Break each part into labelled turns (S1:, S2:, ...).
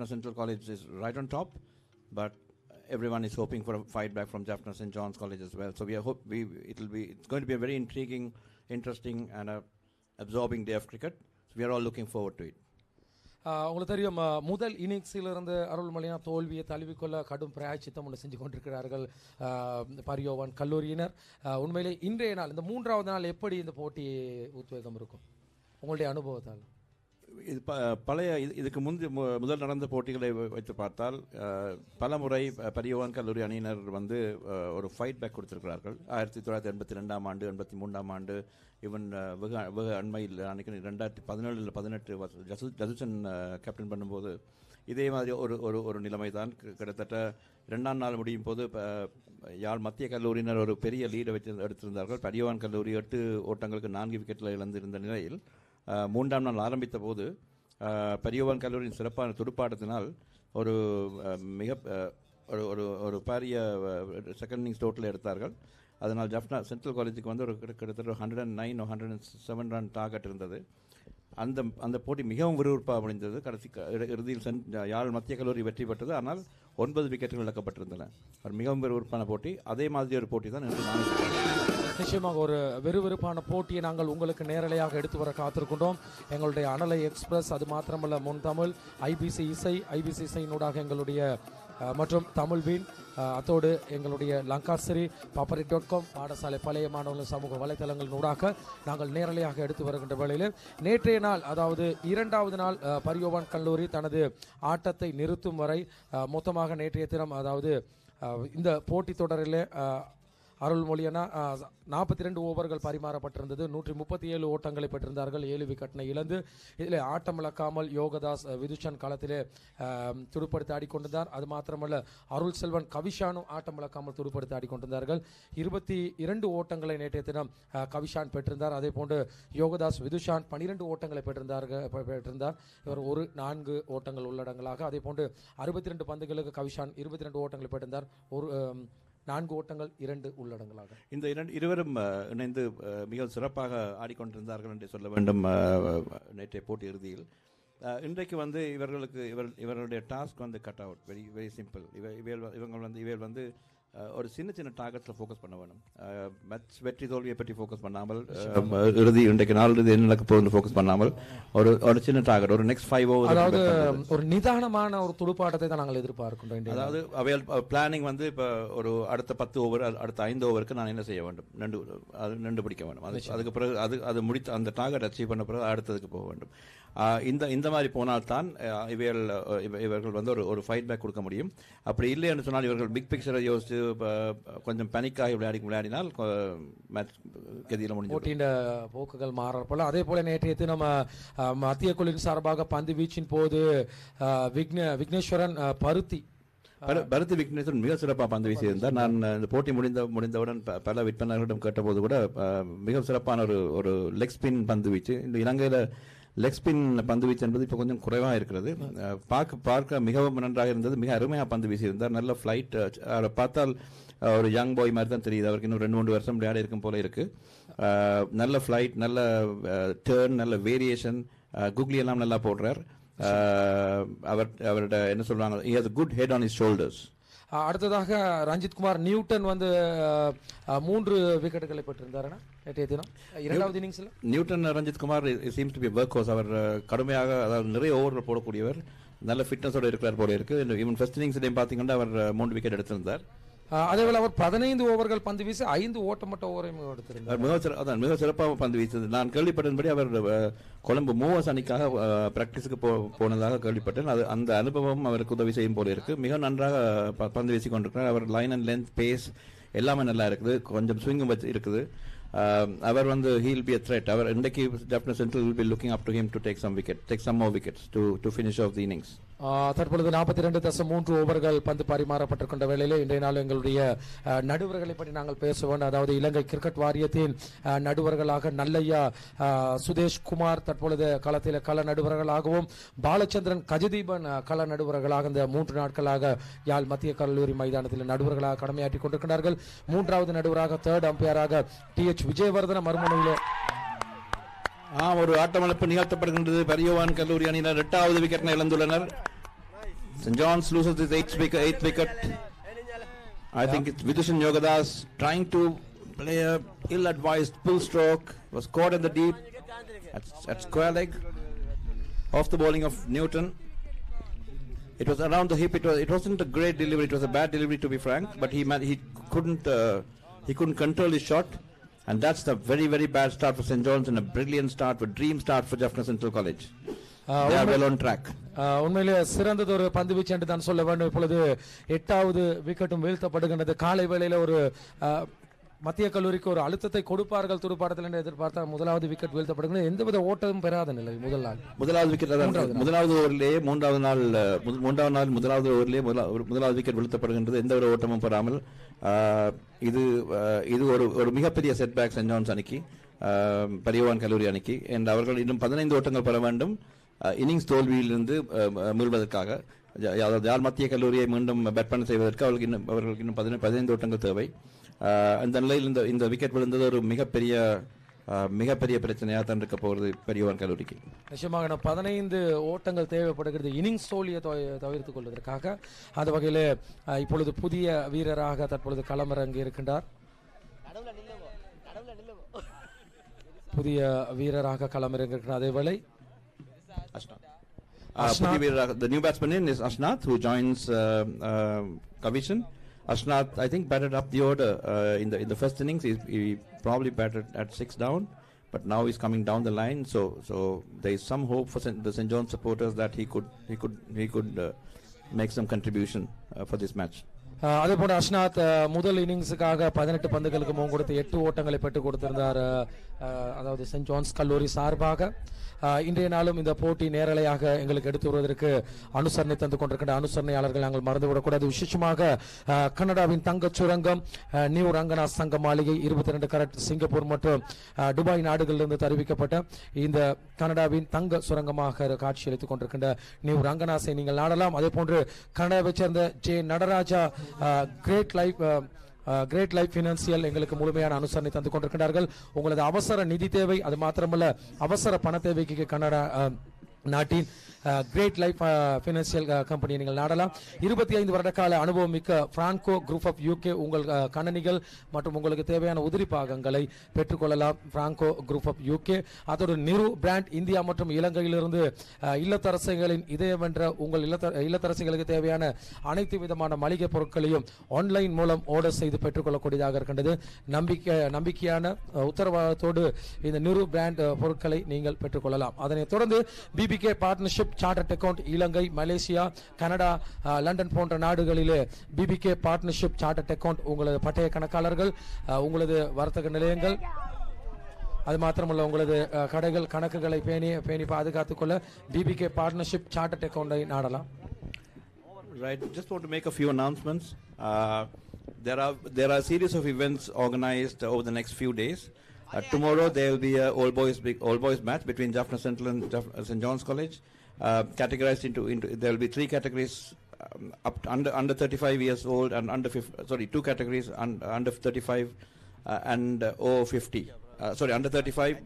S1: Central College is right on top, but everyone is hoping for a fight back from Jaffna St. John's College as well. So it's going to be a very intriguing, interesting, and absorbing day of cricket. So we are all looking forward to it.
S2: உங்களுக்கு தெரியும் முதல் இன்னிங்ஸிலிருந்து அருள்மொழியா தோல்வியை தழுவிக்கொள்ள கடும் பிராயச்சித்தம் ஒன்று செஞ்சு கொண்டிருக்கிறார்கள் பரியோவான் கல்லூரியினர். உண்மையிலே இன்றைய நாள் இந்த மூன்றாவது நாள் எப்படி இந்த போட்டி உத்வேகம் இருக்கும் உங்களுடைய அனுபவத்தால்?
S1: இது பழைய இதுக்கு முதல் நடந்த போட்டிகளை வைத்து பார்த்தால் பல முறை பரியோவான் கல்லூரி அணியினர் ஒரு ஃபைட் பேக் கொடுத்திருக்கிறார்கள். 1982 ஆண்டு, 83 ஆண்டு, ஈவன் வெகு அண்மையில் நினைக்கிறேன் 2017-18 ஜசுசன் கேப்டன் பண்ணும்போது இதே மாதிரி ஒரு நிலைமை தான். கிட்டத்தட்ட 2ஆம் நாள் முடியும் போது யாழ் மத்திய கல்லூரியினர் ஒரு பெரிய லீடை எடுத்திருந்தார்கள். பரியோவான் கல்லூரி 8 ஓட்டங்களுக்கு 4 விக்கெட்டில் இழந்திருந்த நிலையில் 3ஆம் நாள் ஆரம்பித்த போது பரியோவான் கல்லூரியின் சிறப்பான துடுப்பாட்டத்தினால் ஒரு மிக ஒரு பாரிய செகண்ட் இன்னிங்ஸ் டோட்டல் எடுத்தார்கள். அதனால் ஜஃப்னா சென்ட்ரல் காலேஜுக்கு ஒரு கிட்டத்தட்ட 109 or 107 ரன் டார்கெட் இருந்தது. அந்த போட்டி மிகவும் விறுவிறுப்பாக முடிந்தது. இறுதியில் யாழ் மத்திய கல்லூரி வெற்றி பெற்றது. ஆனால் 9 விக்கெட்டுகள் இழக்கப்பட்டிருந்தன. ஒரு மிகவும் விறுவிறுப்பான போட்டி. அதே மாதிரி ஒரு போட்டி தான்
S2: நிச்சயமாக ஒரு விறுவிறுப்பான போட்டியை நாங்கள் உங்களுக்கு நேரலையாக எடுத்து வர காத்திருக்கின்றோம். எங்களுடைய அனலை எக்ஸ்பிரஸ், அது மாத்திரமல்ல முன் தமிழ், ஐபிசி இசையினூடாக எங்களுடைய மற்றும் தமிழ் வீண், அத்தோடு எங்களுடைய லங்காசிரி paparit.com பாடசாலை பழைய மாணவர்கள் சமூக வலைதளங்களினூடாக நாங்கள் நேரலையாக எடுத்து வருகின்ற வேளையில் நேற்றைய நாள், அதாவது 2வது நாள் பரியோவான் கல்லூரி தனது ஆட்டத்தை நிறுத்தும் வரை மொத்தமாக நேற்றைய தினம், அதாவது இந்த போட்டி தொடரில் அருள்மொழியனா 42 ஓவர்கள் பரிமாறப்பட்டிருந்தது. 137 ஓட்டங்களை பெற்றிருந்தார்கள். 7 விக்கெட்டினை இழந்து இதில் ஆட்டம் இழக்காமல் யோகதாஸ் விதுஷன் களத்திலே துடுப்படுத்தி ஆடிக்கொண்டிருந்தார். அது மாத்திரமல்ல அருள் செல்வன் கவிஷானும் ஆட்டம் இழக்காமல் துடுப்படுத்தி ஆடிக்கொண்டிருந்தார்கள். 22 ஓட்டங்களை நேற்றைய தினம் கவிஷான் பெற்றிருந்தார். அதே போன்று யோகதாஸ் விதுஷான் 12 ஓட்டங்களை பெற்றிருந்தார். இவர் 4 ஓட்டங்கள் உள்ளடங்கலாக. அதே போன்று 62 பந்துகளுக்கு கவிஷான் 22 ஓட்டங்களை பெற்றிருந்தார். 4 ஓட்டங்கள் 2 உள்ளடங்களாக. இந்த
S1: இருவரும் இணைந்து மிக சிறப்பாக ஆடிக்கொண்டிருந்தார்கள் என்று சொல்ல வேண்டும். நேற்றைய போட்டி இறுதியில் இன்றைக்கு இவர்களுடைய task cut out very very simple. இவர்கள் ஒரு சின்ன டார்கெட்ஸில் ஃபோக்கஸ் பண்ண வேணும். மேட்ச் வெற்றி தோல்வியை பற்றி ஃபோக்கஸ் பண்ணாமல், இன்றைக்கு நாள் என்ன நடக்க போகுது ஃபோக்கஸ் பண்ணாமல், ஒரு சின்ன டார்கெட், ஒரு நெக்ஸ்ட் 5 ஓவர்,
S2: அதாவது ஒரு நிதானமான ஒரு துடுப்பாட்டத்தை தான் நாங்கள் எதிர்பார்க்கின்றோம்.
S1: அதாவது அவையால் பிளானிங் இப்போ ஒரு அடுத்த 10 ஓவர், அடுத்த 5 ஓவருக்கு நான் என்ன செய்ய வேண்டும், நண்டு பிடிக்க வேண்டும். அதுக்கு பிறகு அது முடித்து அந்த டார்கெட் அச்சீவ் பண்ண பிறகு அடுத்ததுக்கு போக வேண்டும். இந்த மாதிரி போனால்தான் இவர்கள் ஒரு ஃபைட் பேக் கொடுக்க முடியும். அப்படி இல்லை என்று சொன்னால் இவர்கள் பிக் பிக்சரை யோசித்து கொஞ்சம் பனிக்காக விளையாடினால் மேட்ச் கதியில் முடிஞ்சு
S2: போட்டியின் போக்குகள் மாறப்போல. அதே போல நேற்றைய தினம் மத்திய குழுவின் சார்பாக பந்து வீச்சின் போது விக்னேஸ்வரன் பருத்தி
S1: விக்னேஸ்வரன் மிக சிறப்பாக பந்து வீசியிருந்தார். நான் இந்த போட்டி முடிந்தவுடன் பல விற்பனர்களிடம் கேட்டபோது கூட மிக சிறப்பான ஒரு லெக் ஸ்பின் பந்து வீச்சு. இந்த இலங்கையில் லெக் ஸ்பின் பந்து வீச்சு என்பது இப்போ கொஞ்சம் குறைவாக இருக்கிறது. பார்க்க மிகவும் நன்றாக இருந்தது. மிக அருமையாக பந்து வீசியிருந்தார். நல்ல ஃப்ளைட். அவரை பார்த்தால் ஒரு யங் பாய் மாதிரி தான் தெரியுது. அவருக்கு இன்னும் 2-3 வருஷம் விளையாடி இருக்கும் போல இருக்கு. நல்ல ஃப்ளைட், நல்ல டேர்ன், நல்ல வேரியேஷன், குக்லி எல்லாம் நல்லா போடுறார். அவரோட என்ன சொல்றாங்க, he has a good head on his shoulders.
S2: அடுத்ததாக ரஞ்சித் குமார் நியூட்டன் 3 விக்கெட்டுகளை பெற்றிருந்தார் நேற்றைய தினம் 2வது இன்னிங்ஸ்ல.
S1: Newton Ranjith Kumar seems to be a workhorse. அவர் கடுமையாக, அதாவது நிறைய ஓவர்கள் போடக்கூடியவர், நல்ல ஃபிட்னஸோட இருக்கிறார் போல இருக்கு. ஈவன் ஃபர்ஸ்ட் இன்னிங்ஸ்லையும் பார்த்தீங்கன்னா அவர் 3 விக்கெட் எடுத்திருந்தார்.
S2: அதேபோல அவர் 15 ஓவர்கள் பந்து வீசி 5 ஓட்டமட்ட ஓவரையும் எடுத்திருந்தார்.
S1: மிக சிறப்பாக பந்து வீசது. நான் கேள்விப்பட்டபடி அவர் கொழும்பு மூவர்ஸ் அணிக்காக பிராக்டிஸுக்கு போனதாக கேள்விப்பட்டேன். அந்த அனுபவம் அவருக்கு உதவி செய்யும் போல இருக்கு. மிக நன்றாக பந்து வீசி கொண்டிருக்கிறார். அவர் லைன் அண்ட் லென்த், பேஸ் எல்லாமே நல்லா இருக்குது. கொஞ்சம் ஸ்விங்கும் இருக்குது. அவர் he'll be a threat. அவர் இன்றைக்கு Jaffna Central will be looking up to him to take some more wickets to finish off the innings.
S2: தற்பொழுது 42.3 ஓவர்கள் பந்து பரிமாறப்பட்டிருக்கின்ற வேளையில் இன்றைய நாள் எங்களுடைய நடுவர்களை பற்றி நாங்கள் பேச வேண்டும். அதாவது இலங்கை கிரிக்கெட் வாரியத்தின் நடுவர்களாக நல்லையா சுதேஷ் குமார் தற்பொழுது களத்தில் கள நடுவர்களாகவும், பாலச்சந்திரன் கஜதீபன் கள நடுவர்களாக இந்த 3 நாட்களாக யாழ் மத்திய கல்லூரி மைதானத்தில் நடுவர்களாக கடமையாற்றிக் கொண்டிருக்கிறார்கள். 3வது நடுவராக 3rd அம்பையராக TH விஜயவர்தன மறுமுனையிலே
S1: ஒரு ஆட்டமளிப்பு நிகழ்த்தப்படுகின்றது. பரியோவான் கல்லூரி அணியினர் 8வது விக்கெட்டை இழந்துள்ளனர். St. John's loses his eighth wicket. I think it's Vidushan Yogadas trying to play a ill-advised pull stroke, was caught in the deep at square leg off the bowling of Newton. It was around the hip. It wasn't a great delivery. It was a bad delivery, to be frank. But he couldn't control his shot, and that's the very, very bad start for St. John's and a brilliant start, a dream start for Jaffna Central College. They are well on track.
S2: உண்மையிலே சிறந்தது ஒரு பந்து வீச்சு என்று தான் சொல்ல வேண்டும். இப்பொழுது 8வது விக்கெட்டும் வீழ்த்தப்படுகின்றது. காலை வேளையில் ஒரு மத்திய கல்லூரிக்கு ஒரு அழுத்தத்தை கொடுப்பார்கள் துடுப்பாட்டத்தில் என்று எதிர்பார்த்தா முதலாவது விக்கெட் வீழ்த்தப்படுகிறது. எந்தவித ஓட்டமும் பெறாத நிலை முதலாவது விக்கெட் முதலாவது ஓவரிலேயே முதலாவது விக்கெட் வீழ்த்தப்படுகின்றது. எந்த ஒரு ஓட்டமும் பெறாமல் இது ஒரு மிகப்பெரிய செட்பேக் சென்ட் ஜான்ஸ் அணிக்கு, பரியவான் கல்லூரி அணிக்கு. அவர்கள் இன்னும் 15 ஓட்டங்கள் பெற வேண்டும் இன்னிங்ஸ் தோல்வியிலிருந்து மீள்வதற்காக. யார் மத்திய கல்லூரியை மீண்டும் பேட் பண்ண செய்வதற்கு அவர்களுக்கு இன்னும் 15 ஓட்டங்கள் தேவை. அந்த நிலையில் இந்த விக்கெட் விழுந்தது ஒரு மிகப்பெரிய பிரச்சனையாக தான் இருக்க போகிறது பெரியவான் கல்லூரிக்கு. நிச்சயமாக 15 ஓட்டங்கள் தேவைப்படுகிறது இன்னிங்ஸ் தோல்வியை தவிர்த்துக் கொள்வதற்காக. அந்த வகையில் இப்பொழுது புதிய வீரராக தற்பொழுது களமிறங்கி இருக்கின்றார். புதிய வீரராக களமிறங்கியிருக்கிறார். அதேவேளை
S1: the new batsman is Ashnath, who joins Kavishan. Ashnath, I think, batted up the order in the first innings. He probably batted at 6 down, but now he's coming down the line. So there is some hope for the St. John supporters that he could make some contribution for this match.
S2: அதே போல அஷ்னாத் முதல் இன்னிங்ஸுக்காக 18 பந்துகளுக்கு முன் கொடுத்து 8 ஓட்டங்களை பெற்றுக் கொடுத்திருந்தார். அதாவது send John's கல்லூரி சார்பாக. இன்றைய நாளும் இந்த போட்டி நேரலையாக எங்களுக்கு எடுத்து வருவதற்கு அனுசரணை தந்து கொண்டிருக்கின்ற அனுசரணையாளர்கள் நாங்கள் மறந்துவிடக்கூடாது. விசேஷமாக கனடாவின் தங்கச் சுரங்கம், நியூ ரங்கனா சங்க மாளிகை, 22 கரட் சிங்கப்பூர் மற்றும் துபாய் நாடுகளிலிருந்து தெரிவிக்கப்பட்ட இந்த கனடாவின் தங்க சுரங்கமாக காட்சியளித்துக் கொண்டிருக்கின்ற நியூ ரங்கனாஸை நீங்கள் நாடலாம். அதே போன்று கனடாவை சேர்ந்த J Nataraja great life financial எங்களுக்கு முழுமையான அனுசரணை தந்து கொண்டிருக்கிறார்கள். உங்களது அவசர நிதி தேவை, அது மாத்திரமல்ல அவசர பண தேவைக்கு கனடா நாட்டின் கிரேட் லைஃப் பினான்சியல் கம்பெனி நீங்கள் நாடலாம். 25 வருட கால அனுபவம் மிக்க பிராங்கோ குரூப் ஆஃப் யூகே உங்கள் கணனிகள் மற்றும் உங்களுக்கு தேவையான உதிரி பாகங்களை பெற்றுக்கொள்ளலாம். பிராங்கோ குரூப் ஆஃப் யூகே அதோடு நிறு பிராண்ட் இந்தியா மற்றும் இலங்கையிலிருந்து இல்லத்தரசிகளின் இதயம் என்ற உங்கள் இல்லத்தரசிகளுக்கு தேவையான அனைத்து விதமான மளிகை பொருட்களையும் ஆன்லைன் மூலம் ஆர்டர் செய்து பெற்றுக்கொள்ளக்கூடியதாக இருக்கின்றது. நம்பிக்கையான உத்தரவாதத்தோடு இந்த நிறு பிராண்ட் பொருட்களை நீங்கள் பெற்றுக்கொள்ளலாம். அதனைத் தொடர்ந்து பிபிகே பார்ட்னர்ஷிப் சார்ட்டர்ட் அக்கவுண்ட் இலங்கை, மலேசியா, கனடா, லண்டன் போன்ற நாடுகளிலே பிபிகே பார்ட்னர்ஷிப் சார்ட்டர்ட் அக்கவுண்ட் உங்களது பட்டய கணக்காளர்கள், உங்களது வர்த்தக நிலையங்கள், அது மாத்திரமல்ல உங்களது கடைகள் கணக்குகளை பேணி பாதுகாத்துக் கொள்ள பிபிகே பார்ட்னர்ஷிப் சார்ட்டர்ட் அக்கவுண்டை நாடலாம்.
S1: Right, just want to make a few announcements. There are a series of events organized over the next few days. Tomorrow there will be a all boys match between Jaffna Central and St. John's College. Categorized into there will be 3 categories up under 35 years old and 2 categories under 35 and over 50. Under 35,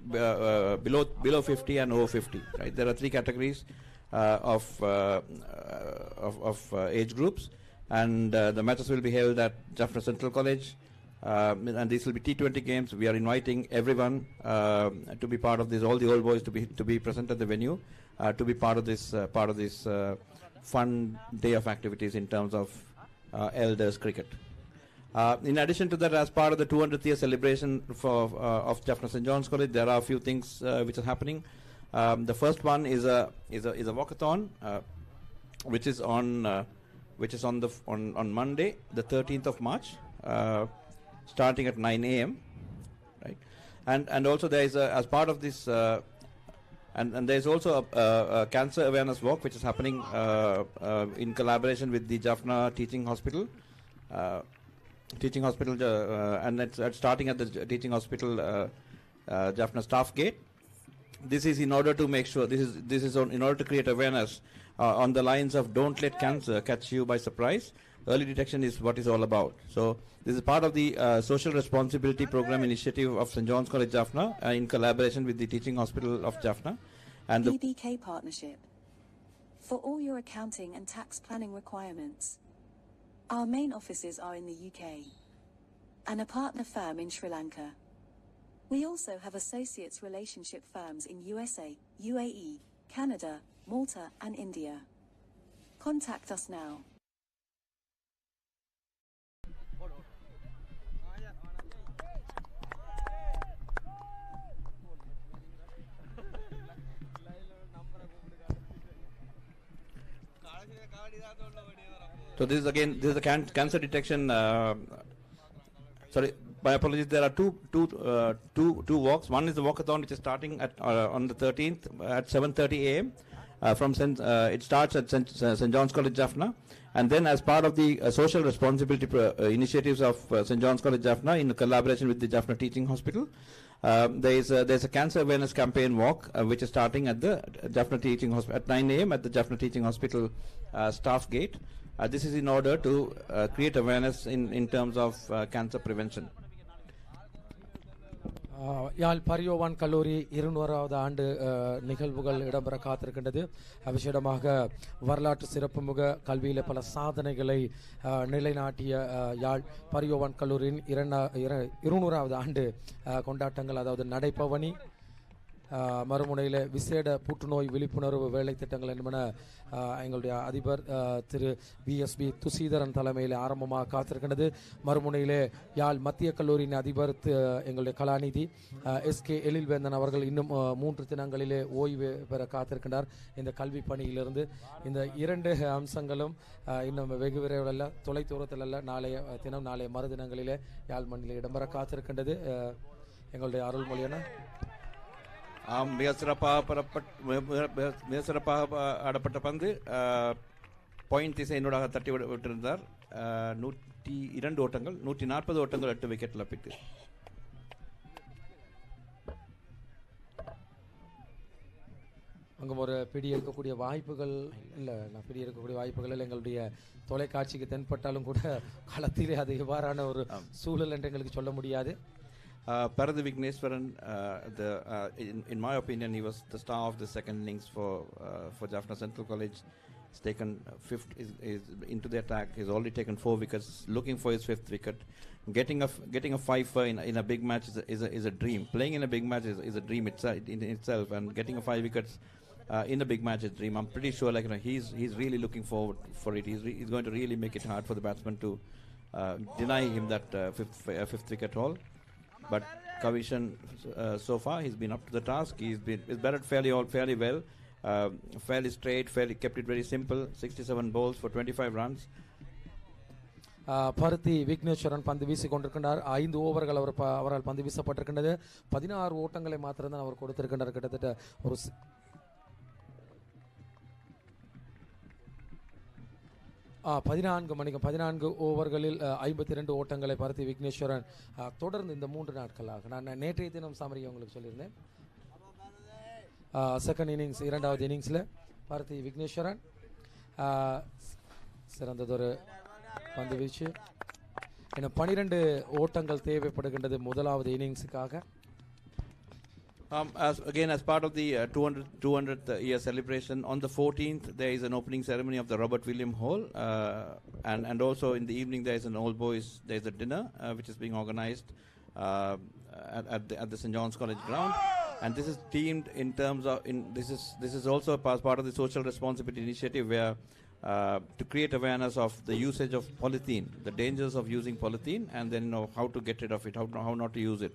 S1: below 50 and over 50. Right, there are 3 categories of age groups, and the matches will be held at Jaffna Central College. And these will be T20 games. We are inviting everyone to be part of this. All the old boys to be present at the venue, to be part of this fun day of activities in terms of elders cricket. In addition to that, as part of the 200th year celebration of Jaffna St. John's College, there are a few things which are happening. The first one is a walkathon, which is on Monday, the 13th of March. Starting at 9 a.m. right, and also there is as part of this and there is also a cancer awareness walk which is happening in collaboration with the Jaffna Teaching Hospital, and it's starting at the Teaching Hospital Jaffna Staff Gate. This is in order to make sure this is in order to create awareness on the lines of don't let cancer catch you by surprise. Early detection is what is all about. So this is part of the social responsibility program initiative of St. John's College Jaffna in collaboration with the Teaching Hospital of Jaffna and the
S3: BBK partnership. for all your accounting and tax planning requirements. Our main offices are in the UK and a partner firm in Sri Lanka. We also have associates relationship firms in USA, UAE, Canada, Malta and India. Contact us now.
S1: So this is a cancer detection. Sorry, my apologies. There are two walks. One is the walkathon, which is starting at on the 13th at 7:30 a.m. It starts at St. John's College, Jaffna, and then as part of the social responsibility initiatives of St. John's College, Jaffna, in collaboration with the Jaffna Teaching Hospital, there's a cancer awareness campaign walk, which is starting at the Jaffna Teaching Hospital at 9 a.m. at the Jaffna Teaching Hospital staff gate. This is in order to create awareness in terms of cancer prevention.
S2: யாழ் பரியோவான் கல்லூரி 200வது ஆண்டு நிகழ்வுகள் இடம்பெற காத்திருக்கின்றது. விசேடமாக வரலாற்று சிறப்புமிக கல்வியில் பல சாதனைகளை நிலைநாட்டிய யாழ் பரியோவான் கல்லூரியின் 200வது ஆண்டு கொண்டாட்டங்கள், அதாவது நடைபவனி, மறுமுனையில் விசேட புற்றுநோய் விழிப்புணர்வு வேலை திட்டங்கள் என்பன எங்களுடைய அதிபர் திரு VSB துசீதரன் தலைமையில் ஆரம்பமாக காத்திருக்கின்றது. மறுமுனையிலே யாழ் மத்திய கல்லூரியின் அதிபர் எங்களுடைய கலாநிதி SK எழில்வேந்தன் அவர்கள் இன்னும் 3 தினங்களிலே ஓய்வு பெற காத்திருக்கின்றார் இந்த கல்வி பணியிலிருந்து. இந்த 2 அம்சங்களும் இன்னும் வெகு விரைவில் அல்ல, தொலை தூரத்தில் அல்ல, நாளைய மறுதினங்களிலே யாழ் மண்ணில் இடம்பெற காத்திருக்கின்றது. எங்களுடைய அருள்மொழியான
S1: மிக சிறப்பாக ஆடப்பட்ட பந்து பாயிண்ட் திசையினூடாக தட்டி விட்டிருந்தார். 102 ஓட்டங்கள், 140 ஓட்டங்கள், 8 விக்கெட் இழப்பிற்கு.
S2: அங்கே ஒரு பிடி இருக்கக்கூடிய வாய்ப்புகள் இல்லை, நான் பிடி இருக்கக்கூடிய வாய்ப்புகளில் எங்களுடைய தொலைக்காட்சிக்கு தென்பட்டாலும் கூட களத்திலே அது இவ்வாறான ஒரு சூழல் என்று எங்களுக்கு சொல்ல முடியாது.
S1: Paradhi Vigneswaran, in my opinion, he was the star of the second innings for Jaffna Central College. He's taken fifth is into the attack. He's already taken 4 wickets, looking for his 5th wicket. Getting a 5 in a big match is a dream. Playing in a big match is a dream in itself, and getting a 5 wickets in a big match is a dream. I'm pretty sure, he's really looking forward for it. He's going to really make it hard for the batsman to deny him that fifth wicket haul. But Kavishan, so far, he's been up to the task. He's batted fairly well, fairly straight, kept it very simple. 67 balls for 25 runs.
S2: பருத்தி விக்னேஸ்வரன் பந்து வீசி கொண்டிருக்கின்றார். 5 ஓவர்கள் அவரால் பந்து வீசப்பட்டிருக்கின்றது. 16 ஓட்டங்களை மாத்திரம்தான் அவர் கொடுத்திருக்கின்றார். கிட்டத்தட்ட ஒரு 14 ஓவர்களில் 52 ஓட்டங்களை பருத்தி விக்னேஸ்வரன் தொடர்ந்து இந்த 3 நாட்களாக, நான் நேற்றைய தினம் சாமரி உங்களுக்கு சொல்லியிருந்தேன், செகண்ட் இன்னிங்ஸ் 2வது இன்னிங்ஸில் பருத்தி விக்னேஸ்வரன் சிறந்ததொரு பந்து வீச்சு. இன்னும் 12 ஓட்டங்கள் தேவைப்படுகின்றது 1வது இன்னிங்ஸுக்காக.
S1: As part of the 200th year celebration, on the 14th there is an opening ceremony of the Robert William Hall, and also in the evening there is an old boys, there is a dinner which is being organized at the St. John's College ground, and this is themed in terms of this is also part of the social responsibility initiative, where to create awareness of the usage of polythene, the dangers of using polythene, and then how to get rid of it, how not to use it.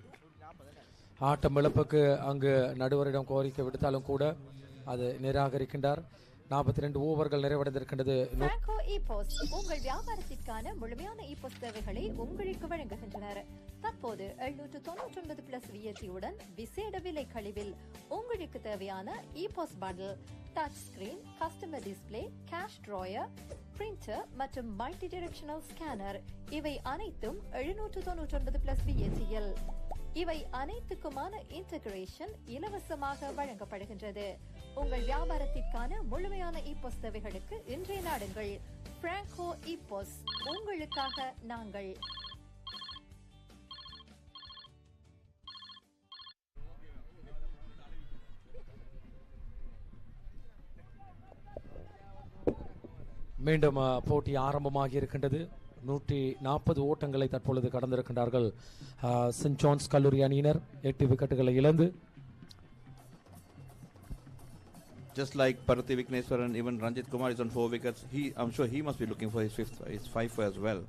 S2: ஆட்டம் இழப்புக்கு அங்கு நடுவரிடம் கோரிக்கை விடுத்தாலும் கூட அது நிராகரிக்கின்றார். 42 ஓவர்கள் நிறைவடைந்திருக்கின்றது.
S4: உங்கள் வியாபாரத்திற்கான முழுமையான இபோஸ் சேவைகளை உங்களுக்கு வழங்குகின்றனர். தற்போது 799 பிளஸ் VAT-உடன் விசேட விலை கழிவில் உங்களுக்கு தேவையான ePOS bundle, touch screen, customer display, cash drawer, printer மற்றும் மல்டி டைரக்ஷனல் ஸ்கேனர், இவை அனைத்தும் 799 பிளஸ் VAT-யில். இவை அனைத்துக்குமான இன்டகிரேஷன் இலவசமாக வழங்கப்படுகின்றது. உங்கள் வியாபாரத்திற்கான முழுமையான இபோஸ் சேவைகளுக்கு இன்றைய நாடுங்கள். பிராங்கோ இபோஸ், உங்களுக்காக நாங்கள்.
S2: மீண்டும் போட்டி ஆரம்பமாகி இருக்கின்றது. 140 ஓட்டங்களை தற்பொழுது கடந்திருக்கின்றார்கள் சென்ட் ஜான்ஸ் கல்லூரி அணியினர். 8 விக்கெட்டுகளை இழந்து.
S1: Just like Parathi Vikneswaran, even Ranjit Kumar is on 4 wickets. I'm sure he must be looking for his five as well.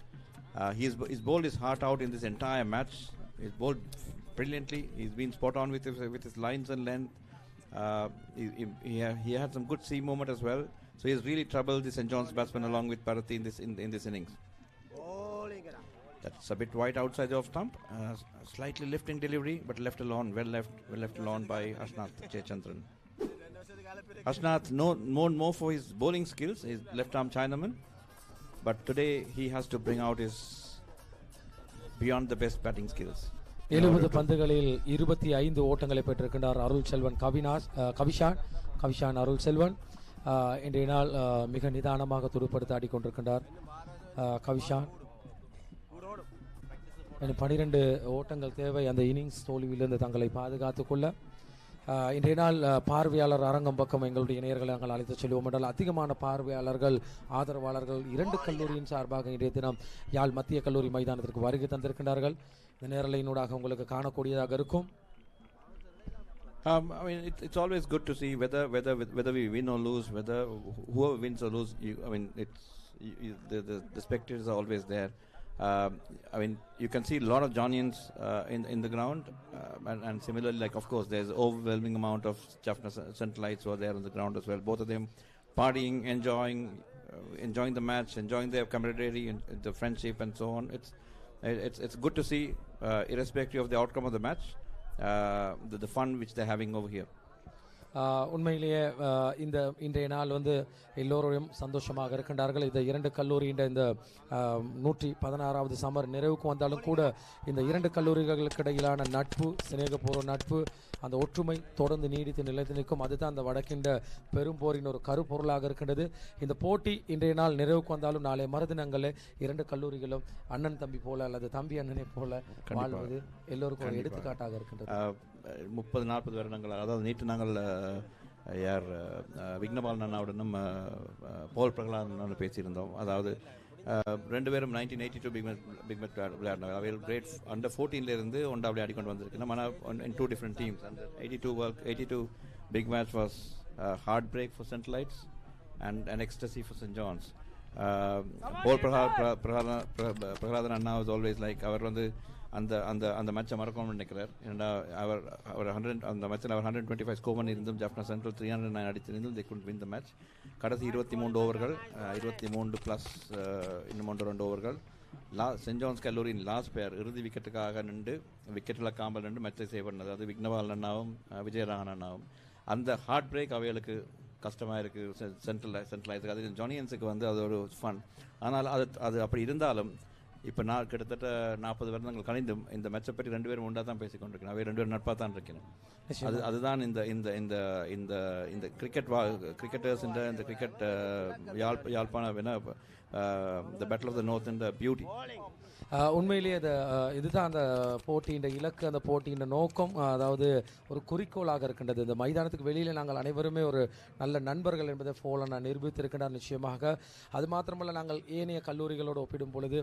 S1: He's bowled his heart out in this entire match. He's bowled brilliantly. He's been spot on with his lines and length. He had some good seam movement as well. So he's really troubled the St. John's batsman along with Parathi in this innings. That's a bit wide outside the off stump. Slightly lifting delivery, but left alone. Well left alone by Ashnath Jayachandran. Ashnath known more for his bowling skills. He's left-arm Chinaman, but today he has to bring out his beyond the best batting skills.
S2: 70 பந்துகளில் 25 ஓட்டங்களை பெற்றிருக்கின்றார் அருள் செல்வன் கவிஷான் அருள் செல்வன். இன்றைய நாள் மிக நிதானமாக துடுப்படுத்த ஆடிக்கொண்டிருக்கின்றார் கவிஷான். 12 ஓட்டங்கள் தேவை அந்த innings தோல்வியிலிருந்து தங்களை பாதுகாத்துக் கொள்ள. இன்றைய நாள் பார்வையாளர் அரங்கம் பக்கம் எங்களுடைய நேயர்களை நாங்கள் அழைத்து செல்வோம் என்றால் அதிகமான பார்வையாளர்கள் ஆதரவாளர்கள் 2 கல்லூரியின் சார்பாக இன்றைய தினம் யாழ் மத்திய கல்லூரி மைதானத்திற்கு வருகை தந்திருக்கின்றார்கள். இந்த நேரலையினூடாக உங்களுக்கு காணக்கூடியதாக இருக்கும்.
S1: I mean, it's always good to see whether we win or lose, whether whoever wins or lose. The spectators are always there. I mean, you can see a lot of Johnians in the ground, and similarly, like of course, there's overwhelming amount of Jaffna Centralites who are there on the ground as well. Both of them partying, enjoying the match, enjoying their camaraderie and the friendship and so on. It's good to see, irrespective of the outcome of the match, the fun which they're having over here.
S2: உண்மையிலேயே இன்றைய நாள் எல்லோரும் சந்தோஷமாக இருக்கின்றார்கள். இந்த 2 கல்லூரியின் இந்த 116வது சமர் நிறைவுக்கு வந்தாலும் கூட இந்த 2 கல்லூரிகளுக்கு இடையிலான நட்பு, சிநேகபூர்வ நட்பு, அந்த ஒற்றுமை தொடர்ந்து நீடித்து நிலைத்து நிற்கும். அதுதான் அந்த வடக்கின்ற பெரும்போரின் ஒரு கருப்பொருளாக இருக்கின்றது. இந்த போட்டி இன்றைய நாள் நிறைவுக்கு வந்தாலும் நாளை மறுதினங்களில் 2 கல்லூரிகளும் அண்ணன் தம்பி போல அல்லது தம்பி அண்ணனை போல வாழ்வது எல்லோருக்கும் ஒரு எடுத்துக்காட்டாக இருக்கின்றது.
S1: 30-40 வருடங்கள், அதாவது நேற்று நாங்கள் யார் விக்னபாலன் அண்ணாவுடனும் போல் பிரகலாதன் பேசியிருந்தோம். அதாவது 2 பேரும் 1982 பிக் மேட்ச் விளையாடினாங்க. அவையில் கிரேட் அண்டர் 14 இருந்து ஒன்றா விளையாடி கொண்டு வந்திருக்கணும். ஆனால் in 2 different teams. And 82 big match was heart break for Centralites and an ecstasy for St. John's. Pole Prahladan Anna was always like அவர் அந்த மேட்சை மறக்கணும்னு நினைக்கிறார். ஏன்னா அவர் அந்த மேட்சில் அவர் 125 ஸ்கோர் பண்ணியிருந்தும் ஜாஃப்னா சென்ட்ரல் 309 அடித்திருந்தும் they couldn't win the match. கடைசி 23 ஓவர்கள் 23 ப்ளஸ் இன்னும் 2 ஓவர்கள் சென்ட் ஜான்ஸ் கல்லூரியின் லாஸ்ட் பேர் இறுதி விக்கெட்டுக்காக நின்று விக்கெட்டில் காம்பல் நின்று மேட்சை சேவ் பண்ணது. அது விக்னபாலன் அண்ணாவும் விஜயராகன் அண்ணாவும். அந்த ஹார்ட் பிரேக் அவைகளுக்கு கஷ்டமாக இருக்குது சென்ட்ரலைஸுக்கு. அது ஜானியன்ஸுக்கு அது ஒரு ஃபன். ஆனால் அது அப்படி இருந்தாலும் இப்போ நான் கிட்டத்தட்ட 40 வருடங்கள் கணிந்தும் இந்த மேட்சை பற்றி 2 பேரும் ஒன்றா தான் பேசிக்கொண்டிருக்கணும். அவை 2 பேரும் நட்பாக தான் இருக்கணும். அதுதான் இந்த இந்த இந்த இந்த இந்த கிரிக்கெட்டர்ஸ் இந்த கிரிக்கெட் யாழ்ப்பாண the battle of the north and the beauty.
S2: உண்மையிலேயே இதுதான் அந்த போட்டியின் இலக்கு, அந்த போட்டியின் நோக்கம், அதாவது ஒரு குறிக்கோளாக இருக்கின்றது. இந்த மைதானத்துக்கு வெளியில் நாங்கள் அனைவருமே ஒரு நல்ல நண்பர்கள் என்பதை போல நான் நிரூபித்திருக்கின்றார். நிச்சயமாக அது மாத்திரமல்ல, நாங்கள் ஏனைய கல்லூரிகளோடு ஒப்பிடும் பொழுது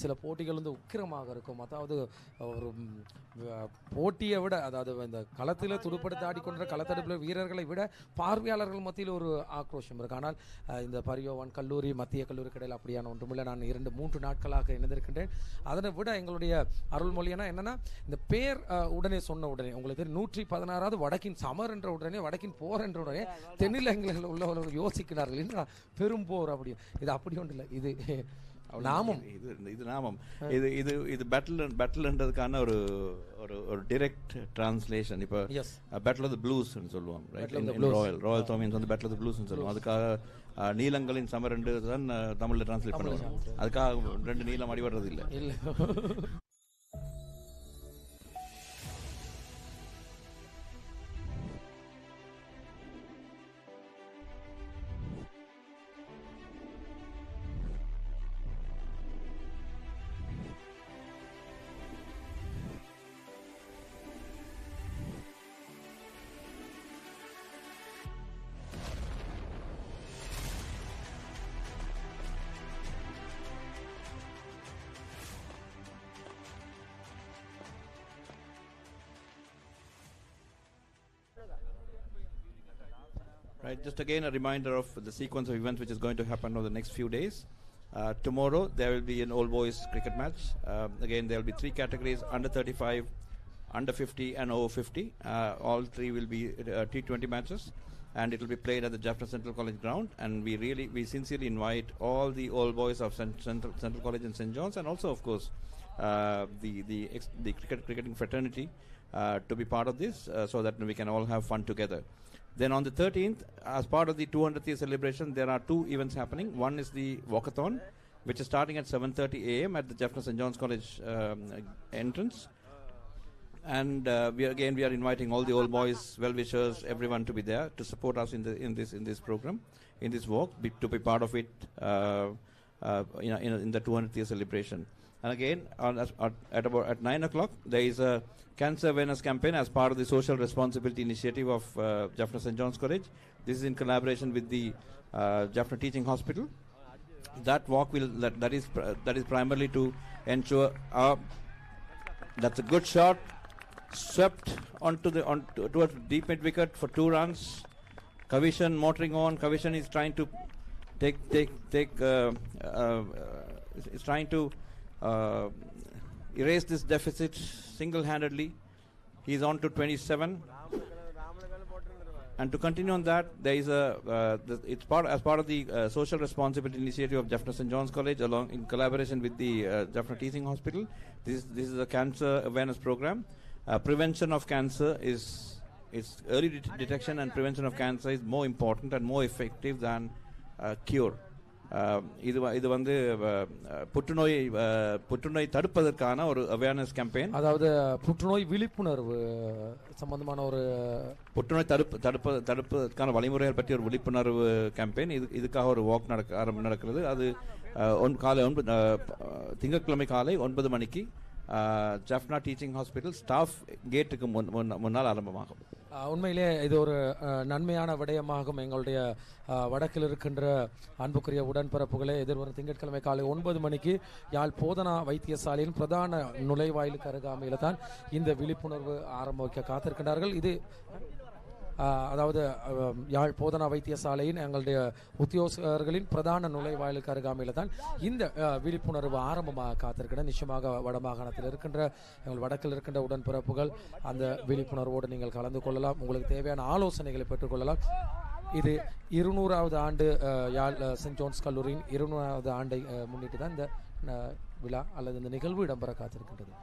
S2: சில போட்டிகள் உக்கிரமாக இருக்கும். அதாவது ஒரு போட்டியை விட, அதாவது இந்த களத்தில் துடுப்படுத்த ஆடிக்கொண்ட களத்தடுப்பில் வீரர்களை விட பார்வையாளர்கள் மத்தியில் ஒரு ஆக்ரோஷம் இருக்கு. ஆனால் இந்த பரியோவான் கல்லூரி மத்திய கல்லூரி இடையில் அப்படியான ஒன்றுமில்லை. நான் 2-3 நாட்களாக இணைந்திருக்கின்றேன். அதனை விட எங்களுடைய அருள்மொழினா என்னன்னா, இந்த பேர் உடனே சொன்ன உடனே உங்களுக்கு 116வது வடக்கின் சமர் என்ற உடனே, வடக்கின் போர் என்ற உடனே தென்னிலங்கையில் உள்ளவர்கள் யோசிக்கிறார்கள் என்ன பெரும் போர் அப்படி. இது அப்படி ஒன்று இல்லை, இது நாமம்.
S1: இது நாமம். இது பேட்டில்ன்றதுக்கான ஒரு டைரக்ட் டிரான்ஸ்லேஷன். இப்போ பேட்டில் ஆஃப் தி ப்ளூஸ் சொல்லுவோம், royal Thomians battle of the blues சொல்லுவோம். அதுக்காக நீலங்களின் சமர் என்று தான் தமிழில் டிரான்ஸ்லேட் பண்ணுவாங்க. அதுக்காக 2 நீளம் அடிபடுறது இல்லை. Right, just again a reminder of the sequence of events which is going to happen over the next few days. Tomorrow there will be an all boys cricket match. Again, there will be three categories: under 35, under 50, and over 50. All three will be T20 matches, and it will be played at the Jaffna Central College ground. And we sincerely invite all the all boys of Central College and St. John's, and also of course the cricketing fraternity to be part of this, so that we can all have fun together. Then on the 13th, as part of the 200th year celebration, there are two events happening. One is the walkathon, which is starting at 7:30 a.m. at the Jaffna St. John's College entrance. And we are inviting all the old boys, well-wishers, everyone to be there to support us in this program, in this walk, to be part of it in the 200th year celebration. And again, at 9 o'clock, there is a cancer awareness campaign as part of the social responsibility initiative of Jaffna St. John's College. This is in collaboration with the Jaffna Teaching Hospital. That walk that is primarily to ensure that's a good shot, swept towards deep mid wicket for 2 runs. Kavishan motoring on. Kavishan is trying to is trying to erase this deficit single-handedly. He's on to 27. And to continue on that, there is as part of the social responsibility initiative of Jaffna St. John's College, along in collaboration with the Jaffna Teaching Hospital. This is a cancer awareness program. Prevention of cancer early detection and prevention of cancer is more important and more effective than cure. இது வந்து புற்றுநோய் தடுப்பதற்கான ஒரு awareness campaign.
S2: அதாவது புற்றுநோய் விழிப்புணர்வு சம்பந்தமான ஒரு
S1: புற்றுநோய் தடுப்பதற்கான வழிமுறைகள் பற்றி ஒரு விழிப்புணர்வு கேம்பெயின். இதுக்காக ஒரு வாக் நடக்கிறது. அது காலை திங்கட்கிழமை காலை 9 மணிக்கு ஜாஃப்னா டீச்சிங் ஹாஸ்பிட்டல் ஸ்டாஃப் கேட்டுக்கு முன்னால் ஆரம்பமாகும்.
S2: உண்மையிலே இது ஒரு நன்மையான விடயமாகும். எங்களுடைய வடக்கில் இருக்கின்ற அன்புக்குரிய உடன்பிறப்புகளே, எதிர்வரும் திங்கட்கிழமை காலை 9 மணிக்கு யாழ் போதனா வைத்தியசாலையின் பிரதான நுழைவாயிலுக்கு அருகாமையில் தான் இந்த விழிப்புணர்வு ஆரம்பிக்க காத்திருக்கின்றார்கள். இது அதாவது யாழ் போதனா வைத்தியசாலையின் எங்களுடைய உத்தியோகர்களின் பிரதான நுழைவாயிலுக்கு அருகாமையில் தான் இந்த விழிப்புணர்வு ஆரம்பமாக காத்திருக்கின்ற. நிச்சயமாக வடமாகாணத்தில் இருக்கின்ற எங்கள் வடக்கில் இருக்கின்ற உடன்பிறப்புகள் அந்த விழிப்புணர்வோடு நீங்கள் கலந்து கொள்ளலாம். உங்களுக்கு தேவையான ஆலோசனைகளை பெற்றுக்கொள்ளலாம். இது 200வது ஆண்டு யாழ் சென்ட் ஜோன்ஸ் கல்லூரியின் 200வது ஆண்டை முன்னிட்டு தான் இந்த விழா அல்லது இந்த நிகழ்வு இடம்பெற காத்திருக்கின்றது.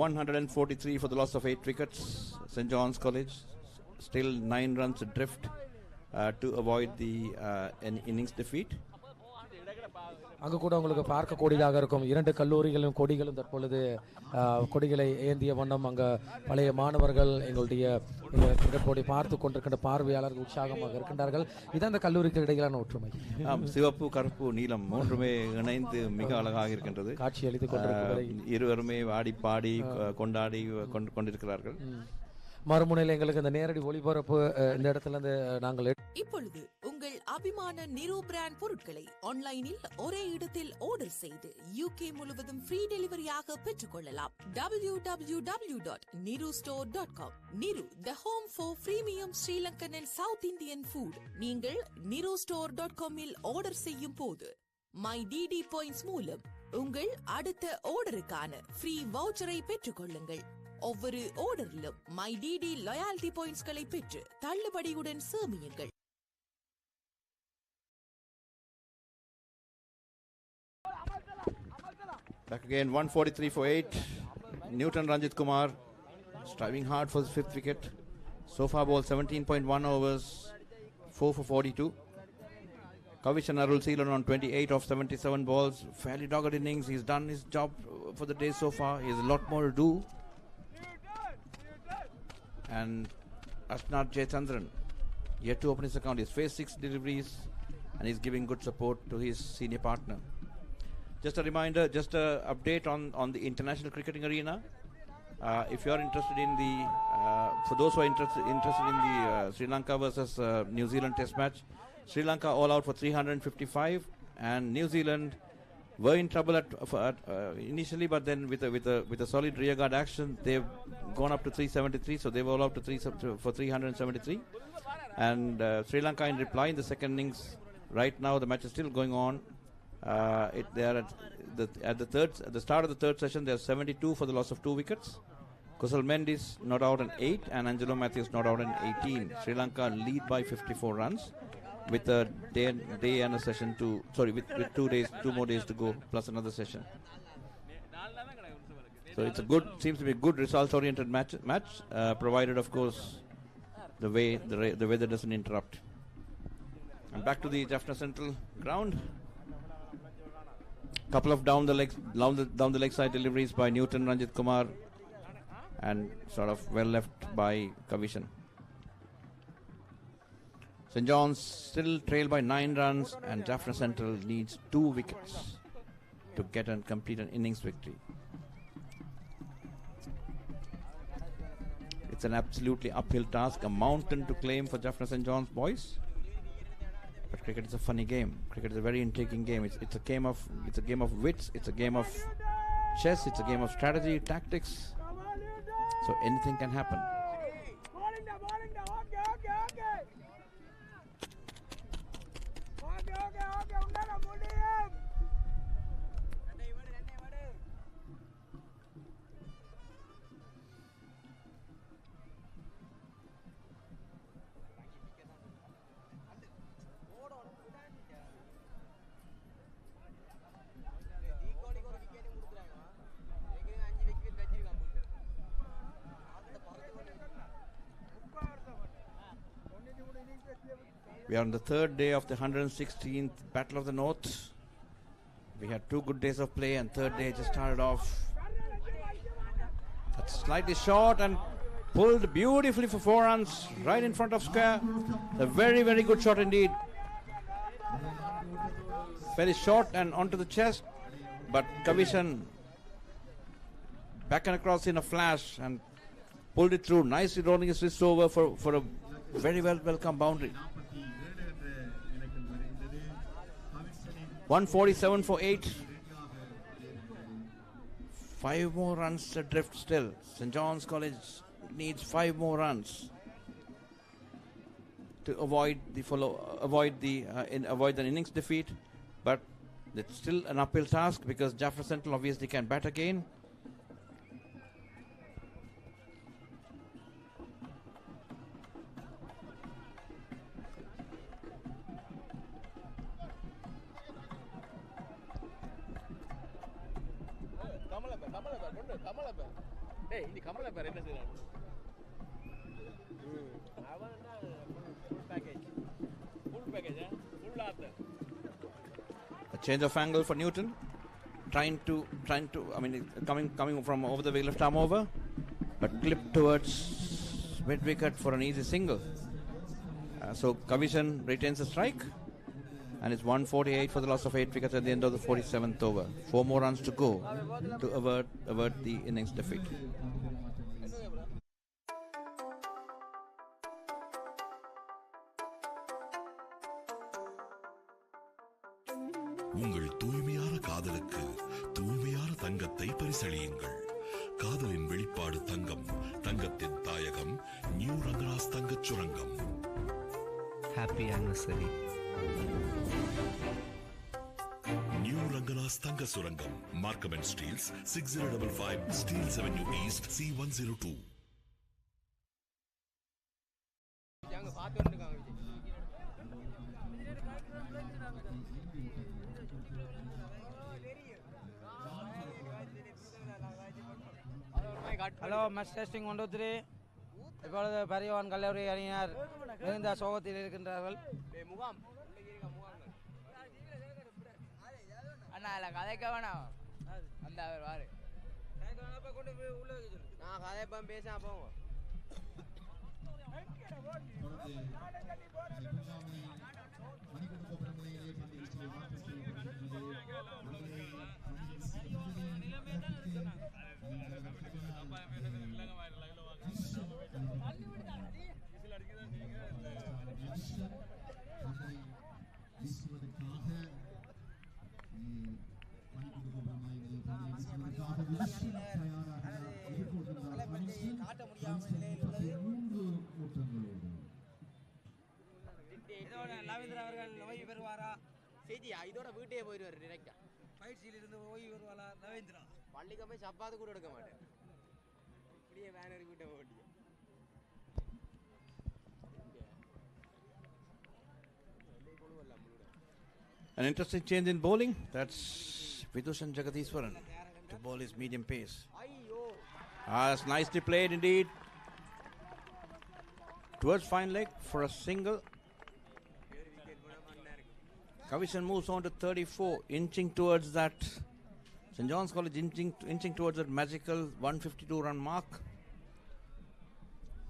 S1: 143 for the loss of 8 wickets. St. John's College still 9 runs adrift to avoid the innings defeat.
S2: அங்கு கூட உங்களுக்கு பார்க்கக்கூடியதாக இருக்கும் 2 கல்லூரிகளும் கொடிகளும் தற்பொழுது கொடிகளை ஏந்திய வண்ணம் அங்கே பழைய மாணவர்கள் எங்களுடைய கிரிக்கெட் போட்டி பார்த்து கொண்டிருக்கின்ற பார்வையாளர்கள் உற்சாகமாக இருக்கின்றார்கள். இதான் அந்த கல்லூரிக்கு இடையிலான ஒற்றுமை.
S1: சிவப்பு கருப்பு நீலம் மூன்றுமே இணைந்து மிக அழகாக இருக்கின்றது.
S2: காட்சி அளித்துக் கொண்டிருக்கிறது.
S1: இருவருமே ஆடி பாடி கொண்டாடி கொண்டிருக்கிறார்கள்.
S2: மறுமுனையில் எங்களுக்கு இந்த நேரடி ஒளிபரப்பு இந்த இடத்துல இருந்து நாங்கள்
S5: இப்பொழுது உங்கள் அபிமான நிரோ பிராண்ட் பொருட்களை ஆன்லைனில் ஒரே இடத்தில் ஆர்டர் செய்து UK முழுவதும் ஃப்ரீ டெலிவரியாக பெற்றுக்கொள்ளலாம். www.nirostore.com. நிரு, the home for premium Sri Lankan and South Indian food. நீங்கள் nirostore.com இல் ஆர்டர் செய்யும் போது My DD Points மூலம் உங்கள் அடுத்த ஆர்டருக்கான ஃப்ரீ வவுச்சரை பெற்றுக்கொள்ளுங்கள். ஒவ்வொரு ஆர்டரிலும் மை டிடி லாயல்டி பாயிண்ட்ஸ்களை பெற்று தள்ளுபடியுடன் சேமியுங்கள்.
S1: Back again, 143 for 8. Newton Ranjit Kumar striving hard for the 5th wicket. So far ball 17.1 overs, 4 for 42. Kavishan Arul Seelan on 28 of 77 balls. Fairly dogged innings. He's done his job for the day so far. He has a lot more to do. And Ashnat Jayachandran yet to open his account. He's faced 6 deliveries and he's giving good support to his senior partner. Just a reminder, just an update on the international cricketing arena. If you are interested in the, for those who are interested in the Sri Lanka versus New Zealand test match, Sri Lanka all out for 355 and New Zealand were in trouble initially, but then with a solid rear guard action, they've gone up to 373. So they were all up to 373. And Sri Lanka in reply in the second innings. Right now, the match is still going on. They are at the start of the third session. They are 72 for the loss of 2 wickets. Kusal Mendis not out in 8 and Angelo Matthews not out in 18. Sri Lanka lead by 54 runs with a day and a session with 2 more days to go plus another session. So it's seems to be a good results-oriented match, provided of course the weather doesn't interrupt. And back to the Jaffna Central ground. Couple of down the leg side deliveries by Newton, Ranjit Kumar, and sort of well left by Kavishan. St. John's still trailed by 9 runs, and Jaffna Central needs 2 wickets to get and complete an innings victory. It's an absolutely uphill task, a mountain to claim for Jaffna St. John's boys. But cricket is a funny game. Cricket is a very intriguing game. It's a game of wits. It's a game of chess. It's a game of strategy, tactics. So anything can happen. We are on the third day of the 116th Battle of the North. We had 2 good days of play, and third day just started off. That's slightly short and pulled beautifully for 4 runs right in front of square. A very, very good shot indeed. Very short and onto the chest, but Kavishan back and across in a flash and pulled it through, nicely rolling his wrist over for a very welcome boundary. 147 for 8. 5 more runs adrift still. St. John's College needs 5 more runs to avoid an innings defeat. But it's still an uphill task because Jaffna Central obviously can bat again. A change of angle for Newton, trying to coming from over the left arm over, but clipped towards mid wicket for an easy single. So Kavishan retains the strike, and it's 148 for the loss of 8 wickets at the end of the 47th over. 4 more runs to go to avert the innings defeat.
S6: உங்கள் தூய்மையான காதலுக்கு தூய்மையான தங்கத்தை பரிசளியுங்கள். காதலின் வெளிப்பாடு தங்கம், தங்கத்தின் தாயகம் new Rangaraj தங்கச் சுரங்கம்.
S7: Happy anniversary.
S6: நியூ ரங்கராஸ் தங்க சுரங்கம், Markham and Steeles, 6055 Steeles Avenue East, C102.
S8: Hello, match testing 1 2 3. இப்பொழுது பரியவான் கல்லூரி அணியினர் மிகுந்த சோகத்தில் இருக்கின்றார்கள்.
S9: அண்ணா இல்லை கதைக்க வேணாம், அந்த அவர் வாரு நான் கதைப்பேன், பேச போங்க.
S8: காட்ட முடியாமல் நிலையில் உள்ளது. இதோட லவேந்திரா அவர்கள் ஓய்வு பெறுவாரா?
S9: செய்தி இதோட வீட்டே போயிடுவார் டிரெக்டா.
S8: பயிற்சியில் இருந்து ஓய்வு பெறுவாரா லவேந்திரா?
S9: பள்ளிக்கு போய் சப்பாத்து கூட எடுக்க மாட்டேன். இப்படியே வேனர் வீட்டை ஓட்டி.
S1: An interesting change in bowling. That's Vidushan Jagadishwaran to bowl his medium pace. That's nicely played indeed. Towards fine leg for a single. Kavishan moves on to 34, inching towards that. St. John's College inching towards that magical 152 run mark.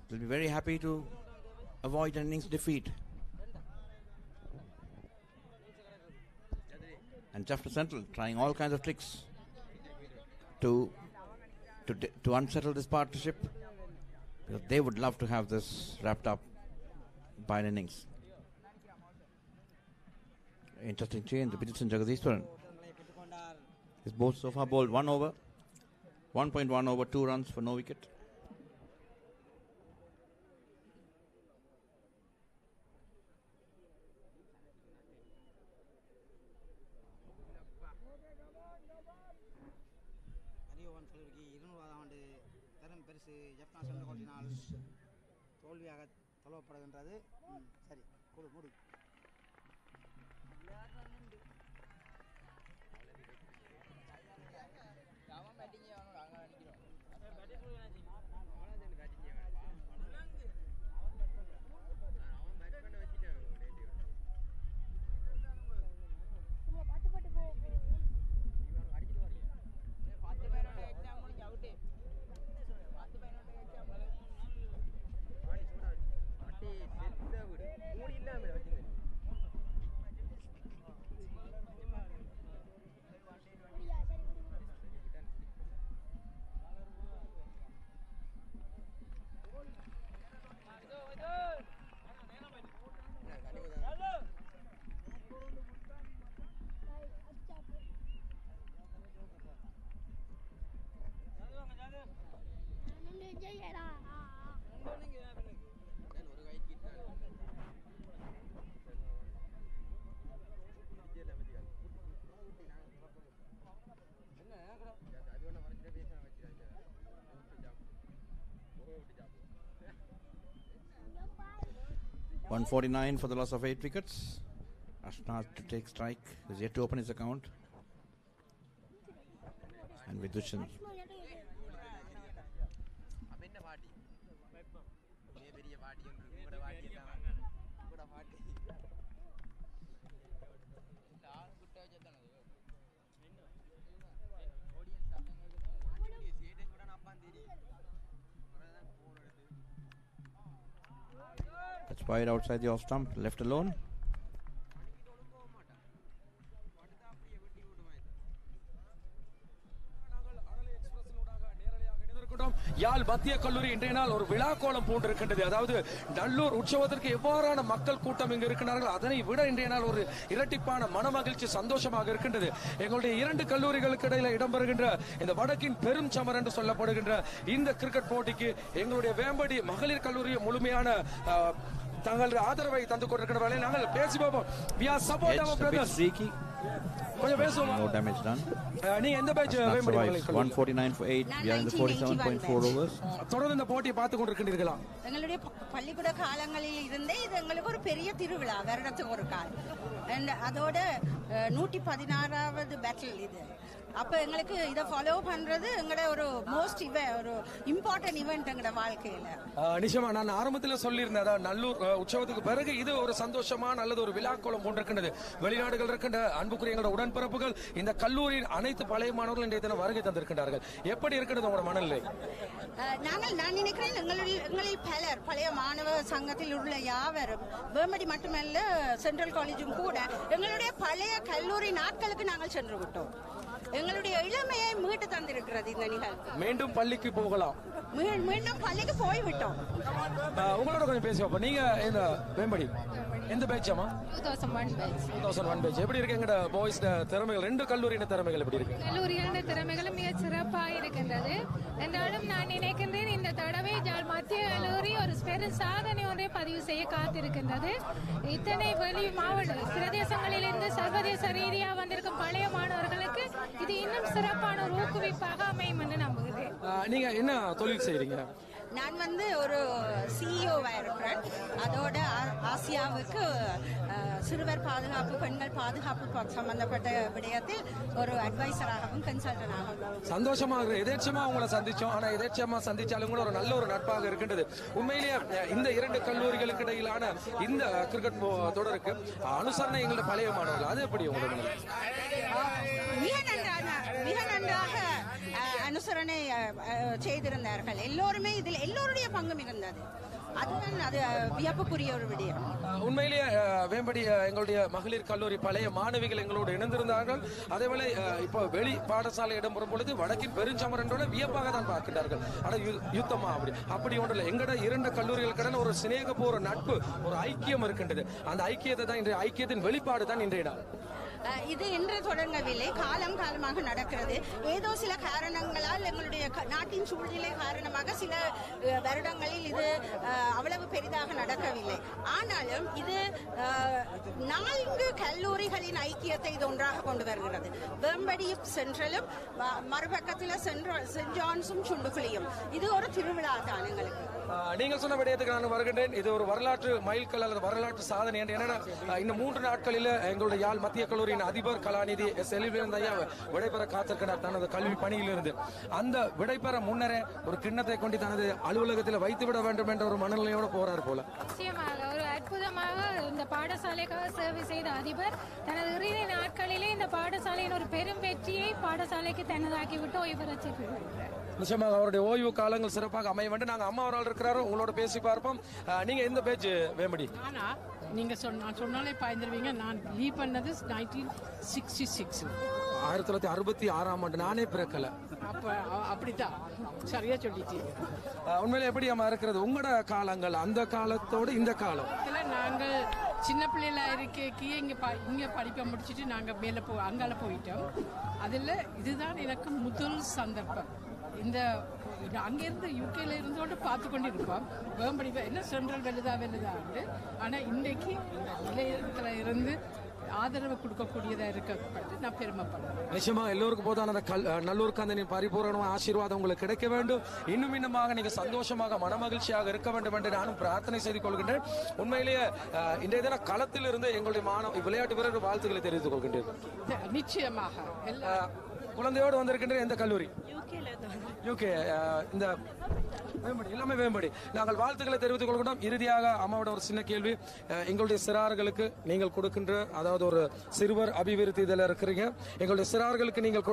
S1: They'll be very happy to avoid an innings defeat. And Jaffna Central trying all kinds of tricks to unsettle this partnership, because they would love to have this wrapped up by an innings. Interesting change. Vidushan Jagadishwaran is both so far bowled 1 over, 1.1 over, 2 runs for no wicket.
S8: Jaffna சென்ற கோட்டினால் தோல்வியாக தழுவப்படுகின்றது. சரி கொடு முடி.
S1: $149 for the loss of 8 wickets. Ashna to take strike. Is yet to open his account. And Vidushan. That's wide outside the off stump, left alone.
S2: யாழ் மத்திய கல்லூரி இன்றைய நாள் ஒரு விழா கோலம் பூண்டிருக்கின்றது. அதாவது நல்லூர் உற்சவத்திற்கு எவ்வாறான மக்கள் கூட்டம் இங்கு இருக்கிறார்கள், அதனை விட இன்றைய நாள் ஒரு இரட்டிப்பான மனமகிழ்ச்சி சந்தோஷமாக இருக்கின்றது. எங்களுடைய 2 கல்லூரிகளுக்கு இடையில இடம்பெறுகின்ற இந்த வடக்கின் பெரும் சமர் என்று சொல்லப்படுகின்ற இந்த கிரிக்கெட் போட்டிக்கு எங்களுடைய வேம்படி மகளிர் கல்லூரி முழுமையான தங்களுடைய ஆதரவை தந்து கொண்டிருக்கிற வேளையில் நாங்கள் பேசி பார்ப்போம். We are support our brothers. கொஞ்சம் பேசுவோம்.
S1: No damage done.
S2: நீ எந்த பேட்ச் வேம்படி மகளிர் கல்லூரி?
S1: 149 for 8. We are in the 47.4 overs.
S2: தொடர்ந்து இந்த போட்டியை பார்த்து கொண்டிருக்கிறீர்களா?
S10: எங்களுடைய பள்ளிக்கூட காலங்களில் இருந்தே இது எங்களுக்கு ஒரு பெரிய திருவிழா, வருடத்துக்கு ஒரு கால். அதோட 116வது பேட்டில் இது. அப்ப எங்களுக்கு இதை ஃபாலோ பண்றது எங்களோட ஒரு ஒரு இம்பார்ட்டன்ட் ஈவென்ட் எங்களோட வாழ்க்கையில.
S2: நிச்சயமா நான் ஆரம்பத்தில் சொல்லியிருந்தேன், அதாவது நல்லூர் உற்சவத்துக்கு பிறகு இது ஒரு சந்தோஷமா நல்லது ஒரு விழாக்கோலம் போன்றிருக்கின்றது. வெளிநாடுகள் இருக்கின்ற அன்புக்குரிய எங்களோட உடன்பிறப்புகள் இந்த கல்லூரியின் அனைத்து பழைய மாணவர்கள் இன்றைய தினம் வருகை தந்திருக்கின்றார்கள். எப்படி இருக்கிறது உங்களோட மனநிலை?
S10: நான் நினைக்கிறேன் எங்களில் பலர் பழைய மாணவ சங்கத்தில் உள்ள யாவரும் வேம்படி மட்டுமல்ல சென்ட்ரல் காலேஜும் கூட எங்களுடைய பழைய கல்லூரி நாட்களுக்கு நாங்கள் சென்று விட்டோம். எங்களுடைய இளமையை மீட்டு தந்திருக்கிறது இந்த நிகழ்வு.
S2: மீண்டும் பள்ளிக்கு போகலாம்.
S10: மீண்டும் பள்ளிக்கு போய்விட்டோம்.
S2: உங்களோட கொஞ்சம் பேசுவோம். நீங்க இந்த வேம்படி எந்த பேட்சாமா? 2001 பேட்ச். எப்படி இருக்கு எங்கட பாய்ஸ் திறமைகள்? ரெண்டு கல்லூரியின் திறமைகள் எப்படி இருக்கு?
S11: கல்லூரிகளின் திறமைகளும் மிக சிறப்பாக இருக்கின்றது. என்றாலும் நான் நினைக்கின்றேன் இந்த தடவை மத்திய கல்லூரி ஒரு பெரும் சாதனை ஒன்றை பதிவு செய்ய காத்திருக்கின்றது. இத்தனை வெளி மாவட்ட பிரதேசங்களிலிருந்து சர்வதேச ரீதியாக வந்திருக்கும் பழைய மாணவர்களுக்கு இது இன்னும் சிறப்பான ஒரு ஊக்குவிப்பாக அமையும் என்று நம்புகிறேன்.
S2: நீங்க என்ன தொழில் செய்றீங்க?
S10: நான் ஒரு சிஇஓவா இருக்கிறேன். அதோட ஆசியாவுக்கு சிறுவர் பாதுகாப்பு, பெண்கள் பாதுகாப்பு சம்பந்தப்பட்ட விடயத்தில் ஒரு அட்வைசராகவும் கன்சல்டனாகவும்.
S2: சந்தோஷமாக எதேச்சமா உங்களை சந்திச்சோம். ஆனா எதேச்சமா சந்திச்சாலும் கூட ஒரு நல்ல ஒரு நட்பாக இருக்கின்றது. உண்மையிலேயே இந்த இரண்டு கல்லூரிகளுக்கு இடையிலான இந்த கிரிக்கெட் தொடருக்கு அனுசரணை எங்களுடைய பழைய மாணவர்கள் அது எப்படி உங்களுக்கு?
S10: மிக நன்றாக அனுசரணை செய்திருந்தார்கள். எல்லோருமே இதில் எல்லோருடைய பங்கும் இருந்தது. அதுதான் அது வியப்புக்குரிய ஒரு விடயம்.
S2: உண்மையிலேயே வேம்படி எங்களுடைய மகளிர் கல்லூரி பழைய மாணவிகள் எங்களோடு இணைந்திருந்தார்கள். அதேவேளை இப்போ வெளி பாடசாலை இடம்பெறும் பொழுது வடக்கின் பெருஞ்சமரன்றோட வியப்பாக தான் பார்க்கிறார்கள். ஆனால் யுத்தமா அப்படி ஒன்றில் எங்கட இரண்டு கல்லூரிகளுக்கு ஒரு சிநேகப்பூர்வ நட்பு, ஒரு ஐக்கியம் இருக்கின்றது. அந்த ஐக்கியத்தை தான் இன்றைய ஐக்கியத்தின் வெளிப்பாடு தான் இன்றைய நாள்.
S10: இது இன்று தொடங்கவில்லை, காலமாக நடக்கிறது. ஏதோ சில காரணங்களால் எங்களுடைய நாட்டின் சூழ்நிலை காரணமாக சில வருடங்களில் இது அவ்வளவு பெரிதாக நடக்கவில்லை. ஆனாலும் இது 4 கல்லூரிகளின் ஐக்கியத்தை இது ஒன்றாக கொண்டு வருகிறது. வேம்படி சென்ட்ரலும் மறுபக்கத்தில் சென்ட் ஜான்ஸும் சுண்டுக்குழியும். இது ஒரு திருவிழா தான் எங்களுக்கு.
S2: நீங்கள் சொன்ன விடயத்துக்கு நான் வருகின்றேன். இது ஒரு வரலாற்று மைல்கல் அல்லது வரலாற்று சாதனை என்று. ஏன்னா இந்த 3 நாட்களில் எங்களுடைய யாழ் மத்திய கல்லூரியின் அதிபர் கலாநிதி செல்வியா விடைபெற காத்திருக்கிறார் தனது கல்வி பணியிலிருந்து. அந்த விடைபெற முன்னரே ஒரு கிண்ணத்தை கொண்டு தனது அலுவலகத்தில் வைத்துவிட வேண்டும் என்ற ஒரு மனநிலையோடு போறார் போல.
S11: நிச்சயமாக ஒரு அற்புதமாக இந்த பாடசாலைக்காக சேவை செய்த அதிபர் தனது இறுதி நாட்களிலே இந்த பாடசாலையின் ஒரு பெரும் வெற்றியை பாடசாலைக்கு தனதாக்கி விட்டு ஓய்வு பெற்றிருக்கிறார்.
S2: நிச்சயமாக அவருடைய ஓய்வு காலங்கள் சிறப்பாக அமைய வேண்டும். நாங்க அம்மா அவர்கள் இருக்கிறாரோ உங்களோட பேசி பார்ப்போம். நீங்க எந்த பேஜ் வேம்படி?
S12: நீங்க சொன்னாலே பாய்ந்துருவீங்க. நான் லீவ் பண்ணது 1966,
S2: 1966ஆம் ஆண்டு. நானே பிறக்கல.
S12: அப்படித்தான் சரியா சொல்லிட்டீங்க.
S2: உண்மையில எப்படி அம்மா இருக்கிறது உங்களோட காலங்கள், அந்த காலத்தோடு இந்த காலம்?
S12: நாங்கள் சின்ன பிள்ளைல இருக்க இங்க படிப்பை முடிச்சுட்டு நாங்க மேல அங்கால போயிட்டோம். அதுல இதுதான் எனக்கு முதல் சந்தர்ப்பம். இந்த அங்கிருந்து யூகேல இருந்தோண்டு பார்த்து கொண்டு இருப்போம். வேம்படி என்ன சென்ட்ரல் வெல்லுதாண்டு. ஆனா இன்றைக்கு நிலையத்துல இருந்து ஆதரவு கொடுக்கக்கூடியதா இருக்கப்பட்டு நான் பெருமைப்படுறேன்.
S2: நிச்சயமா எல்லோருக்கும் போதான நல்லூர் கந்தனின் பரிபூரண ஆசீர்வாதம் உங்களுக்கு கிடைக்க வேண்டும். இன்னும் இன்னுமாக நீங்க சந்தோஷமாக மனமகிழ்ச்சியாக இருக்க வேண்டும் என்று நானும் பிரார்த்தனை செய்து கொள்கின்றேன். உண்மையிலேயே இன்றைய தின களத்தில் இருந்து எங்களுடைய விளையாட்டு வீரர்கள் வாழ்த்துக்களை தெரிவித்துக் கொள்கின்றேன்.
S12: நிச்சயமாக
S2: குழந்தையோடு வந்திருக்கின்ற எந்த கல்லூரி? யூகே. இந்த எல்லாமே வேம்படி. நாங்கள் வாழ்த்துக்களை தெரிவித்துக் கொள்கிறோம். இறுதியாக அம்மாவோட ஒரு சின்ன கேள்வி. எங்களுடைய சிறார்களுக்கு நீங்கள் கொடுக்கின்ற, அதாவது ஒரு சிறுவர் அபிவிருத்தி இதில் இருக்கிறீங்க, எங்களுடைய சிறார்களுக்கு நீங்கள்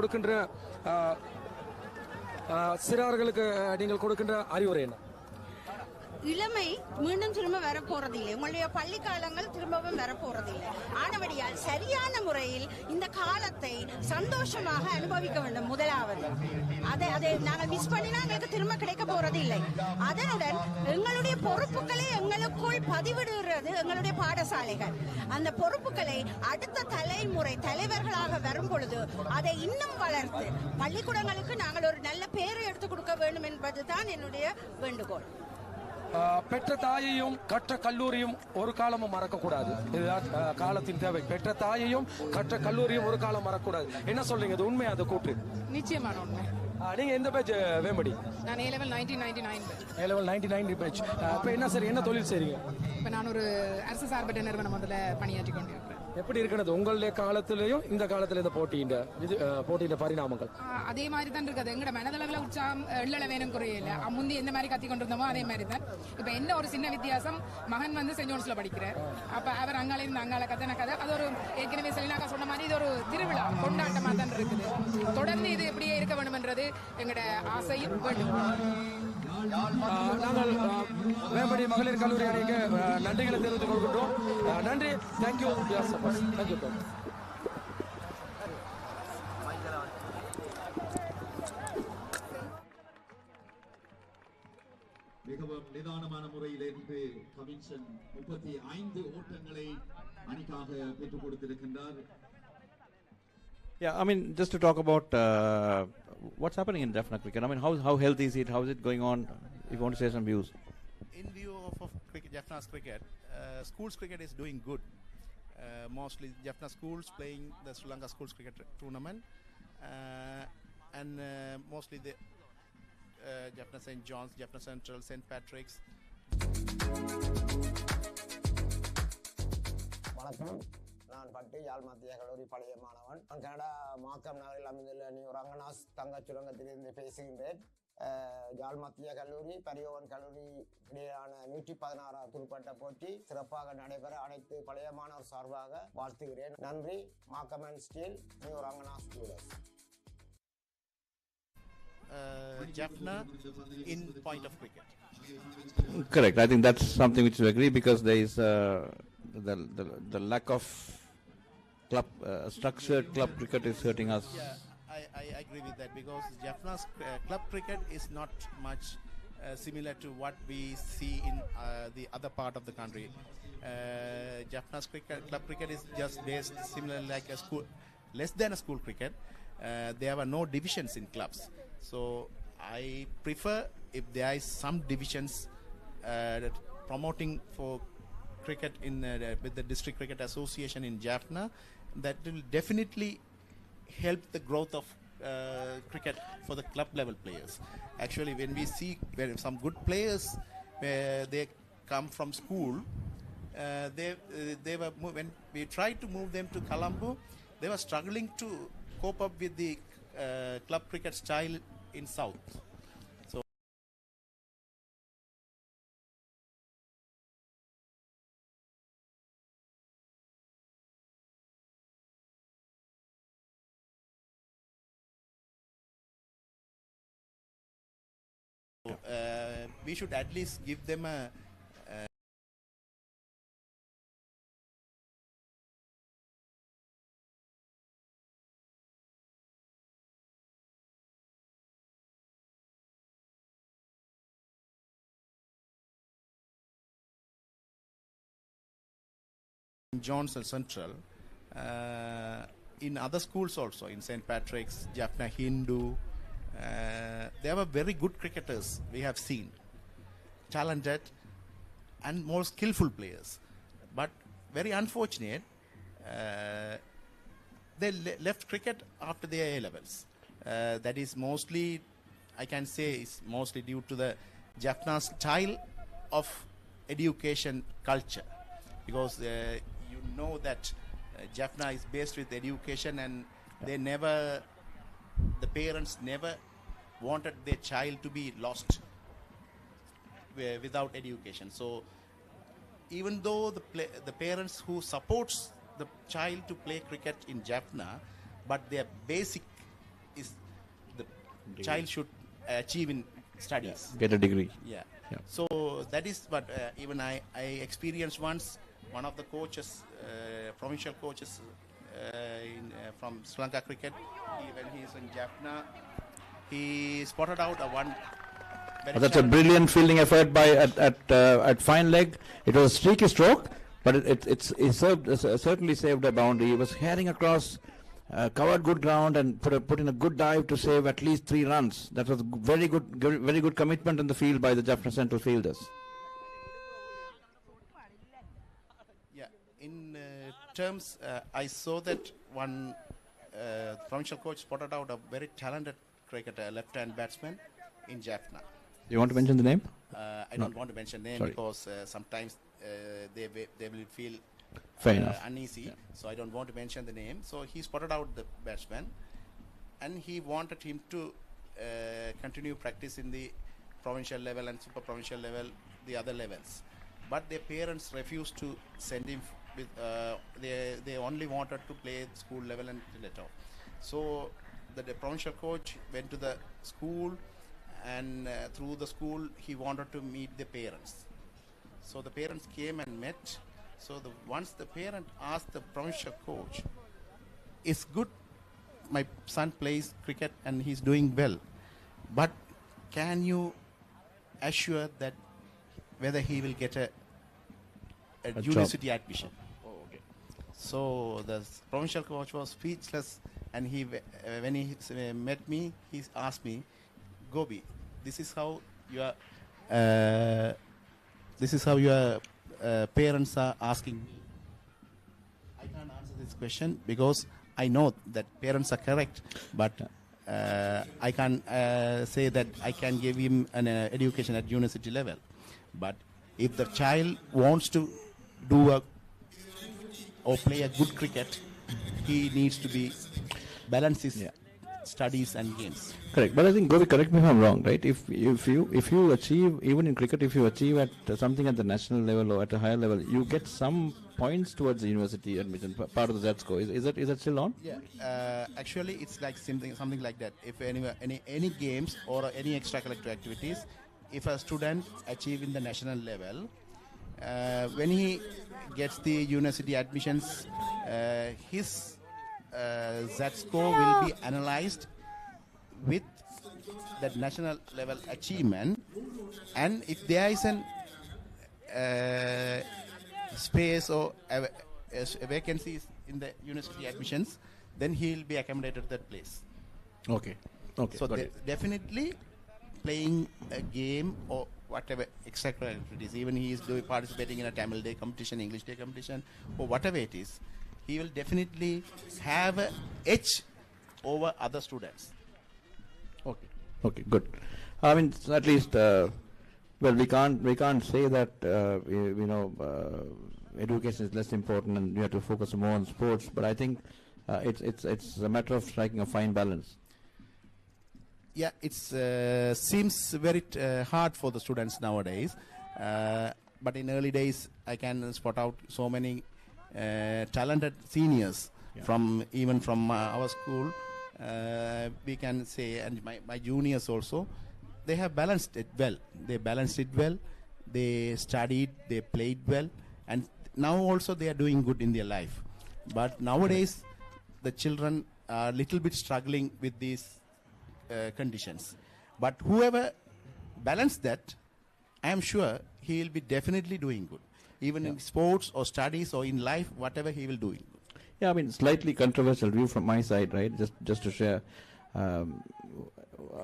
S2: கொடுக்கின்ற அறிவுரை என்ன?
S10: இளமை மீண்டும் திரும்ப வரப்போறதில்லை. உங்களுடைய பள்ளி காலங்கள் திரும்பவும் வரப்போறதில்லை. ஆனபடியால் சரியான முறையில் இந்த காலத்தை சந்தோஷமாக அனுபவிக்க வேண்டும். முதலாவது அதை நாங்கள் மிஸ் பண்ணினா எங்களுக்கு திரும்ப கிடைக்க போறதில்லை. அதனுடன் எங்களுடைய பொறுப்புகளை எங்களுக்குள் பதிவிடுகிறது எங்களுடைய பாடசாலைகள். அந்த பொறுப்புகளை அடுத்த தலைமுறை தலைவர்களாக வரும் பொழுது அதை இன்னும் வளர்த்து பள்ளிக்கூடங்களுக்கு நாங்கள் ஒரு நல்ல பேரை எடுத்துக் கொடுக்க வேண்டும் என்பதுதான் என்னுடைய வேண்டுகோள்.
S2: பெற்ற தாயையும் கற்ற கல்லூரியும் ஒரு காலமும் மறக்கக்கூடாது. இதுதான் காலத்தின் தேவை. பெற்ற தாயையும் கற்ற கல்லூரியும் ஒரு காலம் மறக்கக்கூடாது. என்ன சொல்றீங்க? இது உண்மை? அது கூற்று
S12: நிச்சயமான உண்மை.
S2: நீங்க எந்த பேஜ் வேம்படி?
S12: நான் A level 1999.
S2: A level 1990 page. இப்போ என்ன சரி, என்ன தொழில் செய்றீங்க?
S12: இப்போ நான் ஒரு அரசு சார்பற்ற நிறுவனம் ஒன்றில் பணியாற்றி கொண்டிருக்கிறேன்.
S2: எப்படி இருக்கிறது உங்களுடைய காலத்திலையும் இந்த காலத்துல இந்த போட்டியின் பரிணாமங்கள்?
S12: அதே மாதிரி தான் இருக்குது. எங்கட மனதளவில் உற்சாகம் எள்ளள வேணும் குறையில. முந்தி எந்த மாதிரி கத்தி கொண்டிருந்தோமோ அதே மாதிரி தான். இப்போ என்ன ஒரு சின்ன வித்தியாசம், மகன் வந்து சென்ட் ஜோன்ஸ்ல படிக்கிறார். அப்ப அவர் அங்கால இருந்து அங்கால கத்தன கதை. அது ஒரு ஏற்கனவே செலினாக்கா சொன்ன மாதிரி இது ஒரு திருவிழா கொண்டாட்டமா தான் இருக்குது. தொடர்ந்து இது எப்படியே இருக்க வேண்டும்ன்றது எங்கட ஆசையும் வேண்டும்.
S2: நாங்கள் வேம்படி மகளிர் கல்லூரி அணிக்கு நன்றிகளை தெரிவித்துக் கொள்கின்றோம். நன்றி. தேங்க்யூ. தேங்க்யூ.
S13: நிதானமான முறையில் இருந்து கமிஷன் 35 ஓட்டங்களை அணிக்காக பெற்றுக் கொடுத்திருக்கின்றார்.
S1: Yeah, I mean, just to talk about what's happening in Jaffna cricket. I mean, how healthy is it? How is it going on? If you want to say some views.
S14: In view of cricket, Jaffna's cricket, schools cricket is doing good. Mostly Jaffna schools playing the Sri Lanka schools cricket tournament, and mostly the Jaffna St. John's, Jaffna Central, St. Patrick's.
S15: வணக்கம், நான் பட்டு யாழ் மத்திய கல்லூரி பழைய மாணவன். நான் Canada Markham நகரில் அமைந்துள்ள நியூ ரங்கநாஸ் தங்கச் சுரங்கத்திலிருந்து பேசுகின்றேன். யாழ் மத்திய கல்லூரி பரியோவன் கல்லூரி இடையிலான 116 துடுப்பாட்ட போட்டி சிறப்பாக நடைபெற அனைத்து பழைய மாணவர் சார்பாக வாழ்த்துகிறேன். நன்றி. Markham and Steeles, new Ranganas jewellers.
S14: Jaffna in point of cricket.
S1: Correct. I think that's something which we agree, because there is the lack of club structured club cricket is hurting us.
S14: Yeah, I agree with that, because Jaffna's club cricket is not much similar to what we see in the other part of the country. Jaffna's club cricket is just based similar like a school, less than a school cricket. There were no divisions in clubs, so I prefer if there is some divisions promoting for cricket in with the District Cricket Association in Jaffna. That will definitely help the growth of cricket for the club level players. Actually, when we see some good players, they come from school, they were when we tried to move them to Colombo, they were struggling to cope up with the club cricket style in South. So we should at least give them a Johnson Central, in other schools also, in St. Patrick's, Jaffna Hindu, there were very good cricketers we have seen, talented and more skillful players, but very unfortunate, they left cricket after their A-levels. That is mostly, I can say, is mostly due to the Jaffna style of education culture, because you know that Jaffna is based with education, and they never, the parents never wanted their child to be lost without education. So even though the parents who supports the child to play cricket in Jaffna, but their basic is the child should achieve in studies.
S1: Get a degree.
S14: Yeah.
S1: Yeah.
S14: So that is what even I experienced once. One of the coaches, provincial coaches from Sri Lanka cricket, when he is in Jaffna, he spotted out one.
S1: That's a brilliant fielding effort by at fine leg. It was a streaky stroke, but it certainly saved a boundary. He was heading across, covered good ground, and put in a good dive to save at least 3 runs. That was very good commitment in the field by the Jaffna Central fielders.
S14: In terms, I saw that one provincial coach spotted out a very talented cricketer, left-hand batsman in Jaffna.
S1: You want to mention the name?
S14: I don't want to mention the name. Sorry. Because sometimes they will feel uneasy. Yeah. So I don't want to mention the name. So he spotted out the batsman, and he wanted him to continue practice in the provincial level and super provincial level, the other levels. But their parents refused to send him with, they only wanted to play school level and let off. So the provincial coach went to the school, and through the school he wanted to meet the parents. So the parents came and met. So once the parent asked the provincial coach, "It's good, my son plays cricket and he's doing well, but can you assure that whether he will get a
S1: job.
S14: university admission.
S1: Oh, okay.
S14: So the provincial coach was speechless, and when he met me, he asked me, Gobi, this is how your parents are asking me. I can't answer this question because I know that parents are correct, but I can't say that I can give him an education at university level. But if the child wants to do or play a good cricket, he needs to be balance his studies and games.
S1: Correct, but I think Govi, correct me if I'm wrong, right? If you achieve, even in cricket, if you achieve at something at the national level or at a higher level, you get some points towards the university admission, part of the Z score. Is that still on?
S14: Yeah, actually, it's like something like that. If any games or any extracurricular activities, if a student achieve in the national level, when he gets the university admissions, his Z score will be analyzed with that national level achievement, and if there is an space or vacancies in the university admissions, then he will be accommodated at that place.
S1: Okay.
S14: So definitely playing a game or whatever extracurricular activities, even he is participating in a Tamil Day competition, English Day competition, or whatever it is, he will definitely have an edge over other students.
S1: Okay, good. I mean, at least, we can't say that education is less important and you have to focus more on sports. But I think it's a matter of striking a fine balance.
S14: Yeah, it seems very hard for the students nowadays. But in early days, I can spot out so many talented seniors from our school. We can say, and my juniors also, they have balanced it well. They studied, they played well, and now also they are doing good in their life. But nowadays, the children are a little bit struggling with these conditions. But whoever balanced that, I am sure he will be definitely doing good. Even in sports or studies or in life, whatever he will do.
S1: Yeah, I mean, slightly controversial view from my side, right? Just to share. I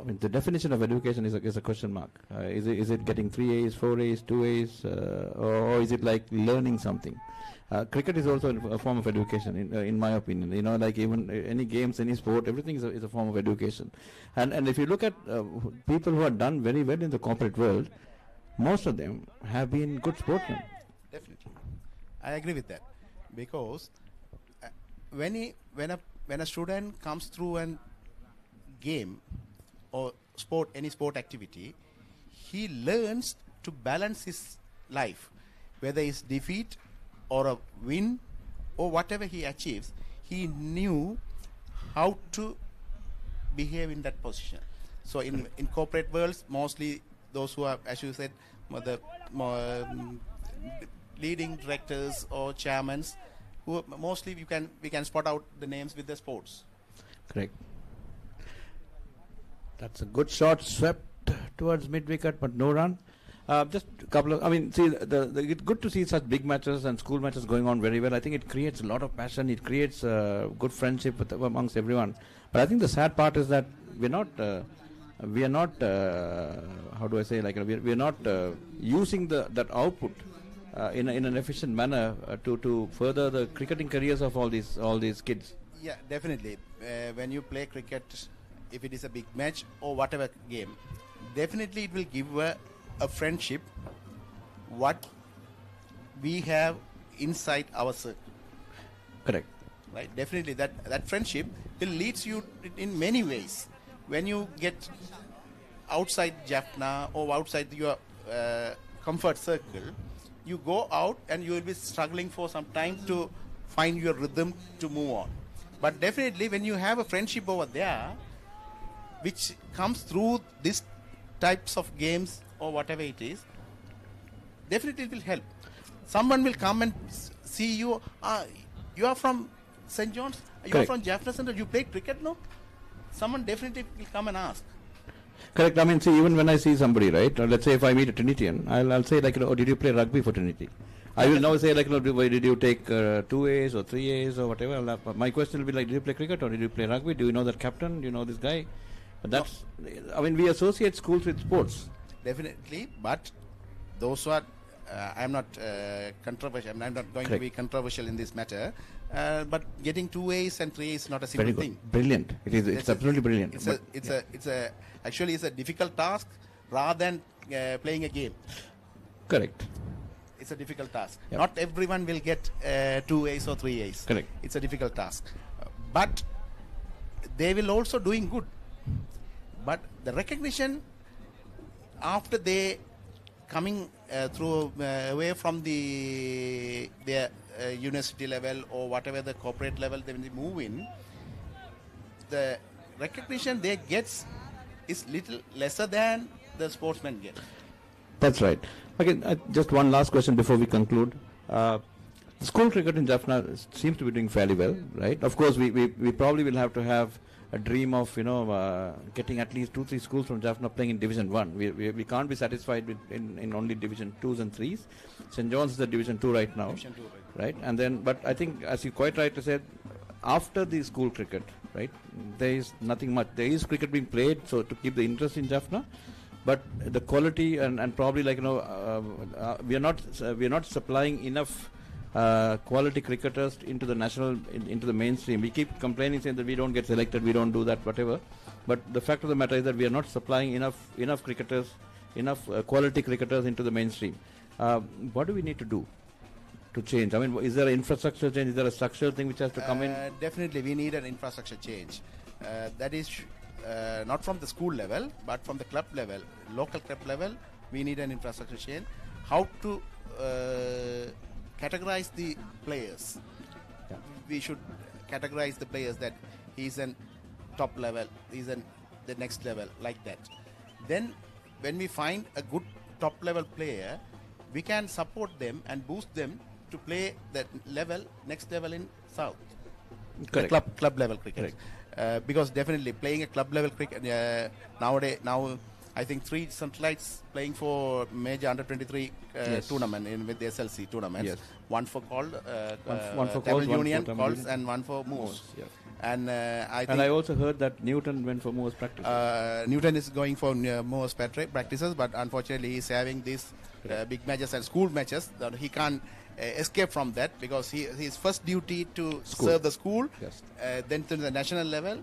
S1: mean, the definition of education is a question mark. Is it getting 3 A's, 4 A's, 2 A's, or is it like learning something? Cricket is also a form of education, in my opinion. Like even any games, any sport, everything is a form of education. And if you look at people who have done very well in the corporate world, most of them have been good sportsmen.
S14: Definitely, I agree with that, because when a student comes through a game or any sport activity, he learns to balance his life, whether it's defeat or a win or whatever he achieves. He knew how to behave in that position. So in corporate worlds, mostly those who are, as you said, the leading directors or chairmen, who mostly we can spot out the names with the sports.
S1: Correct. That's a good shot, swept towards mid-wicket, but no run. Just a couple of, it's good to see such big matches and school matches going on very well. I think it creates a lot of passion. It creates good friendship amongst everyone. But I think the sad part is that we are not how do I say, we are not using that output in an efficient manner to further the cricketing careers of all these kids.
S14: Yeah, definitely. When you play cricket, if it is a big match or whatever game, definitely it will give a friendship what we have inside our circle.
S1: Correct.
S14: Right. Definitely that friendship will leads you in many ways. When you get outside Jaffna or outside your comfort circle, you go out and you will be struggling for some time to find your rhythm to move on. But definitely when you have a friendship over there, which comes through these types of games or whatever it is, definitely it will help. Someone will come and see you. You are from St. John's? You
S1: Correct.
S14: are from Jaffna Center? You play cricket, no? Someone definitely will come and ask.
S1: Correct. I mean, see, even when I see somebody, right, or let's say if I meet a Trinitian, I'll say like, oh, did you play rugby for Trinity? I will now say like, did you take 2 A's or 3 A's or whatever? My question will be like, did you play cricket or did you play rugby? Do you know that captain? Do you know this guy? But that's, I mean, we associate schools with sports.
S14: Definitely, but those who are, I'm not controversial. I'm not going to be controversial in this matter. But getting 2 A's and 3 A's is not a simple thing.
S1: Brilliant. It's absolutely brilliant.
S14: Actually it's a difficult task rather than playing a game.
S1: Correct.
S14: It's a difficult task. Yep. Not everyone will get 2 A's or 3 A's.
S1: Correct.
S14: It's a difficult task. But they will also doing good. But the recognition after they coming through away from their university level or whatever the corporate level they move in, the recognition they gets is little lesser than the sportsmen get.
S1: That's right. Okay, just one last question before we conclude. School cricket in Jaffna seems to be doing fairly well, right? Of course, we probably will have to have a dream of getting at least 2-3 schools from Jaffna playing in Division 1. We can't be satisfied with in only Division 2s and 3s. St. John's is a Division 2 right now,
S14: Division 2,
S1: right? And then, but I think, as you quite rightly said, after the school cricket, right, there is nothing much. There is cricket being played, so to keep the interest in Jaffna, but the quality and probably like we are not supplying enough quality cricketers into the into the mainstream. We keep complaining saying that we don't get selected, we don't do that, whatever. But the fact of the matter is that we are not supplying enough cricketers, enough quality cricketers into the mainstream. What do we need to do to change? I mean, is there an infrastructure change? Is there a structural thing which has to come in?
S14: Definitely, we need an infrastructure change. That is not from the school level, but from the club level, local club level. We need an infrastructure change. How to categorize the players. Yeah. We should categorize the players that he's an top level, he's an the next level, like that. Then when we find a good top level player, we can support them and boost them to play that level, next level in South.
S1: Correct.
S14: Club level cricket. Because definitely playing a club level cricket nowadays, I think 3 Centralites playing for major under 23 tournament with the SLC tournaments.
S1: Yes.
S14: One for called
S1: one for
S14: Tamil
S1: Calls,
S14: Union,
S1: one for
S14: Calls, and one for Moose.
S1: Yes.
S14: And
S1: I also heard that Newton went for Moose practices.
S14: Newton is going for Moose practices, but unfortunately he's having these big matches and school matches that he can't escape from that, because his first duty to serve the school, then to the national level,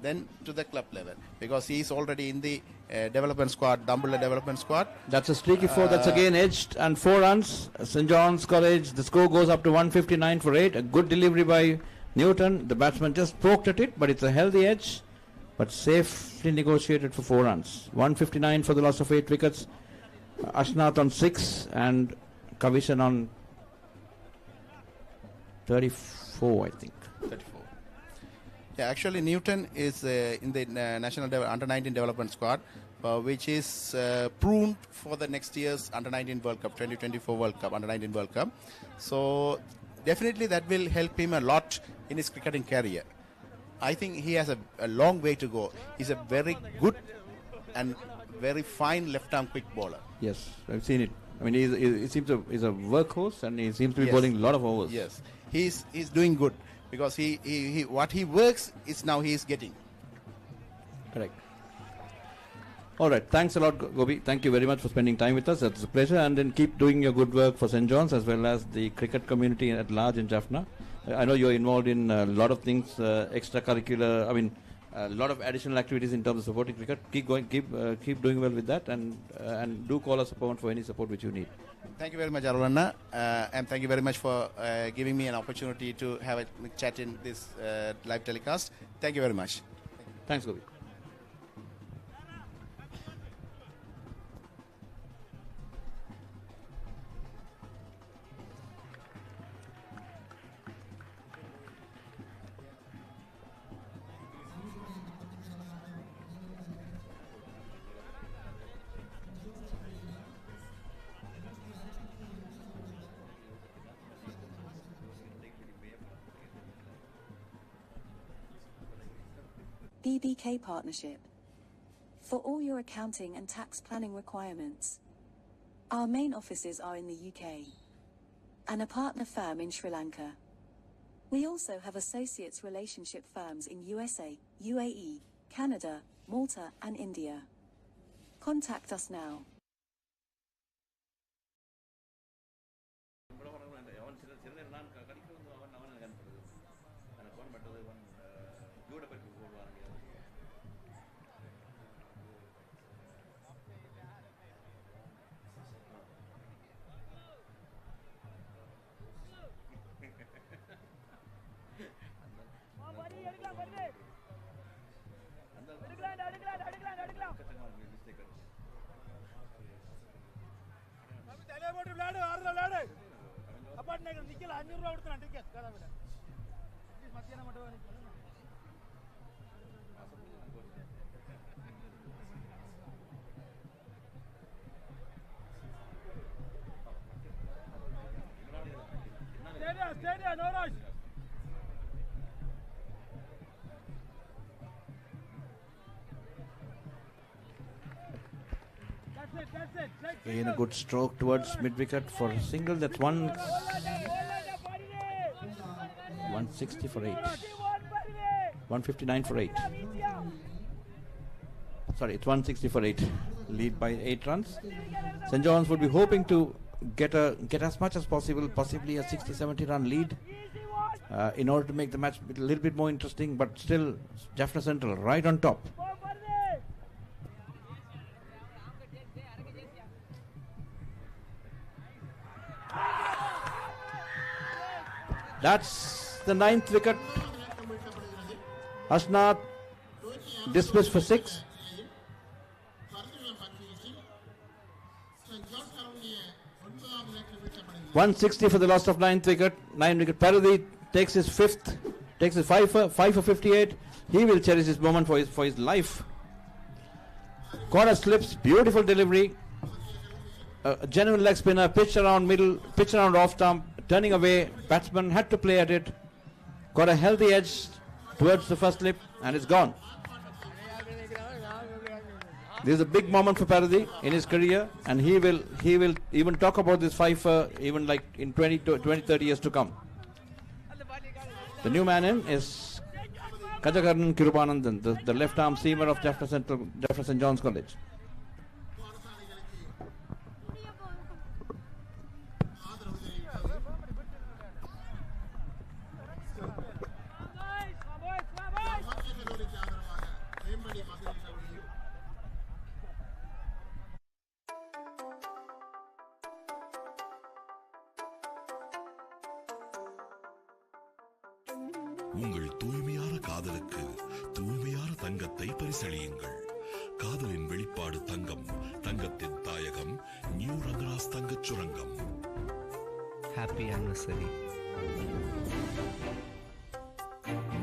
S14: then to the club level, because he is already in the development squad, Dumbledore development squad.
S1: That's a streaky 4. That's again edged and 4 runs. St. John's College, the score goes up to 159 for 8. A good delivery by Newton. The batsman just poked at it, but it's a healthy edge, but safely negotiated for 4 runs. 159 for the loss of 8 wickets. Ashnath on 6 and Kavishan on 34, I think.
S14: 34. Yeah, actually Newton is in the national under-19 development squad, which is pruned for the next year's under-19 World Cup, 2024 World Cup, under-19 World Cup. So definitely that will help him a lot in his cricketing career. I think he has a long way to go. He's a very good and very fine left-arm quick bowler.
S1: Yes, I've seen it. I mean, he's a workhorse, and he seems to be bowling a lot of overs.
S14: Yes, he's doing good, because he what he works is now he is getting.
S1: Correct. All right, thanks a lot, Gobi. Thank you very much for spending time with us. It's a pleasure, and then keep doing your good work for St. John's as well as the cricket community at large in Jaffna. I know you're involved in a lot of things, extracurricular. I mean, a lot of additional activities in terms of supporting cricket. Keep going, keep doing well with that, and do call us upon for any support which you need.
S14: Thank you very much, Arulana, and thank you very much for giving me an opportunity to have a chat in this live telecast. Thank you very much.
S1: Thanks, Gobi.
S3: BBK Partnership. for all your accounting and tax planning requirements. Our main offices are in the UK and a partner firm in Sri Lanka. We also have associates relationship firms in USA, UAE, Canada, Malta, and India. Contact us now.
S1: In a good stroke towards mid-wicket for a single. That's 160 for 8. 159 for 8. Sorry, it's 160 for 8. Lead by 8 runs. St. John's would be hoping to get as much as possible, possibly a 60-70 run lead in order to make the match a little bit more interesting, but still Jaffna Central right on top. That's the 9th wicket. Asnath dismissed for 6. .160 for the loss of 9th wicket. 9 wicket. Paradhi takes his 5th. Takes his 5 for 58. He will cherish this moment for his life. Corner slips. Beautiful delivery. A genuine leg spinner. Pitch around middle. Pitch around off stump. Turning away. Batsman had to play at it. Got a healthy edge towards the first slip, and it's gone. This is a big moment for Paradhi in his career, and he will even talk about this 5 even like in 20-30 years to come. The new man in is Kajakarnan Kirubanandan, the left arm seamer of Jaffna St. John's College.
S6: உங்கள் தூய்மையான காதலுக்கு தூய்மையான தங்கத்தை பரிசளியுங்கள். காதலின் வெளிப்பாடு தங்கம், தங்கத்தின் தாயகம், new Rangaraj தங்கச் சுரங்கம்.
S7: Happy anniversary.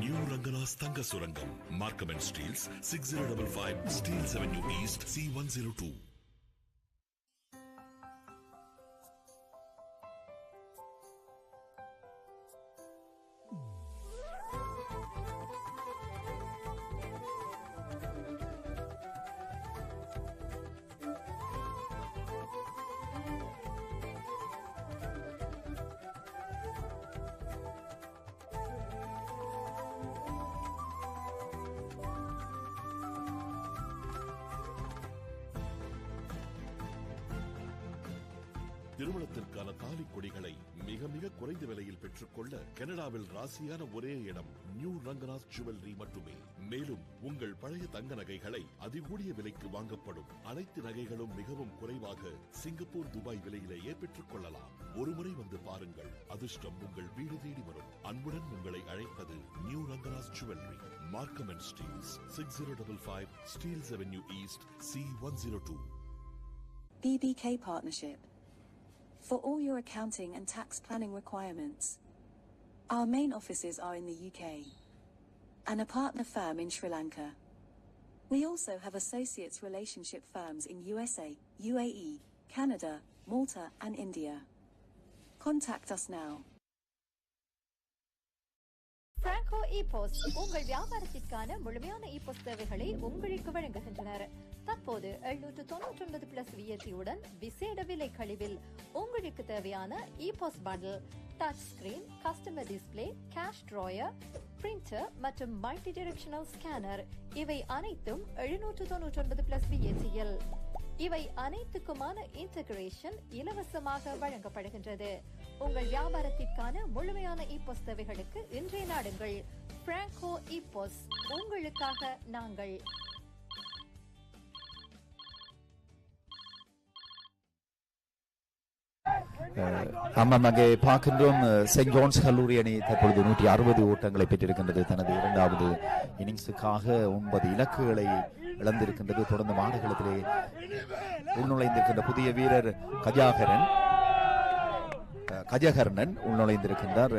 S6: நியூ ரங்கராஸ் தங்க சுரங்கம், Markham and Steeles, 6055 Steeles Avenue East, C102. திருமணத்திற்கான தாலி கொடிகளை மிக மிக குறைந்த விலையில் பெற்றுக்கொள்ள கனடாவில் ராசியான ஒரே இடம் நியூ ரங்கராஸ் ஜுவல்லரி மட்டுமே. மேலும் உங்கள் பழைய தங்க நகைகளை அதிகூடிய விலைக்கு வாங்கப்படும். அனைத்து நகைகளும் மிகவும் குறைவாக சிங்கப்பூர், துபாய் விலையிலேயே பெற்றுக் கொள்ளலாம். ஒருமுறை வந்து பாருங்கள், அதிர்ஷ்டம் உங்கள் வீடு தேடி வரும். அன்புடன் உங்களை அழைப்பது new Rangaras jewellery, Markham and Steeles, 6055 Steeles Avenue East, C102.
S3: BBK Partnership. For all your accounting and tax planning requirements. Our main offices are in the UK and a partner firm in Sri Lanka. We also have associates relationship firms in USA, UAE, Canada, Malta, and India. Contact us now.
S4: Franco e-Post உங்கள் வியாபாரத்திற்கான முழுமையான e-post சேவைகளை உங்களுக்கு வழங்குகின்றனர். தற்போது 799 plus விஎச்சியுடன் விசேட விலை கழிவில் உங்களுக்கு தேவையான e pass bundle, touch screen, customer display, cash drawer, printer மற்றும் மல்டி டைரக்ஷனல் ஸ்கேனர் இவை அனைத்தும் 799 பிளஸ் விஎச்சியில். இவை அனைத்துக்குமான இன்டகிரேஷன் இலவசமாக வழங்கப்படுகின்றது. உங்கள் வியாபாரத்திற்கான முழுமையான இபாஸ் தேவைகளுக்கு இன்றைய நாடுங்கள். பிராங்கோ இபாஸ், உங்களுக்காக நாங்கள்.
S16: ஆமாம், அங்கே பார்க்கின்றோம் செயின்ட் ஜான்ஸ் கல்லூரி அணி தற்பொழுது 160 ஓட்டங்களை பெற்றிருக்கின்றது. தனது இரண்டாவது இன்னிங்ஸுக்காக 9 இலக்குகளை இழந்திருக்கின்றது. தொடர்ந்து ஆடுகளத்திலே உள்நுழைந்திருக்கின்ற புதிய வீரர் கஜகர்ணன் உள்நுழைந்திருக்கின்றார்.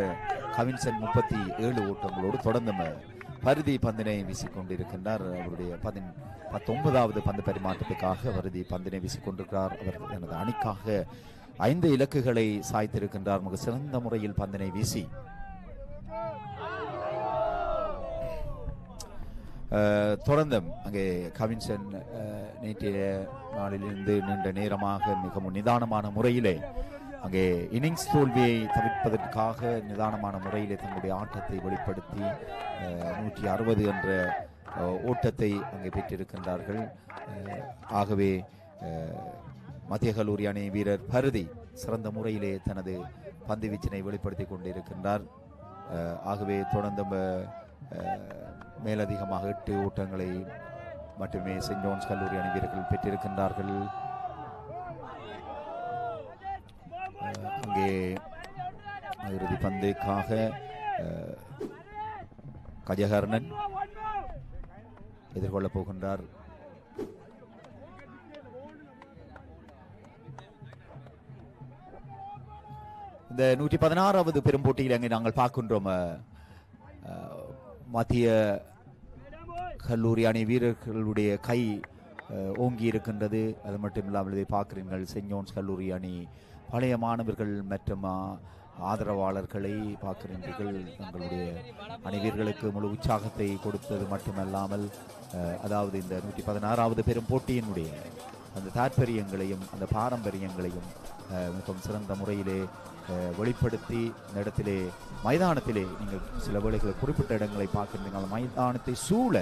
S16: கவின்சன் 37 ஓட்டங்களோடு தொடர்ந்து பருதி பந்தினை வீசிக்கொண்டிருக்கின்றார். அவருடைய 19வது பந்து பரிமாற்றத்துக்காக பருதி பந்தினை வீசிக்கொண்டிருக்கிறார். அவர் தனது அணிக்காக 5 இலக்குகளை சாய்த்திருக்கின்றார். மிக சிறந்த முறையில் பந்தினை வீசி தொடர்ந்து அங்கே கவின்சன் நேற்றைய நாளிலிருந்து நீண்ட நேரமாக மிகவும் நிதானமான முறையிலே அங்கே இன்னிங்ஸ் தோல்வியை தவிர்ப்பதற்காக நிதானமான முறையிலே தங்களுடைய ஆட்டத்தை வெளிப்படுத்தி 160 என்ற ஓட்டத்தை அங்கே பெற்றிருக்கின்றார்கள். ஆகவே மத்திய கல்லூரி அணி வீரர் பருதி சிறந்த முறையிலே தனது பந்து வீச்சினை வெளிப்படுத்தி கொண்டிருக்கின்றார். ஆகவே தொடர்ந்து மேலதிகமாக 8 ஓட்டங்களை மட்டுமே செயின்ட் ஜான்ஸ் கல்லூரி அணி வீரர்கள் பெற்றிருக்கின்றார்கள். அங்கே இறுதி பந்துக்காக கஜகர்ணன் எதிர்கொள்ளப் போகின்றார். இந்த 116வது பெரும் போட்டியில் அங்கே நாங்கள் பார்க்கின்றோம் மத்திய கல்லூரி அணி வீரர்களுடைய கை ஓங்கி இருக்கின்றது. அது மட்டும் இல்லாமல் இதை பார்க்கிறீர்கள், செயின்ட் ஜான்ஸ் கல்லூரி அணி பழைய மாணவர்கள் மற்றும் ஆதரவாளர்களை பார்க்கிறீர்கள். தங்களுடைய அணி வீரர்களுக்கு முழு உற்சாகத்தை கொடுத்தது மட்டுமல்லாமல் அதாவது இந்த 116வது பெரும் போட்டியினுடைய அந்த தாற்பயங்களையும் அந்த பாரம்பரியங்களையும் மிகவும் சிறந்த முறையிலே வெளிப்படுத்தி இந்த இடத்திலே மைதானத்திலே நீங்கள் சில வேளைகளை குறிப்பிட்ட இடங்களை பார்க்கின்றீர்கள். மைதானத்தை சூழ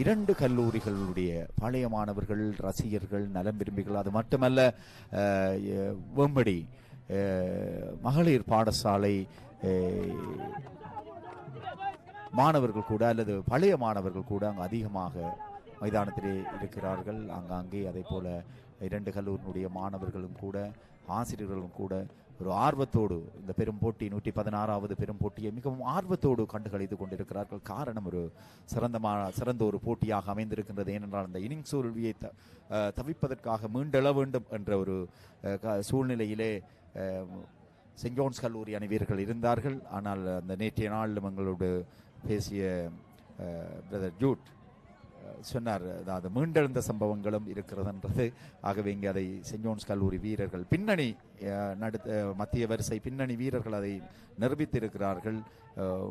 S16: 2 கல்லூரிகளுடைய பழைய மாணவர்கள், ரசிகர்கள், நலம் விரும்பிகள், அது மட்டுமல்ல வெம்படி மகளிர் பாடசாலை மாணவர்கள் கூட அல்லது பழைய மாணவர்கள் கூட அங்கு அதிகமாக மைதானத்திலே இருக்கிறார்கள். ஆங்காங்கே அதே போல 2 கல்லூரியினுடைய மாணவர்களும் கூட ஆசிரியர்களும் கூட ஒரு ஆர்வத்தோடு இந்த பெரும் போட்டி 116வது பெரும் போட்டியை மிகவும் ஆர்வத்தோடு கண்டுகளித்து கொண்டிருக்கிறார்கள். காரணம் ஒரு சிறந்த ஒரு போட்டியாக அமைந்திருக்கின்றது. ஏனென்றால் அந்த இன்னிங்ஸ் தோல்வியை தவிர்ப்பதற்காக மீண்டெழ வேண்டும் என்ற ஒரு சூழ்நிலையிலே செயின்ட் ஜான்ஸ் கல்லூரி அணி வீரர்கள் இருந்தார்கள். ஆனால் அந்த நேற்றைய நாளில் எங்களோடு பேசிய பிரதர் ஜூட் சொன்னார், அதாவது மீண்டெழுந்த சம்பவங்களும் இருக்கிறதுன்றது. ஆகவே இங்கே அதை செயின்ட் ஜான்ஸ் கல்லூரி வீரர்கள் பின்னணி மத்திய வரிசை பின்னணி வீரர்கள் அதை நிரூபித்திருக்கிறார்கள்.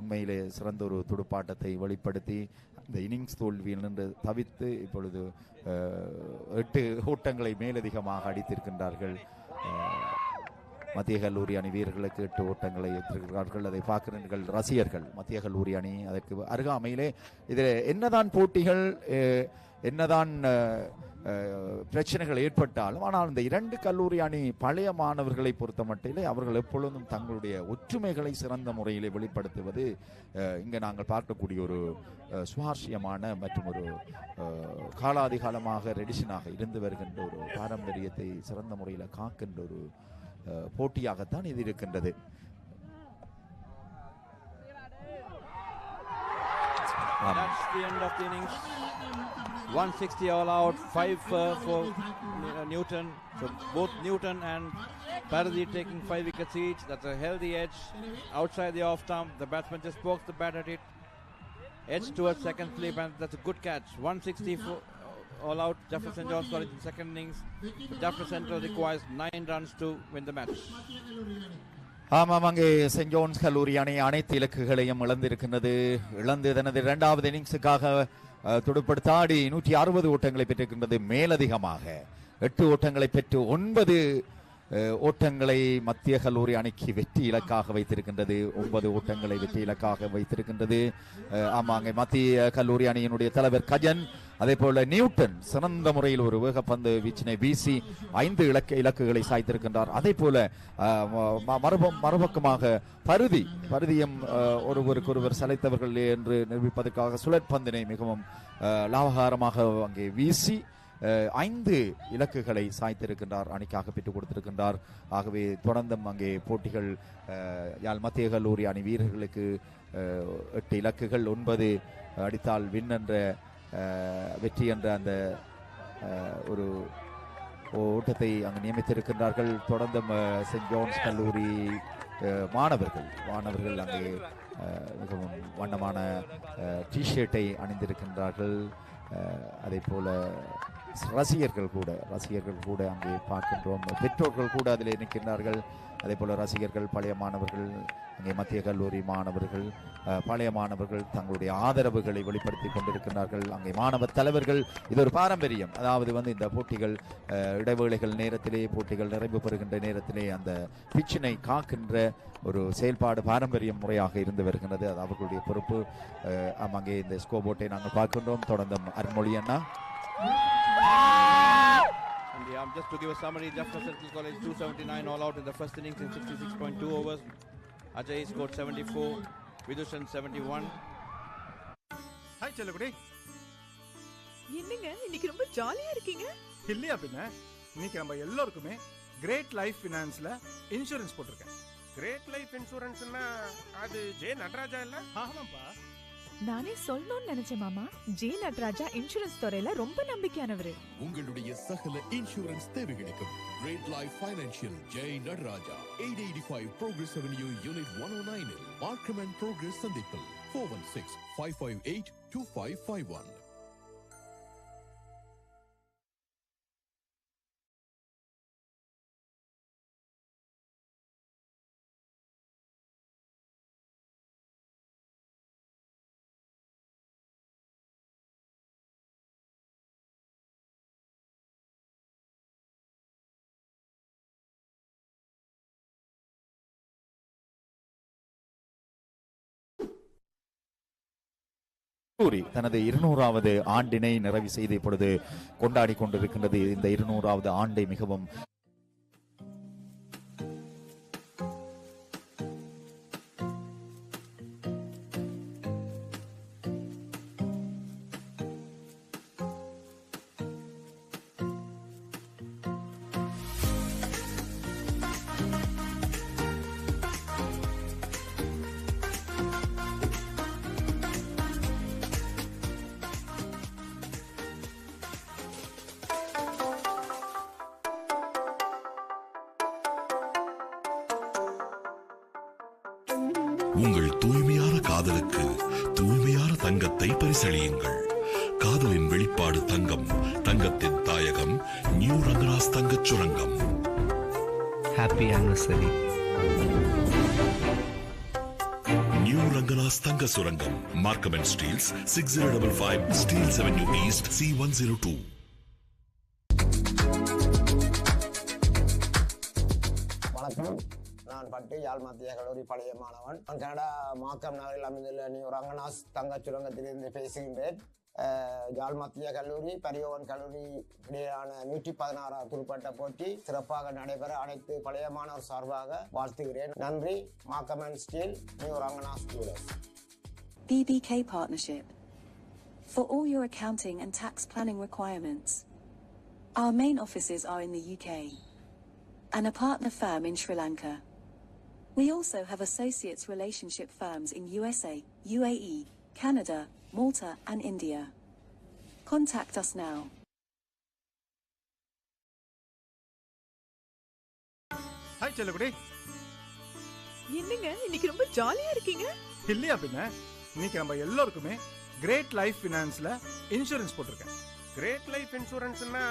S16: உண்மையிலே சிறந்த ஒரு துடுப்பாட்டத்தை வெளிப்படுத்தி இந்த இன்னிங்ஸ் தோல்வியில் நின்று தவிர்த்து இப்பொழுது 8 ஓட்டங்களை மேலதிகமாக அடித்திருக்கின்றார்கள். மத்திய கல்லூரி அணி வீரர்களுக்கு 8 ஓட்டங்களை ஏற்றிருக்கிறார்கள். அதை பார்க்கிறீர்கள் ரசிகர்கள். மத்திய கல்லூரி அணி அதற்கு அருகாமையிலே இதில் என்னதான் போட்டிகள் என்னதான் பிரச்சனைகள் ஏற்பட்டாலும், ஆனால் இந்த 2 கல்லூரி அணி பழைய மாணவர்களை பொறுத்த மட்டிலே அவர்கள் எப்பொழுதும் தங்களுடைய ஒற்றுமைகளை சிறந்த முறையிலே வெளிப்படுத்துவது இங்கே நாங்கள் பார்க்கக்கூடிய ஒரு சுவாரஸ்யமான மற்றும் ஒரு காலாதிகாலமாக ரெடிஷனாக இருந்து வருகின்ற ஒரு பாரம்பரியத்தை சிறந்த முறையில் காக்கின்ற ஒரு போட்டியாகத்தான் இது இருக்கின்றது.
S1: That's the end of the innings. 160 all out, 5 for Newton. So both Newton and Paradhi taking 5 wickets each. That's a healthy edge outside the off stump. The batsman just pokes the bat at it. Edge towards second slip, and that's a good catch. 164 all out. Jaffna St. John's College in second innings. Jaffna Central requires 9 runs to win the match.
S16: ஆமாம், அங்கே Saint John's கல்லூரி அணி அனைத்து இலக்குகளையும் இழந்து தனது 2வது இன்னிங்ஸுக்காக துடுப்படுத்தாடி 160 ஓட்டங்களை பெற்றிருக்கின்றது. மேலதிகமாக 8 ஓட்டங்களை பெற்று 9 ஓட்டங்களை மத்திய கல்லூரி அணிக்கு வெற்றி இலக்காக வைத்திருக்கின்றது. 9 ஓட்டங்களை வெற்றி இலக்காக வைத்திருக்கின்றது. ஆமாங்க, மத்திய கல்லூரி அணியினுடைய தலைவர் கஜன், அதே போல நியூட்டன் சிறந்த முறையில் ஒரு வேகப்பந்து வீச்சினை வீசி 5 இலக்குகளை சாய்த்திருக்கின்றார். அதே போல மறுபக்கமாக பருதியும் ஒருவருக்கொருவர் சளைத்தவர்கள் என்று நிரூபிப்பதற்காக சுழற்பந்தினை மிகவும் லாபகரமாக அங்கே வீசி 5 இலக்குகளை சாய்த்திருக்கின்றார், அணிக்காக பெற்றுக் கொடுத்திருக்கின்றார். ஆகவே தொடர்ந்தும் அங்கே போட்டிகள் யாழ் மத்திய கல்லூரி அணி வீரர்களுக்கு 8 இலக்குகள், 9 அடித்தால் வின் என்ற வெற்றி என்ற அந்த ஒரு ஓட்டத்தை அங்கு நியமித்திருக்கின்றார்கள். தொடர்ந்தும் சென்ட் ஜான்ஸ் கல்லூரி மாணவர்கள் அங்கே மிகவும் வண்ணமான டிஷர்ட்டை அணிந்திருக்கின்றார்கள். அதே போல ரசிகர்கள் கூட அங்கே பார்க்கின்றோம். பெற்றோர்கள் கூட அதில் நிற்கின்றார்கள். அதே போல ரசிகர்கள், பழைய மாணவர்கள், அங்கே மத்திய கல்லூரி மாணவர்கள், பழைய மாணவர்கள் தங்களுடைய ஆதரவுகளை வெளிப்படுத்தி கொண்டிருக்கிறார்கள். அங்கே மாணவ தலைவர்கள், இது ஒரு பாரம்பரியம். அதாவது இந்த போட்டிகள் இடைவேளைகள் நேரத்திலே, போட்டிகள் நிறைவு பெறுகின்ற நேரத்திலே அந்த பிச்சினை காக்கின்ற ஒரு செயல்பாடு பாரம்பரியம் முறையாக இருந்து வருகின்றது. அது அவர்களுடைய பொறுப்பு. அங்கே இந்த ஸ்கோபோர்ட்டை நாங்கள் பார்க்கின்றோம். தொடர்ந்தும் அருண்மொழி அண்ணா.
S1: Just to give a summary, Jaffna Central College 279 all out in the first innings in 66.2 overs. Ajay scored 74, Vidushan 71.
S17: Hi செல்லகுடி.
S18: என்னங்க இன்னைக்கு ரொம்ப ஜாலியா இருக்கீங்க?
S17: இல்லையா பின்ன, இன்னைக்கு நம்ம எல்லாருக்குமே கிரேட் லைஃப் ஃபினான்ஸ்ல இன்சூரன்ஸ் போட்டிருக்கேன்.
S19: கிரேட் லைஃப் இன்சூரன்ஸ்னா அது ஜே நடராஜா இல்ல?
S17: ஆமாப்பா.
S18: நானே சொல்லணும்னு நினைச்சேன் மாமா. ஜே நடராஜா இன்சூரன்ஸ் துறையில ரொம்ப நம்பிக்கையானவரு.
S6: உங்களுடைய சகல இன்சூரன்ஸ் தேவைகளுக்கும் great life financial J Nataraja 885 Progress Avenue Unit 109 Markham and progress சந்திப்பில் 416-558-2551.
S16: தனது 200வது ஆண்டினை நிறைவு செய்து இப்பொழுது கொண்டாடி கொண்டிருக்கின்றது. இந்த 200வது ஆண்டை மிகவும்
S6: உங்கள் தூய்மையான காதலுக்கு தூய்மையான தங்கத்தை பரிசளியுங்கள். காதலின் வெளிப்பாடு தங்கம், தங்கத்தின் தாயகம் நியூ ரங்கராஸ் தங்கச் சுரங்கம்.
S7: Happy anniversary.
S6: நியூ ரங்கராஸ் தங்க சுரங்கம், Markham and Steeles, 6055 Steels Avenue East, C102.
S15: வணக்கம், நான் பட்டு யாழ் மத்திய கல்லூரி பழைய மாணவன். நான் கனடா மாக்கம் நகரில் அமைந்துள்ள நியூ ரங்கநாஸ் தங்கச் சுரங்கத்திலிருந்து பேசுகின்றேன். யாழ் மத்திய கல்லூரி பரியோவன் கல்லூரி இடையிலான 116வது துடுப்பாட்ட போட்டி சிறப்பாக நடைபெற அனைத்து பழைய மாணவர் சார்பாக வாழ்த்துகிறேன். நன்றி. Markham and Steeles, new Ranganas students.
S3: BBK Partnership. For all your accounting and tax planning requirements. Our main offices are in the UK and a partner firm in Sri Lanka. We also have associates relationship firms in USA, UAE, Canada, Malta and India. Contact us now.
S17: Hi செல்லகுடி.
S18: என்னங்க இன்னைக்கு ரொம்ப ஜாலியா இருக்கீங்க?
S17: இல்லையா பின்ன, இன்னைக்கு நம்ம எல்லாருக்குமே கிரேட் லைஃப் ஃபினான்ஸ்ல இன்சூரன்ஸ் போட்டிருக்கேன்.
S19: கிரேட் லைஃப் இன்சூரன்ஸ்னா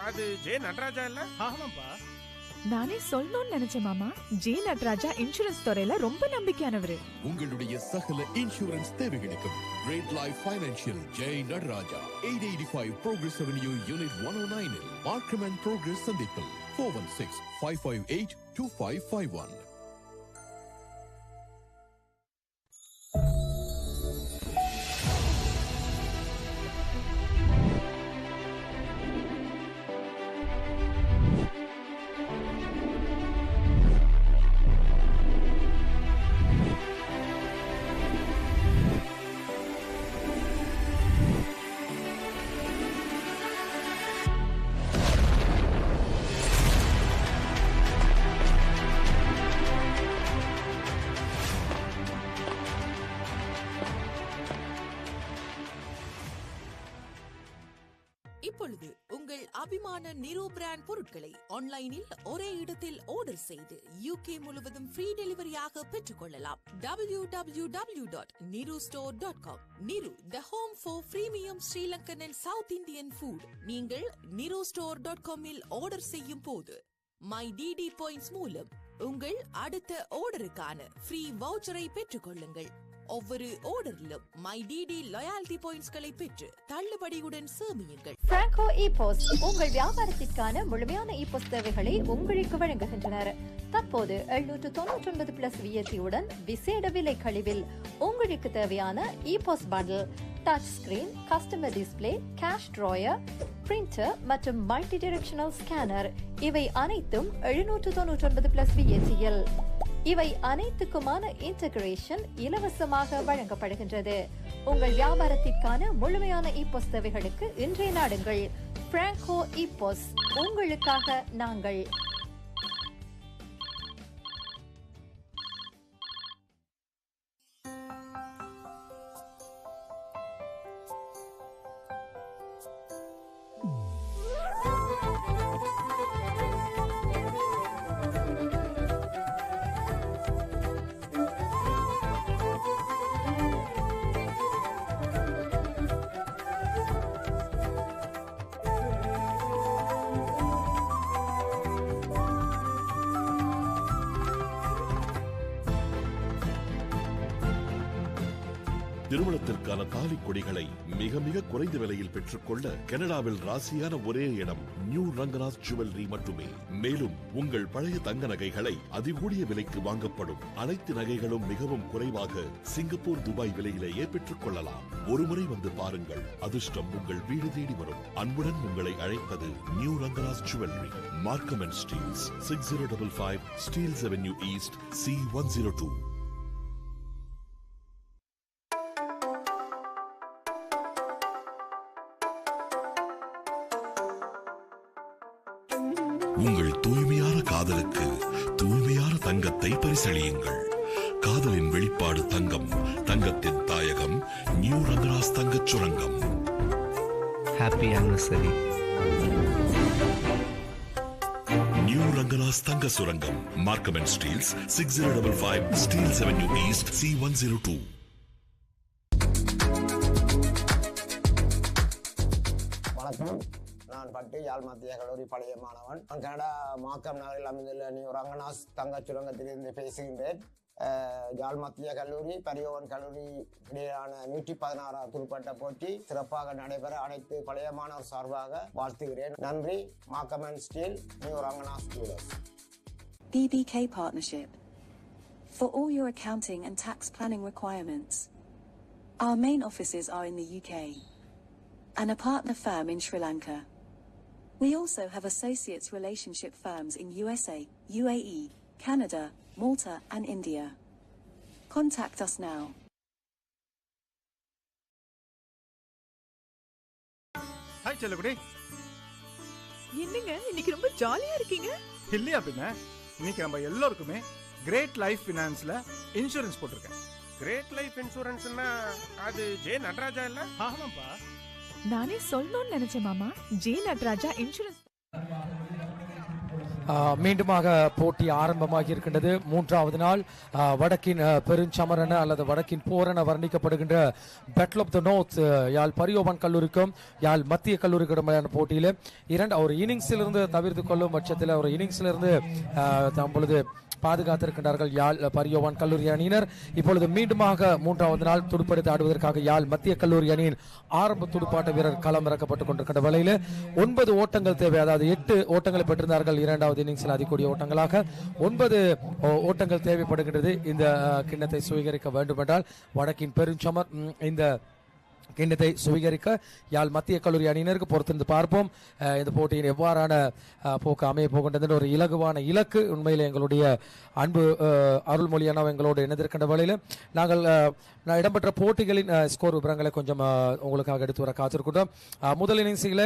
S19: அது ஜே நடராஜா இல்ல?
S17: ஆமாப்பா.
S18: நானே சொல்லணும்னு நினைச்சேன் மாமா. ஜே நட்ராஜா இன்சூரன்ஸ் துறையில ரொம்ப நம்பிக்கையானவரு.
S20: உங்களுடைய சகல இன்சூரன்ஸ் தேவைகளுக்கும் great life financial J Nataraja 885 Progress Avenue Unit 109 Markham and progress சந்திப்பில் 416-558-2551.
S5: இப்பொழுது உங்கள் அபிமான நிரோ பிராண்ட் பொருட்களை ஆன்லைனில் ஒரே இடத்தில் ஆர்டர் செய்து UK முழுவதும் ஃப்ரீ டெலிவரியாக பெற்றுக்கொள்ளலாம். www.nirostore.com. நிரு the home for premium Sri Lankan and South Indian food. நீங்கள் nirostore.com இல் ஆர்டர் செய்யும் போது My DD பாயிண்ட்ஸ் மூலம் உங்கள் அடுத்த ஆர்டருக்கான ஃப்ரீ வவுச்சரை பெற்றுக்கொள்ளுங்கள். ஒவ்வொரு ஆர்டரிலும் My DD லாயல்டி பாயிண்ட்ஸ்களை பெற்று தள்ளுபடியுடன் சேமியுங்கள்.
S4: பிராங்கோ இபோஸ் உங்கள் வியாபாரத்திற்கான முழுமையான இபோஸ் சேவைகளை உங்களுக்கு வழங்குகின்றனர். தற்போது 799 பிளஸ் வியத்தியுடன் விசேட விலை கழிவில் உங்களுக்கு தேவையான ePOS bundle, touch screen, customer display, cash drawer, printer மற்றும் மல்டி டைரக்ஷனல் ஸ்கேனர் இவை அனைத்தும் 799 பிளஸ் வியத்தியில். இவை அனைத்துக்குமான இன்டகிரேஷன் இலவசமாக வழங்கப்படுகின்றது. உங்கள் வியாபாரத்திற்கான முழுமையான இபோஸ் தேவைகளுக்கு இன்றைய நாடுங்கள். பிராங்கோ இபோஸ், உங்களுக்காக நாங்கள்.
S6: திருமணத்திற்கான தாலி கொடிகளை மிக மிக குறைந்த விலையில் பெற்றுக்கொள்ள கனடாவில் ராசியான ஒரே இடம் நியூ ரங்கநாத் ஜுவல்லரி மட்டுமே. மேலும் உங்கள் பழைய தங்க நகைகளை அதிகூடிய விலைக்கு வாங்கப்படும் அனைத்து நகைகளும் மிகவும் குறைவாக சிங்கப்பூர், துபாய் விலையிலேயே பெற்றுக் கொள்ளலாம். ஒருமுறை வந்து பாருங்கள், அதிர்ஷ்டம் உங்கள் வீடு தேடி வரும். அன்புடன் உங்களை அழைப்பது new Ranganath jewellery, Markham and Steeles, 6055 Steeles Avenue East, C102. உங்கள் தூய்மையான காதலுக்கு தூய்மையான தங்கத்தை பரிசளியுங்கள். காதலின் வெளிப்பாடு தங்கம், தங்கத்தின் தாயகம் நியூ ரங்கநாத் தங்கச் சுரங்கம்.
S7: Happy anniversary.
S6: நியூ ரங்கநாத் தங்க சுரங்கம், Markham and Steeles, 6055 Steeles Avenue East, C102.
S15: வணக்கம், நான் பட்டு யாழ் மத்திய கல்லூரி பழைய மாணவன். நான் கனடா மாக்கம் நகரில் அமைந்துள்ள நியூ ரங்கநாத் தங்கச் சுரங்கத்திலிருந்து பேசுகின்றேன். யாழ் மத்திய கல்லூரி பரியோவன் கல்லூரி இடையிலான 116வது துடுப்பாட்ட போட்டி சிறப்பாக நடைபெற அனைத்து பழைய மாணவர் சார்பாக வாழ்த்துகிறேன். நன்றி. Markham and Steeles, new Ranganath jewellers.
S3: BBK Partnership. For all your accounting and tax planning requirements. Our main offices are in the UK and a partner firm in Sri Lanka. We also have associates relationship firms in USA, UAE, Canada, Malta and India. Contact us now.
S17: Hi செல்லகுடி.
S18: என்னங்க இன்னைக்கு ரொம்ப ஜாலியா இருக்கீங்க?
S17: இல்லையா பின்ன, இன்னைக்கு நம்ம எல்லாருக்குமே கிரேட் லைஃப் ஃபினான்ஸ்ல இன்சூரன்ஸ் போட்டிருக்கேன்.
S19: கிரேட் லைஃப் இன்சூரன்ஸ்னா அது ஜே நடராஜா இல்ல?
S17: ஆமாப்பா.
S18: நானே சொல்லணும்னு நினைச்சேன் மாமா. J Natraja insurance.
S2: மீண்டுமாக போட்டி ஆரம்பமாகி இருக்கின்றது. மூன்றாவது நாள் வடக்கின் பெருஞ்சமரன அல்லது வடக்கின் போரென வர்ணிக்கப்படுகின்ற பேட்டில் ஆஃப் த நார்த் யாழ் பரியோவான் கல்லூரிக்கும் யாழ் மத்திய கல்லூரிக்கும் போட்டியில் ஒரு இன்னிங்ஸிலிருந்து தவிர்த்து கொள்ளும் பட்சத்தில் ஒரு இன்னிங்ஸிலிருந்து தற்பொழுது பாதுகாத்திருக்கின்றார்கள் யாழ் பரியோவான் கல்லூரி அணியினர். இப்பொழுது மீண்டுமாக மூன்றாவது நாள் துடுப்படுத்தி ஆடுவதற்காக யாழ் மத்திய கல்லூரி அணியின் ஆரம்ப துடுப்பாட்ட வீரர் களம் இறக்கப்பட்டுக் கொண்டிருக்கின்ற வேளையில் 9 ஓட்டங்கள் தேவை. அதாவது 8 ஓட்டங்களை பெற்றிருந்தார்கள் இரண்டாவது இன்னிங்ஸில் அதிகூடிய ஓட்டங்களாக 9 ஓட்டங்கள் தேவைப்படுகின்றது இந்த கிண்ணத்தை சுவீகரிக்க வேண்டும் என்றால். வடக்கின் பெருஞ்சமர் இந்த கிண்ணத்தை சுவீகரிக்க யாழ் மத்திய கல்லூரி அணியினருக்கு பொறுத்திருந்து பார்ப்போம் இந்த போட்டியின் எவ்வாறான போக்கு அமைய போகின்றது. ஒரு இலகுவான இலக்கு உண்மையில் எங்களுடைய அன்பு அருள்மொழியான எங்களோடு இணைந்திருக்கின்ற வேளையில் நாங்கள் இடம்பெற்ற போட்டிகளின் ஸ்கோர் விவரங்களை கொஞ்சம் உங்களுக்காக எடுத்து வர காத்திருக்கின்றோம். முதல் இன்னிங்ஸில்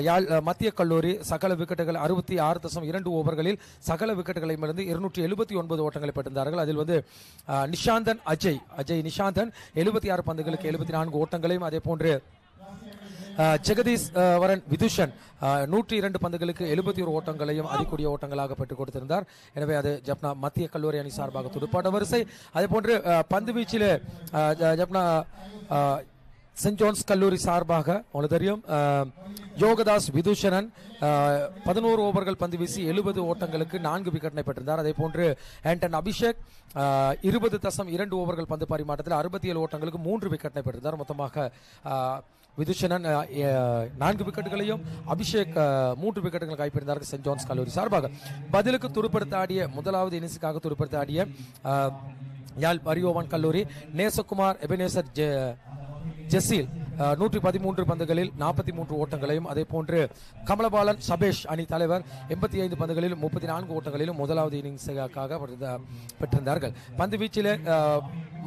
S2: யாழ் மத்திய கல்லூரி சகல விக்கெட்டுகள் 66.2 ஓவர்களில் சகல விக்கெட்டுகளையும் இருந்து 279 ஓட்டங்களை பெற்றிருந்தார்கள். அதில் நிஷாந்தன் அஜய் நிஷாந்தன் 76 பந்துகளுக்கு 74 ஓட்டங்களையும், அதே போன்று ஜெகதீஷ் வரன் விதுஷன் 102 பந்துகளுக்கு 71 ஓட்டங்களையும் அதிகூடிய ஓட்டங்களாக பெற்றுக் கொடுத்திருந்தார். எனவே அது ஜப்னா மத்திய கல்லூரி அணி சார்பாக துடுப்பாட்ட வரிசை. அதே போன்று பந்து வீச்சில் ஜப்னா சென்ட் ஜோன்ஸ் கல்லூரி சார்பாக உங்களுக்கு தெரியும் யோகதாஸ் விதுஷனன் 11 ஓவர்கள் பந்து வீசி 70 ஓட்டங்களுக்கு 4 விக்கெட்டை பெற்றிருந்தார். அதே போன்று ஆண்டன் அபிஷேக் 20.2 ஓவர்கள் பந்து பரிமாற்றத்தில் 67 ஓட்டங்களுக்கு 3 விக்கெட்டை பெற்றிருந்தார். மொத்தமாக விதுஷனன் 4 விக்கெட்டுகளையும் அபிஷேக் 3 விக்கெட்டுகள் கைப்பற்றினார்கள் சென்ட் ஜோன்ஸ் கல்லூரி சார்பாக. பதிலுக்கு துடுப்படுத்த ஆடிய முதலாவது இன்னிங்ஸுக்காக துடுப்படுத்த ஆடிய யாழ் பரியோவான் கல்லூரி நேசகுமார் எபனேசர் ஜெசீல் 113 பந்துகளில் 43 ஓட்டங்களையும், அதே போன்று கமலபாலன் சபேஷ் அணி தலைவர் 85 பந்துகளில் 34 ஓட்டங்களிலும் முதலாவது இன்னிங்ஸுக்காக பெற்றிருந்தார்கள். பந்து வீச்சில்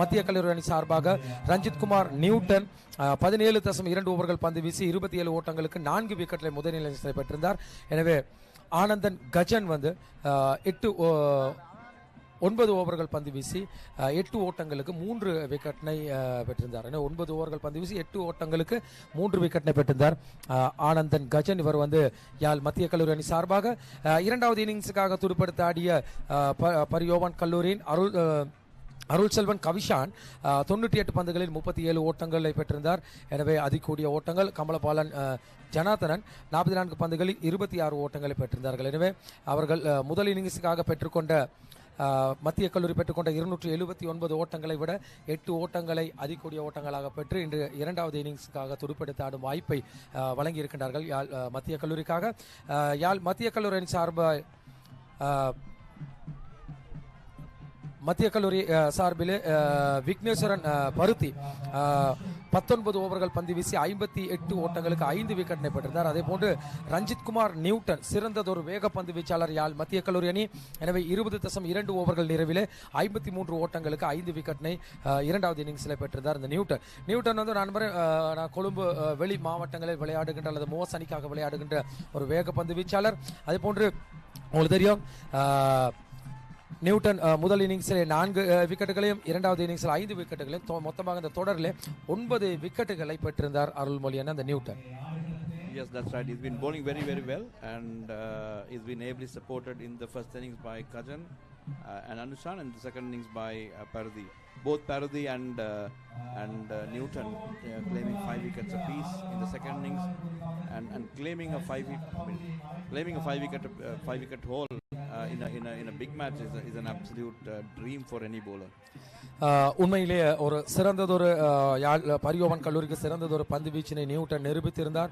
S2: மத்திய கல்லூரி அணி சார்பாக ரஞ்சித் குமார் நியூட்டன் 17.2 ஓவர்கள் பந்து வீசி 27 ஓட்டங்களுக்கு 4 விக்கெட்டை முதல் இன்னிங்ஸில் பெற்றிருந்தார். எனவே ஆனந்தன் கஜன் 9 ஓவர்கள் பந்து வீசி 8 ஓட்டங்களுக்கு 3 விக்கெட்டை பெற்றிருந்தார். 9 ஓவர்கள் பந்து வீசி 8 ஓட்டங்களுக்கு 3 விக்கெட்டை பெற்றிருந்தார் ஆனந்தன் கஜன். இவர் யாழ் மத்திய கல்லூரி அணி சார்பாக இரண்டாவது இன்னிங்ஸுக்காக துடுப்படுத்த ஆடிய பரியோவான் கல்லூரியின் அருள் செல்வன் கவிஷான் 98 பந்துகளில் 37 ஓட்டங்களை பெற்றிருந்தார். எனவே அதிகூடிய ஓட்டங்கள். கமலபாலன் ஜனாதனன் 44 பந்துகளில் 26 ஓட்டங்களை பெற்றிருந்தார்கள். எனவே அவர்கள் முதல் இன்னிங்ஸுக்காக பெற்றுக்கொண்ட மத்திய கல்லூரி பெற்றுக்கொண்ட 279 ஓட்டங்களை விட 8 ஓட்டங்களை அதிகூடிய ஓட்டங்களாக பெற்று இன்று இரண்டாவது இன்னிங்ஸுக்காக துடுப்படுத்த ஆடும் வாய்ப்பை வழங்கி இருக்கின்றார்கள் யாழ் மத்திய கல்லூரிக்காக. யாழ் மத்திய கல்லூரி அணி மத்திய கல்லூரி சார்பில் விக்னேஸ்வரன் பருத்தி 19 ஓவர்கள் பந்து வீசி 58 ஓட்டங்களுக்கு 5 விக்கெட்டை பெற்றிருந்தார். அதே போன்று ரஞ்சித் குமார் நியூட்டன் சிறந்ததொரு வேக பந்து வீச்சாளர் யாழ் மத்திய கல்லூரி அணி. எனவே 20.2 ஓவர்கள் நிறைவில் 53 ஓட்டங்களுக்கு 5 விக்கெட்டை இரண்டாவது இன்னிங்ஸில் பெற்றிருந்தார் இந்த நியூட்டன் நான் கொழும்பு வெளி மாவட்டங்களில் விளையாடுகின்ற அல்லது மோஸ் அணிக்காக விளையாடுகின்ற ஒரு வேக பந்து வீச்சாளர். அதே போன்று உங்களுக்கு தெரியும் நியூட்டன் முதல் இன்னிங்ஸில் 4 விக்கெட்டுகளையும் இரண்டாவது இன்னிங்ஸில் 5 விக்கெட்டுகளையும் மொத்தமாக இந்த தொடரில் 9 விக்கெட்டுகளை பெற்றிருந்தார் அருள்மொழியான அந்த Newton.
S1: Yes, that's right. He's been bowling very, very well, and he's been ably supported in the first innings by Kajan and Anushan, and the second innings by Paradi. Both Paradi and Newton claiming 5 wickets apiece in the second innings, and claiming a 5 wicket haul in a big match is an absolute dream for any bowler.
S2: உண்மையிலேயே ஒரு சிறந்ததொரு பரியோவான் கல்லூரிக்கு சிறந்ததொரு பந்து வீச்சினை Newton நிரூபித்திருந்தார்.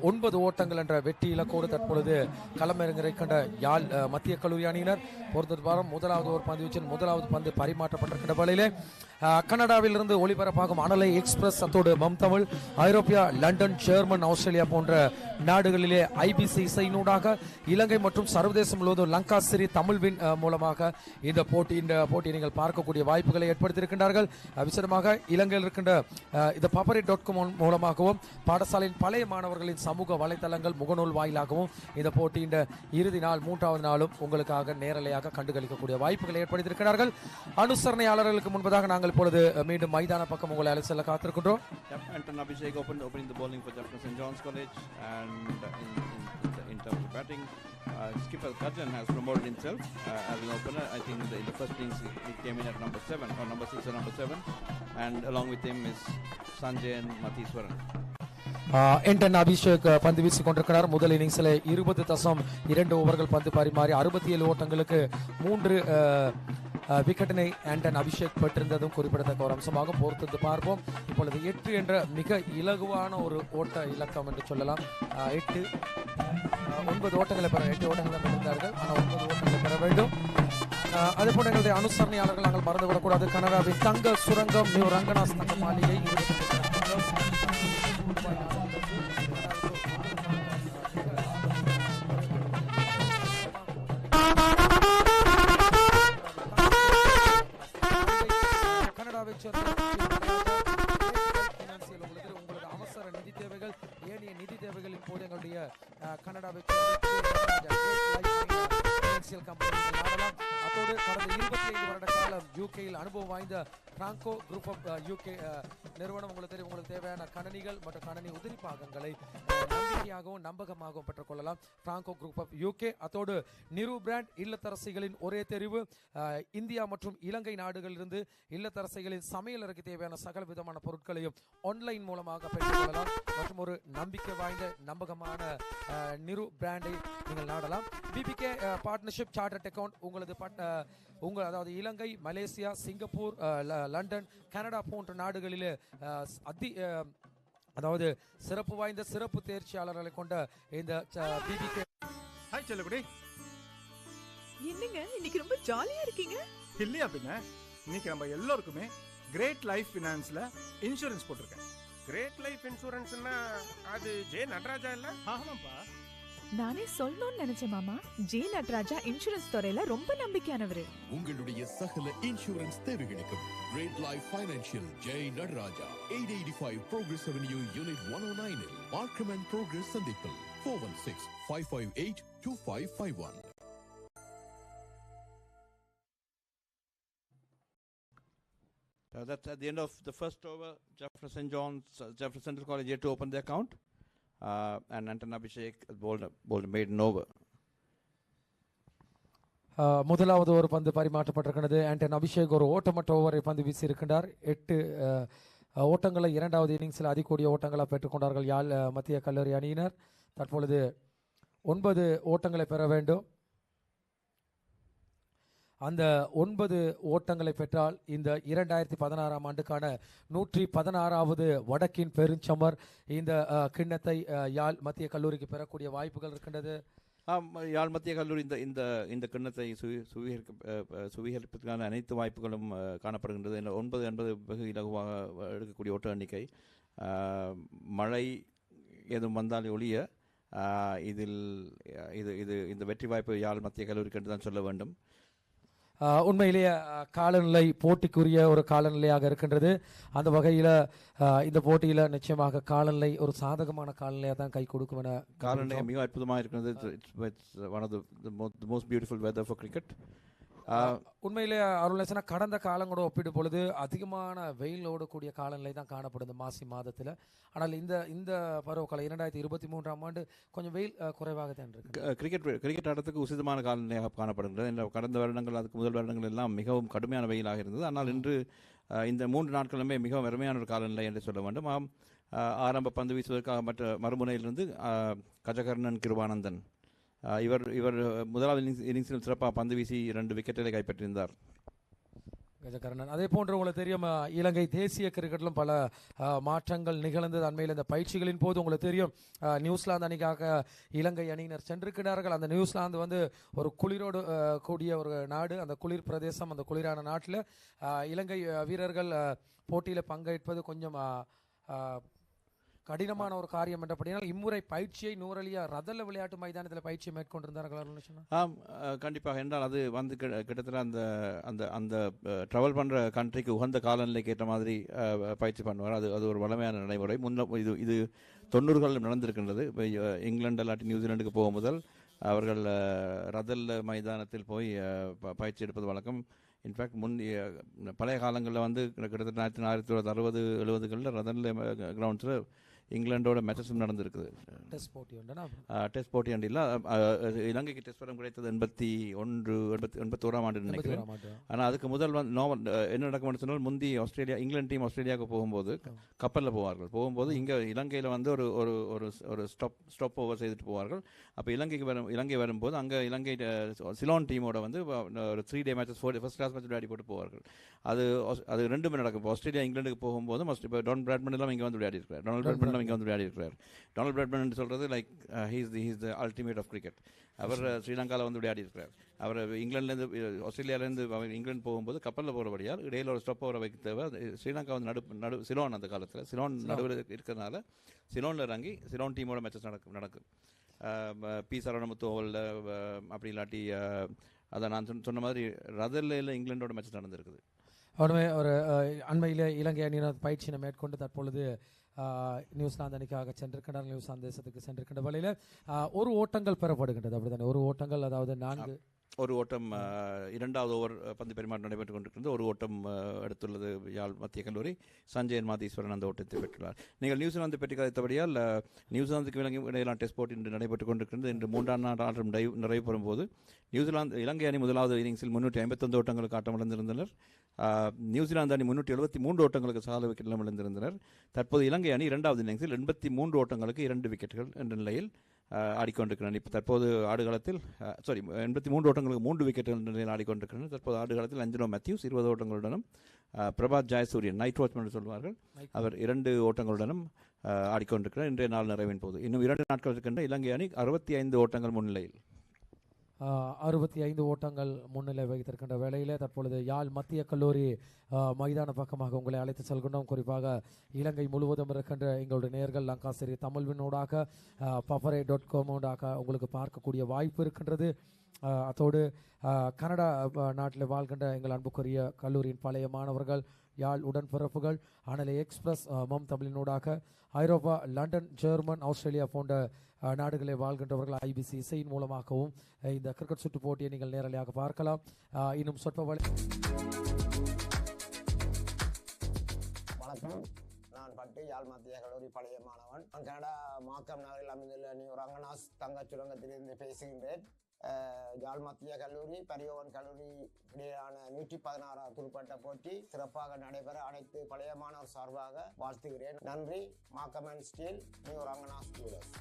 S2: 9 ஓட்டங்கள் என்ற வெற்றி இலக்கோடு தற்பொழுது களமிறங்கிருக்கின்ற யாழ் மத்திய கல்லூரி அணியினர் பொறுத்தவரை முதலாவது ஒரு பந்து வீச்சின் முதலாவது பந்து பரிமாற்றப்பட்டிருக்கின்ற வேளையிலே கனடாவில் இருந்து ஒளிபரப்பாகும் அனலை எக்ஸ்பிரஸ் அத்தோடு தமிழ் ஐரோப்பியா லண்டன் ஜெர்மன் ஆஸ்திரேலியா போன்ற நாடுகளிலே IBC இசையினூடாக இலங்கை மற்றும் சர்வதேச சர்வதேசம் முழுவதும் லங்காசிரி தமிழ்வின் மூலமாக இந்த போட்டியை நீங்கள் பார்க்கக்கூடிய வாய்ப்புகளை ஏற்படுத்தியிருக்கின்றார்கள். விசேடமாக இலங்கையில் இருக்கின்ற இந்த paparit.com மூலமாகவும் பாடசாலையின் பழைய மாணவர்களின் சமூக வலைதளங்கள் முகநூல் வாயிலாகவும் இந்த போட்டியின் இறுதி நாள் 3வது நாளும் உங்களுக்காக நேரலையாக கண்டுகளிக்கக்கூடிய வாய்ப்புகளை ஏற்படுத்தியிருக்கிறார்கள். அனுசரணையாளர்களுக்கு முன்பதாக நாங்கள் இப்பொழுது மீண்டும் மைதான பக்கம் உங்களை அழைத்து செல்ல காத்திருக்கின்றோம்.
S1: Anton Abhishek opening the bowling for Jaffna St. John's College, and in terms of batting, skipper Kajan has promoted himself as an opener. I think in the first innings he came in at number 7 or number 6 or number 7, and along with him is Sanjay and Matheeswaran.
S2: Anton Abhishek பந்து வீசிக் கொண்டிருக்கிறார். முதல் இன்னிங்ஸில் 20.2 ஓவர்கள் பந்து பரிமாறி 67 ஓட்டங்களுக்கு 3 விக்கெட்டினை ஆண்டன் அபிஷேக் பெற்றிருந்ததும் குறிப்பிடத்தக்க ஒரு அம்சமாக பொறுத்து பார்ப்போம். இப்பொழுது 8 என்ற மிக இலகுவான ஒரு ஓட்ட இலக்கம் என்று சொல்லலாம். 9 ஓட்டங்களை பெற 8 ஓட்டங்களை பெற்றிருந்தார்கள். ஆனால் 9 ஓட்டங்களை பெற வேண்டும். அதே போல எங்களுடைய அனுசரணையாளர்கள் நாங்கள் மறந்துவிடக்கூடாது. கனடாவின் தங்க சுரங்கம் நியூ ரங்கநாத் தங்க மாளிகை உங்களது அவசர நிதி தேவைகள் ஏனைய நிதி தேவைகளின் போது எங்களுடைய கனடாவை நாடலாம். அதோடு கடந்த 25 வருட காலம் யூகேயில் அனுபவம் வாய்ந்த பிராங்கோ குரூப் ஆஃப் யூகே நிறுவனம் உங்களுக்கு தேவையான கணனிகள் மற்றும் கணனி உதிரி பாகங்களை நம்பிக்கையாகவும் நம்பகமாகவும் பெற்றுக்கொள்ளலாம். Franco group of UK. அதோடு நிறு பிராண்ட் இல்லத்தரசிகளின் ஒரே தெரிவு. இந்தியா மற்றும் இலங்கை நாடுகளிலிருந்து இல்லத்தரசிகளின் சமையலறைக்கு தேவையான சகல விதமான பொருட்களையும் ஆன்லைன் மூலமாக பெற்றுக்கொள்ளலாம். மற்றும் ஒரு நம்பிக்கை வாய்ந்த நம்பகமான நிறு பிராண்டை நீங்கள் நாடலாம். பிபிகே பார்ட்னர்ஷிப் சார்ட்டர்ட் அக்கவுண்ட் அதாவது இலங்கை, மலேசியா, சிங்கப்பூர், லண்டன், கனடா போன்ற நாடுகளிலே அதாவது சிறப்பு வாய்ந்த சிறப்பு தேர்ச்சியாளர்களை கொண்ட இந்த பிபிகே.
S17: ஹாய் செல்லகுடி.
S18: என்னங்க இன்னைக்கு ரொம்ப ஜாலியா இருக்கீங்க?
S17: இல்லையா பின்ன, இன்னைக்கு நம்ம எல்லாருக்குமே கிரேட் லைஃப் ஃபினான்ஸ்ல இன்சூரன்ஸ் போட்டிருக்கேன்.
S19: கிரேட் லைஃப் இன்சூரன்ஸ்னா அது ஜே நடராஜா இல்ல?
S17: ஆமாப்பா.
S18: நானே சொல்லணும்னு நினைச்சேன் மாமா. ஜே நடராஜா இன்சூரன்ஸ் துறையில ரொம்ப நம்பிக்கையானவரு.
S20: உங்களுடைய சகல இன்சூரன்ஸ் தேவைகளுக்கும் great life financial J Nataraja 885 Progress Avenue Unit 109 Markham and progress சந்திப்பில் 416-558-2551.
S1: That's at the end of the first over. Jaffna St. John's, Jaffna Central College yet to open their account, and Anton Abhishek bowled made an over.
S2: முதலாவது ஒரு பந்து பரிமாற்றப்பட்டிருக்கிறது. ஆண்டன் அபிஷேக் ஒரு ஓட்டமற்ற ஓவரை பந்து வீசி இருக்கின்றார். 8 ஓட்டங்களை இரண்டாவது இன்னிங்ஸில் அதிகூடிய ஓட்டங்களை பெற்றுக்கொண்டார்கள் யாழ் மத்திய கல்லூரி அணியினர். தற்பொழுது 9 ஓட்டங்களை பெற வேண்டும். அந்த 9 ஓட்டங்களை பெற்றால் இந்த 2016ஆம் ஆண்டுக்கான 116வது வடக்கின் பெருஞ்சமர் இந்த கிண்ணத்தை யாழ் மத்திய கல்லூரிக்கு பெறக்கூடிய வாய்ப்புகள் இருக்கின்றது.
S1: யாழ் மத்திய கல்லூரி இந்த கிண்ணத்தை சுவீகரிப்பதற்கான அனைத்து வாய்ப்புகளும் காணப்படுகின்றது. 9 என்பது வெகு இலகுவாக எடுக்கக்கூடிய ஓட்ட எண்ணிக்கை. மழை எதுவும் வந்தால் ஒழிய இதில் இந்த வெற்றி வாய்ப்பு யாழ் மத்திய கல்லூரிக்கு என்று தான் சொல்ல வேண்டும்.
S2: உண்மையிலேயே காலநிலை போட்டிக்குரிய ஒரு காலநிலையாக இருக்கின்றது. அந்த வகையில் இந்த போட்டியில் நிச்சயமாக காலநிலை ஒரு சாதகமான காலநிலையாக தான் கை கொடுக்கும் என
S1: காலநிலை மிக அற்புதமாக இருக்கிறது. It's one of the most beautiful weather for cricket.
S2: உண்மையிலே அருள்நேசனா கடந்த காலங்களோட ஒப்பிடும் பொழுது அதிகமான வெயிலோடு கூடிய காலநிலை தான் காணப்படுது மாசி மாதத்தில். ஆனால் இந்த பருவகாலம் 2023ஆம் ஆண்டு கொஞ்சம் வெயில் குறைவாக தான் இருக்கு.
S1: கிரிக்கெட் ஆட்டத்துக்கு உசிதமான காலநிலையாக காணப்படுகிறது. கடந்த வருடங்கள் அதுக்கு முதல் வருடங்கள் எல்லாம் மிகவும் கடுமையான வெயிலாக இருந்தது. ஆனால் இன்று இந்த 3 நாட்களுமே மிகவும் அருமையான ஒரு காலநிலை என்று சொல்ல வேண்டும். ஆரம்ப பந்து வீசுவதற்காக மறுமுனையிலிருந்து கஜகர்ணன் கிருபானந்தன் இவர் முதலாவது இன்னிங்ஸில் சிறப்பாக பந்து வீசி 2 விக்கெட்டுகளை கைப்பற்றியிருந்தார்.
S2: கஜகர்ணன். அதே போன்று உங்களுக்கு தெரியும் இலங்கை தேசிய கிரிக்கெட்டிலும் பல மாற்றங்கள் நிகழ்ந்தது. அண்மையில் இந்த பயிற்சிகளின் போது உங்களுக்கு தெரியும் நியூசிலாந்து அணிக்காக இலங்கை அணியினர் சென்றிருக்கிறார்கள். அந்த நியூசிலாந்து ஒரு குளிரோடு கூடிய ஒரு நாடு. அந்த குளிர் பிரதேசம், அந்த குளிரான நாட்டில் இலங்கை வீரர்கள் போட்டியில் பங்கேற்பது கொஞ்சம் கடினமான ஒரு காரியம் என்றபடியால் இம்முறை பயிற்சியை நூறலியா ரதல்ல விளையாட்டு மைதானத்தில் பயிற்சி மேற்கொண்டிருந்தார்கள்.
S1: ஆம், கண்டிப்பாக. என்றால் அது வந்து கிட்டத்தட்ட அந்த அந்த அந்த ட்ராவல் பண்ணுற கண்ட்ரிக்கு உகந்த காலநிலைக்கு ஏற்ற மாதிரி பயிற்சி பண்ணுவார். அது ஒரு வளமையான நடைமுறை. இது 90களில் நடந்திருக்கின்றது. இப்போ இங்கிலாந்து இல்லாட்டி நியூசிலாண்டுக்கு போகும் முதல் அவர்கள் ரதல்ல மைதானத்தில் போய் பயிற்சி எடுப்பது வழக்கம். இன்ஃபேக்ட் பழைய காலங்களில் வந்து கிட்டத்தட்ட 1960-70களில் ரதன்ல கிரவுண்ட்ஸில் இங்கிலாண்டோட மேட்சஸும் நடந்திருக்குது. டெஸ்ட் போட்டி இல்லை, இலங்கைக்கு டெஸ்ட் படம் கிடைத்தது 81ஆம் ஆண்டு நினைக்கிறேன். ஆனால் அதுக்கு முதல் என்ன நடக்கும்னு சொன்னால், முந்தி இங்கிலாந்து டீம் ஆஸ்திரேலியாவுக்கு போகும்போது கப்பலில் போவார்கள். போகும்போது இங்கே இலங்கையில் வந்து ஒரு ஒரு ஒரு ஸ்டாப் ஓவர் செய்துட்டு போவார்கள். அப்போ இலங்கை வரும்போது அங்கே இலங்கை சிலோன் டீமோட வந்து ஒரு 3 day matches first class match விளையாடி போட்டு போவார்கள். அது 2 மணி நடக்கும். இப்போ ஆஸ்திரேலியா இங்கிலாந்துக்கு போகும்போது இப்போ டொனால்ட் பிராட்மன் எல்லாம் இங்கே வந்து விளையாடி இருக்கிறார். டொனால்ட் பிராட்மன் சொல்றது like he's the ultimate of cricket. அவர் ஸ்ரீலங்காவில் வந்து விளையாடி இருக்கிறார். அவர் இங்கிலாந்துலேருந்து ஆஸ்திரேலியாவிலேருந்து இங்கிலாந்து போகும்போது கப்பலில் போகிறபடியால் இடையில ஒரு ஸ்டாப் ஓவரை வைக்க தேவை. ஸ்ரீலங்கா வந்து சிலோன், அந்த காலத்தில் சிலோன் நடுவில் இருக்கிறதுனால சிலோனில் இறங்கி சிலோன் டீமோட மேட்சஸ் நடக்கும். பி சரவணமுத்து ஓவலில் அப்படி இல்லாட்டி அதை நான் சொன்ன மாதிரி ரதல்ல இங்கிலாண்டோட மேட்சஸ் நடந்திருக்குது.
S2: உடனே ஒரு அண்மையில் இலங்கை அணியினர் பயிற்சியை மேற்கொண்டு தற்பொழுது நியூசிலாந்து அணிக்காக சென்றிருக்கின்றார். நியூசிலாந்து தேசத்துக்கு சென்றிருக்கின்ற வழியில் ஒரு ஓட்டங்கள் பெறப்படுகின்றது. அப்படித்தானே? ஒரு ஓட்டங்கள், அதாவது 4
S1: ஒரு ஓட்டம் 2வது ஓவர் பந்து பரிமாற்றம் நடைபெற்றுக் கொண்டிருக்கிறது. ஒரு ஓட்டம் எடுத்துள்ளது யாழ் மத்திய கல்லூரி. சஞ்சயன் மாதீஸ்வரன் அந்த ஓட்டத்தை பெற்றுள்ளார். நீங்கள் நியூசிலாந்து பற்றி கதைத்தபடியால் நியூசிலாந்துக்கு இடையிலான டெஸ்ட் போட்டி இன்று நடைபெற்றுக் கொண்டிருக்கிறது. இன்று 3ஆம் நாள் ஆட்டம் நிறைவு பெறும்போது இலங்கை அணி முதலாவது இன்னிங்ஸில் 359 ஓட்டங்களுக்கு ஆட்டம் இழந்திருந்தனர். நியூசிலாந்து அணி 373 ஓட்டங்களுக்கு சால விக்கெட்டிலும் இழந்திருந்தனர். தற்போது இலங்கை அணி 2வது இன்னிங்ஸில் 83 ஓட்டங்களுக்கு 2 விக்கெட்டுகள் என்ற நிலையில் ஆடிக்கொண்டிருக்கிறார். இப்போ தற்போது ஆடுகளத்தில் 83 ஓட்டங்களுக்கு 3 விக்கெட்டுகள் என்ற நிலையில் ஆடிக்கொண்டிருக்கிறார். தற்போது ஆடுகளத்தில் அஞ்சனோ மேத்யூஸ் 20 ஓட்டங்களுடனும் பிரபாத் ஜெயசூரியன் நைட் வாட்ச்மேன் என்று சொல்வார்கள், அவர் 2 ஓட்டங்களுடனும் ஆடிக்கொண்டிருக்கிறார். இன்றைய நாள் நிறைவின் போது இன்னும் 2 நாட்கள் இருக்கின்ற இலங்கை அணி 65 ஓட்டங்கள் முன்னிலையில்
S2: 65 ஓட்டங்கள் முன்னிலை வைத்திருக்கின்ற வேளையிலே தற்பொழுது யாழ் மத்திய கல்லூரி மைதான பக்கமாக உங்களை அழைத்து செல்கின்றோம். குறிப்பாக இலங்கை முழுவதும் இருக்கின்ற எங்களுடைய நேயர்கள் லங்காசிரி தமிழ்வினூடாக pafare.com ஊடாக உங்களுக்கு பார்க்கக்கூடிய வாய்ப்பு இருக்கின்றது. அதோடு கனடா நாட்டில் வாழ்கின்ற எங்கள் அன்புக்குரிய கல்லூரியின் பழைய மாணவர்கள், யாழ் உடன்பிறப்புகள், அனலை எக்ஸ்பிரஸ் தமிழினூடாக ஐரோப்பா, லண்டன், ஜெர்மன், ஆஸ்திரேலியா போன்ற நாடுகளை வாழ்கின்றவர்கள் ஐபிசி இசையின் மூலமாகவும் இந்த கிரிக்கெட் சுற்று போட்டியை நீங்கள் நேரடியாக பார்க்கலாம். இன்னும் சொற்ப
S15: வணக்கம், நான் பட்டு யாழ் மத்திய கல்லூரி பழைய மாணவன். நான் கனடா மாக்கம் நகரில் அமைந்துள்ள நியூ ரங்கநாஸ் தங்க சுரங்கத்திலிருந்து பேசுகின்றேன். யாழ் மத்திய கல்லூரி பரியோவன் கல்லூரி இடையிலான 116வது துடுப்பாட்ட போட்டி சிறப்பாக நடைபெற அனைத்து பழைய மாணவர் சார்பாக வாழ்த்துகிறேன். நன்றி. Markham and Steeles, new Ranganas jewellers.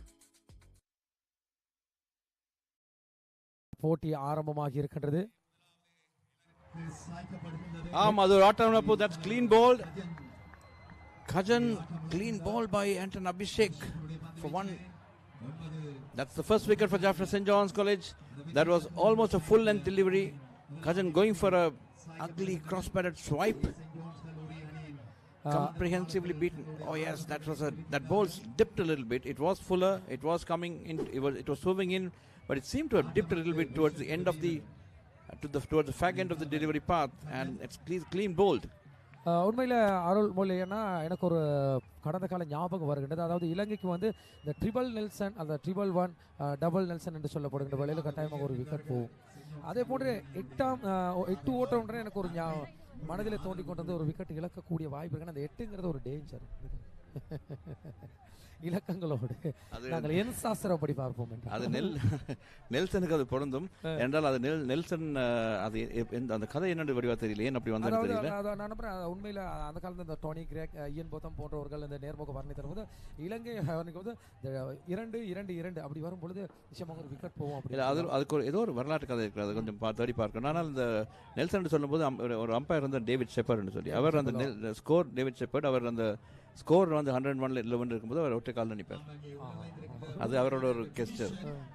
S2: போட்டி ஆரம்பமாகி இருக்கின்றது.
S1: அது ஆட்டம். That's clean ball. Kajan, clean ball by Anton Abhishek for 1. That's the first wicket for Jaffna St. John's College. That was almost a full length delivery. Kajan going for a ugly cross-batted swipe. Comprehensively beaten. Oh yes, that ball dipped a little bit. It was fuller. It was coming in. It was swimming in, but it seemed to have dipped a little bit towards the end of towards the fag end of the delivery path, and it's clean bowled.
S2: உண்மையில் அருள் மொழின்னா எனக்கு ஒரு கடந்த கால ஞாபகம் வருகின்றது. அதாவது இலங்கைக்கு வந்து இந்த ட்ரிபிள் நெல்சன், அந்த ட்ரிபிள் 1 டபுள் நெல்சன் என்று சொல்லப்படுகின்ற வேளையில் கட்டாயமாக ஒரு விக்கெட் போகும். அதே போன்று 8 ஓட்டம் எனக்கு ஒரு மனதில் தோண்டி கொண்டது, ஒரு விக்கெட் இழக்கக்கூடிய வாய்ப்பு இருக்கு. அந்த 8ங்கிறது ஒரு டேஞ்சர் இலக்கங்களோடு நாங்கள் என் சாஸ்திரப்படி பார்ப்போம்.
S1: அது நெல்சனுக்கு அது பொருந்தும் என்றால் அது நெல்சன் அது அந்த கதை என்னென்று வடிவா தெரியல, ஏன் அப்படி வந்தது தெரியல.
S2: நான் நம்புறேன் உண்மையில் அந்த காலத்தில் இந்த டோனி கிரேக், இயன் போத்தம் போன்றவர்கள் இந்த நேர்முக வர்ணனை தரும்போது இலங்கை வந்து 2-2-2 அப்படி வரும் பொழுது நிச்சயமாக ஒரு விக்கெட் போவோம். அப்படி
S1: அதுக்கு ஏதோ ஒரு வரலாற்று கதை இருக்கிறது, அது கொஞ்சம் தேடி பார்க்கணும். ஆனால் இந்த நெல்சன் சொல்லும்போது ஒரு அம்பையர் வந்து டேவிட் ஷெப்பர்ட்னு சொல்லி, அவர் அந்த ஸ்கோர் டேவிட் ஷெப்பர்ட், அவர் அந்த ஸ்கோர் வந்து 101-11 இருக்கும்போது அவர் ஒற்றை காலில் நிற்பார். அது அவரோட ஒரு கெஸ்டர்.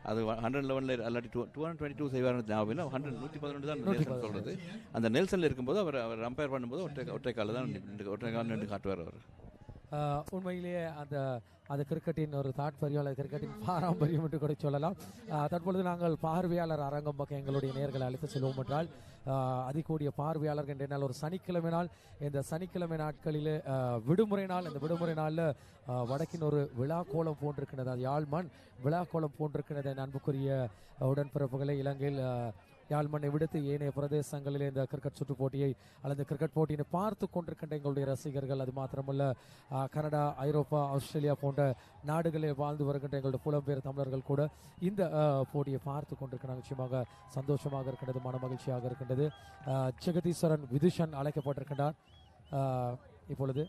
S1: அது 111 அல்லாட்டி 222 செய்வார் ஞாபகம் இல்லை, 111 தான் நெல்சன் சொல்றது. அந்த நெல்சன்ல இருக்கும்போது அவர் அம்பையர் பண்ணும்போது ஒற்றை காலில் தான் நின்று காட்டுவார் அவர்.
S2: உண்மையிலேயே அந்த கிரிக்கெட்டின் ஒரு தாற்பயம் அல்லது கிரிக்கெட்டின் பாரம்பரியம் என்று கூட சொல்லலாம். தற்பொழுது நாங்கள் பார்வையாளர் அரங்கம் பக்கம் எங்களுடைய நேர்களை அழைத்து செல்வோம் என்றால் அதிகூடிய பார்வையாளர்கள் என்ற நாள் ஒரு சனிக்கிழமை நாள். இந்த சனிக்கிழமை நாட்களில் விடுமுறை நாள். இந்த விடுமுறை நாளில் வடக்கின் ஒரு விழா கோலம் போன்றிருக்கிறது. அது யாழ்மண் விழா கோலம் போன்றிருக்கிறது. அன்புக்குரிய உடன்பிறப்புகளை இலங்கையில் யாழ்மண்ணை விடுத்து ஏனைய பிரதேசங்களிலே இந்த கிரிக்கெட் சுற்று போட்டியை அல்லது கிரிக்கெட் போட்டியை பார்த்து கொண்டிருக்கின்ற எங்களுடைய ரசிகர்கள், அது மாத்திரமல்ல கனடா, ஐரோப்பா, ஆஸ்திரேலியா போன்ற நாடுகளில் வாழ்ந்து வருகின்ற எங்களுடைய புலம்பெயர் தமிழர்கள் கூட இந்த போட்டியை பார்த்து கொண்டிருக்கிற நிச்சயமாக சந்தோஷமாக இருக்கின்றது, மன மகிழ்ச்சியாக இருக்கின்றது. ஜெகதீஸ்வரன் விதுஷன் அழைக்கப்பட்டிருக்கின்றார். இப்பொழுது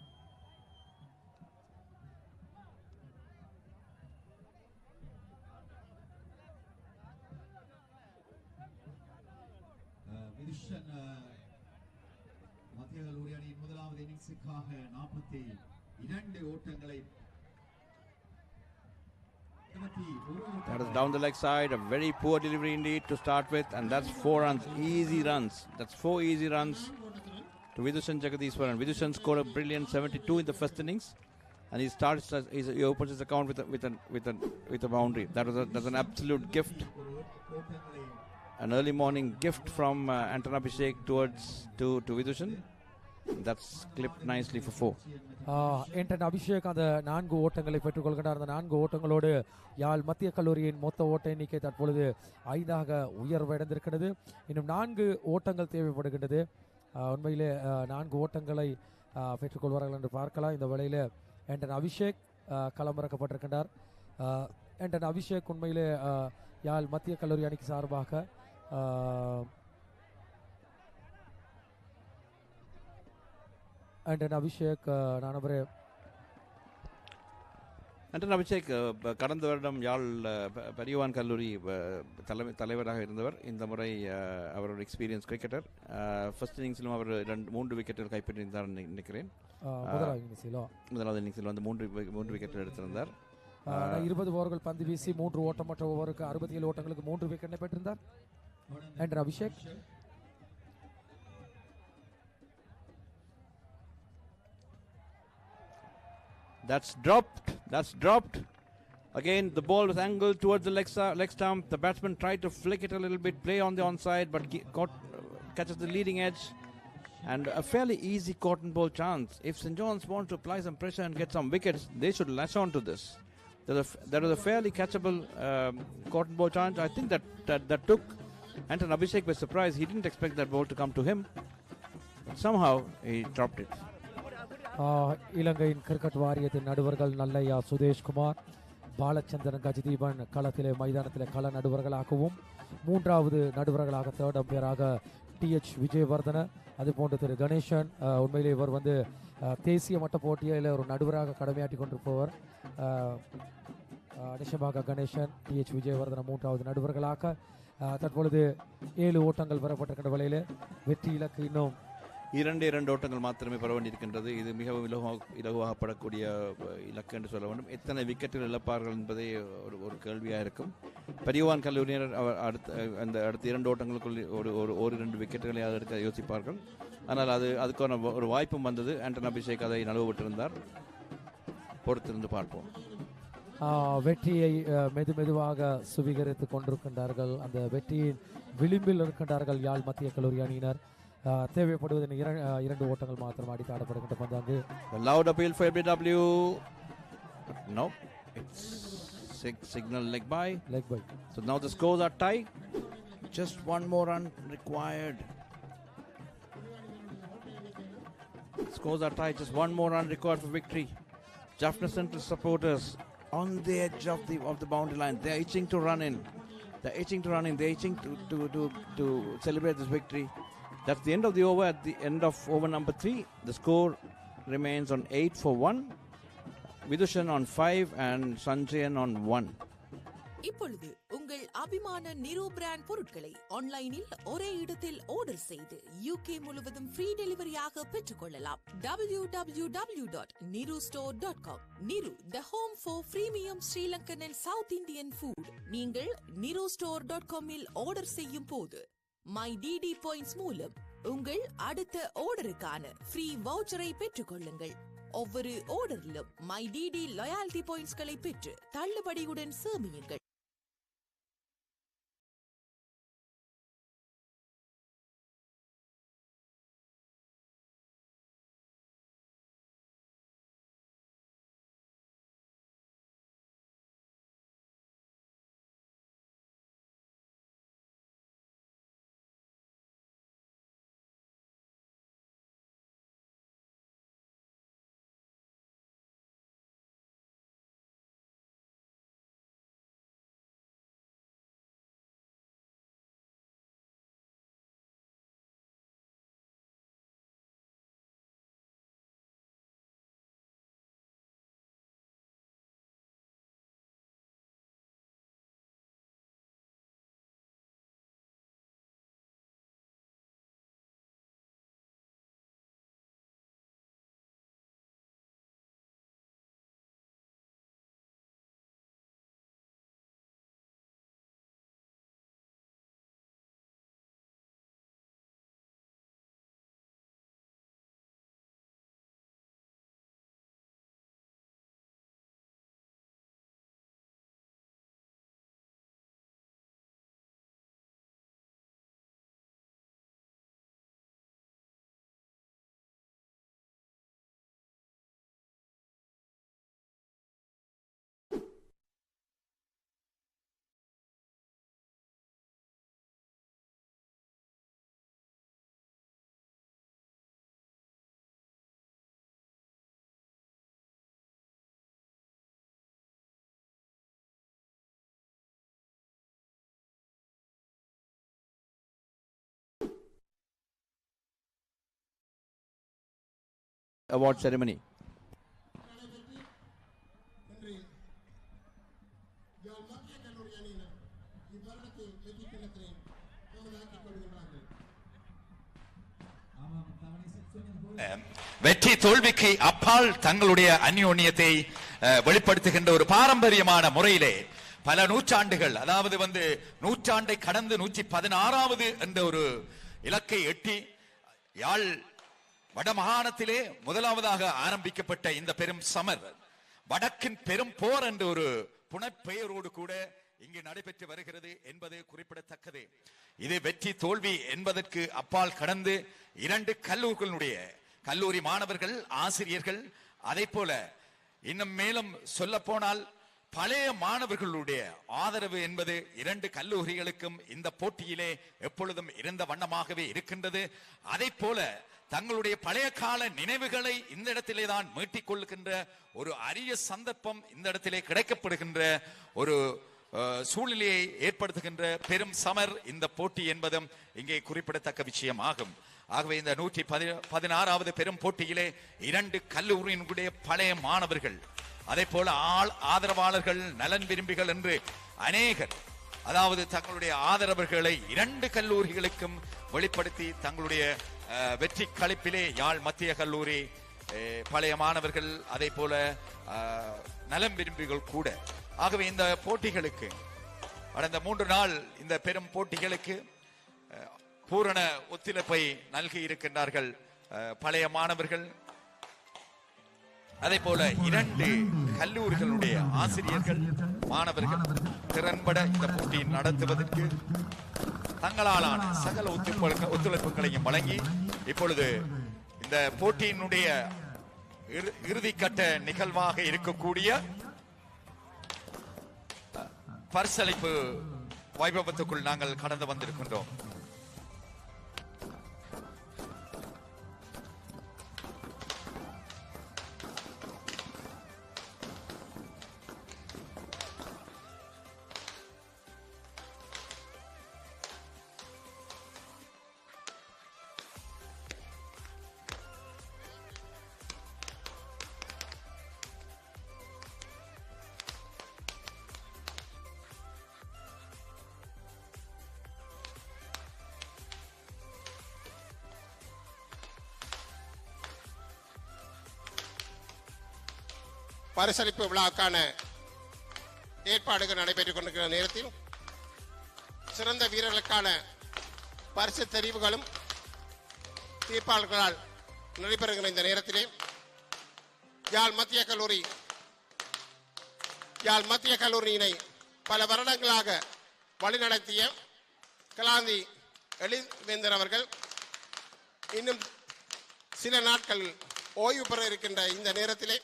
S13: மத்திய கல்லூரி அணியின் முதலாவது இன்னிங்ஸுக்காக 42 ஓட்டங்களை
S1: That is down the leg side, a very poor delivery indeed to start with, and that's 4 runs, easy runs. That's 4 easy runs to Vidushan Jagadishwaran. Vidushan scored a brilliant 72 in the first innings, and he opens his account with a boundary. That's an absolute gift. An early morning gift from Anton Abhishek to Vidushan. That's clipped nicely for 4.
S2: Anton Abhishek அந்த 4 ஓட்டங்களை பெற்றுக்கொள்கிறார். அந்த 4 ஓட்டங்களோடு யாழ் மத்திய கல்லூரியின் மொத்த ஓட்ட எண்ணிக்கை தற்பொழுது 5ஆக உயர்வடைந்திருக்கிறது. இன்னும் 4 ஓட்டங்கள் தேவைப்படுகின்றது. உண்மையிலே 4 ஓட்டங்களை பெற்றுக்கொள்வார்கள் என்று பார்க்கலாம். இந்த வேளையில் ஆண்டன் அபிஷேக் களமிறக்கப்பட்டிருக்கின்றார். ஆண்டன் அபிஷேக் உண்மையிலே யாழ் மத்திய கல்லூரி அணிக்கு சார்பாக ஆண்டன் அபிஷேக்
S1: ஆண்டன் அபிஷேக் கடந்த வருடம் யாழ் பெரியவான் கல்லூரி தலைவராக இருந்தவர். இந்த முறை அவரோட எக்ஸ்பீரியன்ஸ் கிரிக்கெட்டர். ஃபர்ஸ்ட் இன்னிங்ஸிலும் அவர் 3 விக்கெட்டுகள் கைப்பற்றியிருந்தார் நினைக்கிறேன். முதலாவது இன்னிங்ஸில் வந்து 3 விக்கெட்டுகள் எடுத்திருந்தார்.
S2: 20 ஓவர்கள் பந்து வீசி 3 ஓட்டமற்ற ஓவருக்கு 67 ஓட்டங்களுக்கு 3 விக்கெட்டை பெற்றிருந்தார் Anton Abhishek.
S1: That's dropped. Again, the ball was angled towards the leg stump. The batsman tried to flick it a little bit, play on the onside, but catches the leading edge. And a fairly easy cotton ball chance. If St. John's want to apply some pressure and get some wickets, they should latch on to this. There was a fairly catchable cotton ball chance. I think that took Anton Abhishek by surprise. He didn't expect that ball to come to him. But somehow he dropped it.
S2: இலங்கையின் cricket வாரியத்தின் நடுவர்கள் நல்லையா சுதேஷ்குமார், பாலச்சந்திரன் கஜதீபன் களத்திலே மைதானத்திலே கள நடுவர்களாகவும், 3வது நடுவர்களாக 3rd அம்பையராக TH Wijewardene, அதுபோன்று திரு கணேசன். உண்மையிலே இவர் வந்து தேசிய மட்ட போட்டியில் ஒரு நடுவராக கடமையாற்றி கொண்டிருப்பவர். நிச்சயமாக கணேசன், TH விஜயவர்தன 3வது நடுவர்களாக. தற்பொழுது 7 ஓட்டங்கள் பெறப்பட்டிருக்கின்ற வேளையில் வெற்றி இலக்கு இன்னும்
S1: 2 ஓட்டங்கள் மாத்திரமே பெற வேண்டியிருக்கின்றது. இது மிகவும் இலகுவாகப்படக்கூடிய இலக்கு என்று சொல்ல வேண்டும். எத்தனை விக்கெட்டுகள் இழப்பார்கள் என்பதே ஒரு கேள்வியாக இருக்கும். பெரியவான் கல்லூரியினர் அடுத்த 2 ஓட்டங்களுக்குள் ஒரு 2 விக்கெட்டுகளை எடுக்க யோசிப்பார்கள். ஆனால் அதுக்கான ஒரு வாய்ப்பும் வந்தது. ஆண்டன் அபிஷேக் அதை நழுவவிட்டிருந்தார். பொறுத்திருந்து பார்ப்போம்.
S2: வெற்றியை மெதுவாக சுவீகரித்துக் கொண்டிருக்கின்றார்கள். அந்த வெற்றியின் விளிம்பில் இருக்கின்றார்கள் யாழ் மத்திய கல்லூரி அணியினர். தேவைப்படுவது 2 ஓட்டங்கள் மாத்திரம் அடித்து ஆடப்படுகின்ற பந்தாங்கு.
S1: Loud appeal for LBW. No, it's signal leg by. So now the scores are tied. Just 1 more run required. Scores are tied. Just 1 more run required for victory. Jaffna Central supporters on the edge of the boundary line. They're itching to run in. They're itching to celebrate this victory. That's the end of the over. At the end of over number 3, the score remains on 8 for 1. Vidushan on 5 and Sanjayan on 1.
S5: இப்பொழுது உங்கள் அபிமான Niro brand பொருட்களை ஆன்லைனில் ஒரே இடத்தில் order செய்து UK முழுவதும் free டெலிவரியாக பெற்றுக்கொள்ளலாம். www.nirostore.com. நிரு, the home for premium Sri Lankan and South Indian food. நீங்கள் nirostore.com இல் ஆர்டர் செய்யும் போது My DD Points மூலம் உங்கள் அடுத்த ஆர்டருக்கான ஃப்ரீ வவுச்சரை பெற்றுக்கொள்ளுங்கள். ஒவ்வொரு ஆர்டரிலும் மை டிடி லாயல்டி பாயிண்ட்ஸ்களை பெற்று தள்ளுபடியுடன் சேமியுங்கள்.
S1: Award ceremony.
S21: வெற்றி தோல்விக்கு அப்பால் தங்களுடைய அந்யோன்யத்தை வெளிப்படுத்துகின்ற ஒரு பாரம்பரியமான முறையிலே பல நூற்றாண்டுகள், அதாவது நூற்றாண்டை கடந்து 116வது என்ற ஒரு இலக்கை எட்டி யாழ் வடமாகாணத்திலே முதலாவதாக ஆரம்பிக்கப்பட்ட இந்த பெரும் சமர் வடக்கின் பெரும் போர் என்ற ஒரு புனைப்பெயரோடு கூட இங்கு நடைபெற்று வருகிறது என்பது குறிப்பிடத்தக்கது. இது வெற்றி தோல்வி என்பதற்கு அப்பால் கடந்து 2 கல்லூரி மாணவர்கள், ஆசிரியர்கள், அதை போல இன்னும் மேலும் சொல்ல போனால் பழைய மாணவர்களுடைய ஆதரவு என்பது 2 கல்லூரிகளுக்கும் இந்த போட்டியிலே எப்பொழுதும் இருந்த வண்ணமாகவே இருக்கின்றது. அதை போல தங்களுடைய பழைய கால நினைவுகளை இந்த இடத்திலே தான் மீட்டிக் கொள்ளுகின்ற ஒரு அரிய சந்தர்ப்பம் இந்த இடத்திலே கிடைக்கப்படுகின்ற ஒரு சூழ்நிலையை ஏற்படுத்துகின்ற பெரும் சமர் இந்த போட்டி என்பதும் இங்கே குறிப்பிடத்தக்க விஷயம் ஆகும். ஆகவே இந்த 116வது பெரும் போட்டியிலே 2 கல்லூரியினுடைய பழைய மாணவர்கள், அதே போல ஆதரவாளர்கள், நலன் விரும்பிகள் என்று அநேகர், அதாவது தங்களுடைய ஆதரவுகளை 2 கல்லூரிகளுக்கும் வெளிப்படுத்தி தங்களுடைய வெற்றி களிப்பிலே யாழ் மத்திய கல்லூரி பழைய மாணவர்கள், அதே போல நலம் விரும்பிகள் கூட. ஆகவே இந்த போட்டிகளுக்கு கடந்த 3 நாள் இந்த பெரும் போட்டிகளுக்கு பூரண ஒத்துழைப்பை நல்கி இருக்கின்றார்கள் பழைய மாணவர்கள். அதே போல 2 கல்லூரிகளுடைய ஆசிரியர்கள், மாணவர்கள் திறன்பட இந்த போட்டியை நடத்துவதற்கு தங்களாலான சகல ஒத்துழைப்புகளையும் வழங்கி இப்பொழுது இந்த போட்டியினுடைய இறுதிக்கட்ட நிகழ்வாக இருக்கக்கூடிய பரிசளிப்பு வைபவத்துக்குள் நாங்கள் கடந்து வந்திருக்கின்றோம்.
S19: பரிசளிப்பு விழாக்கான ஏற்பாடுகள் நடைபெற்றுக் கொண்டிருக்கிற நேரத்தில் சிறந்த வீரர்களுக்கான பரிசு தெரிவுகளும் தீர்ப்பாளர்களால் நடைபெறுகிற இந்த நேரத்திலே யாழ் மத்திய கல்லூரியினை பல வருடங்களாக வழிநடத்திய கலாந்தி எழில்வேந்தர் அவர்கள் இன்னும் சில நாட்கள் ஓய்வு பெற இருக்கின்ற இந்த நேரத்திலே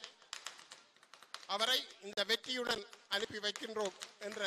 S19: அவரை இந்த வெற்றியுடன் அனுப்பி வைக்கின்றோம் என்ற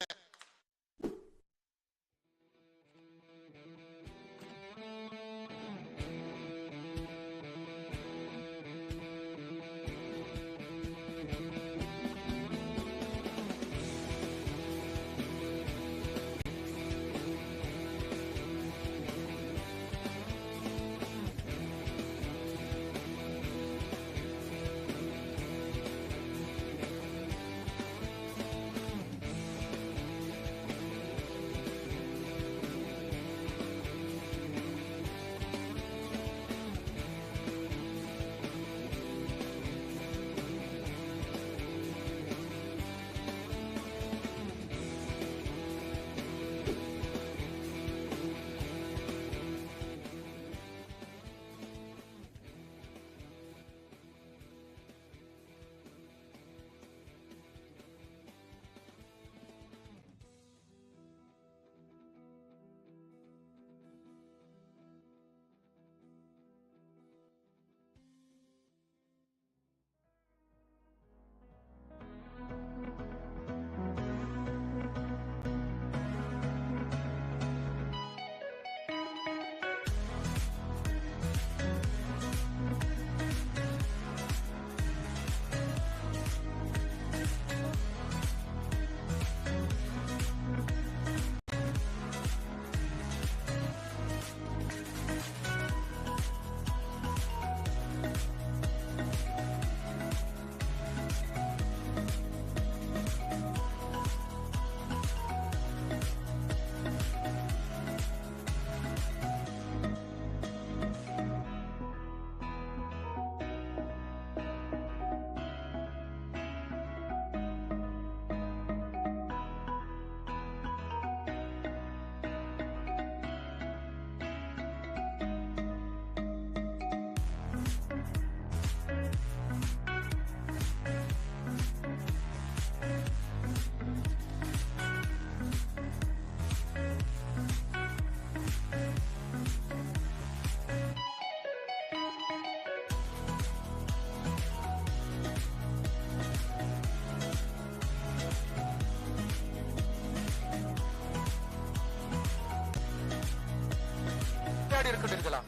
S9: இருக்கின்றீர்களா?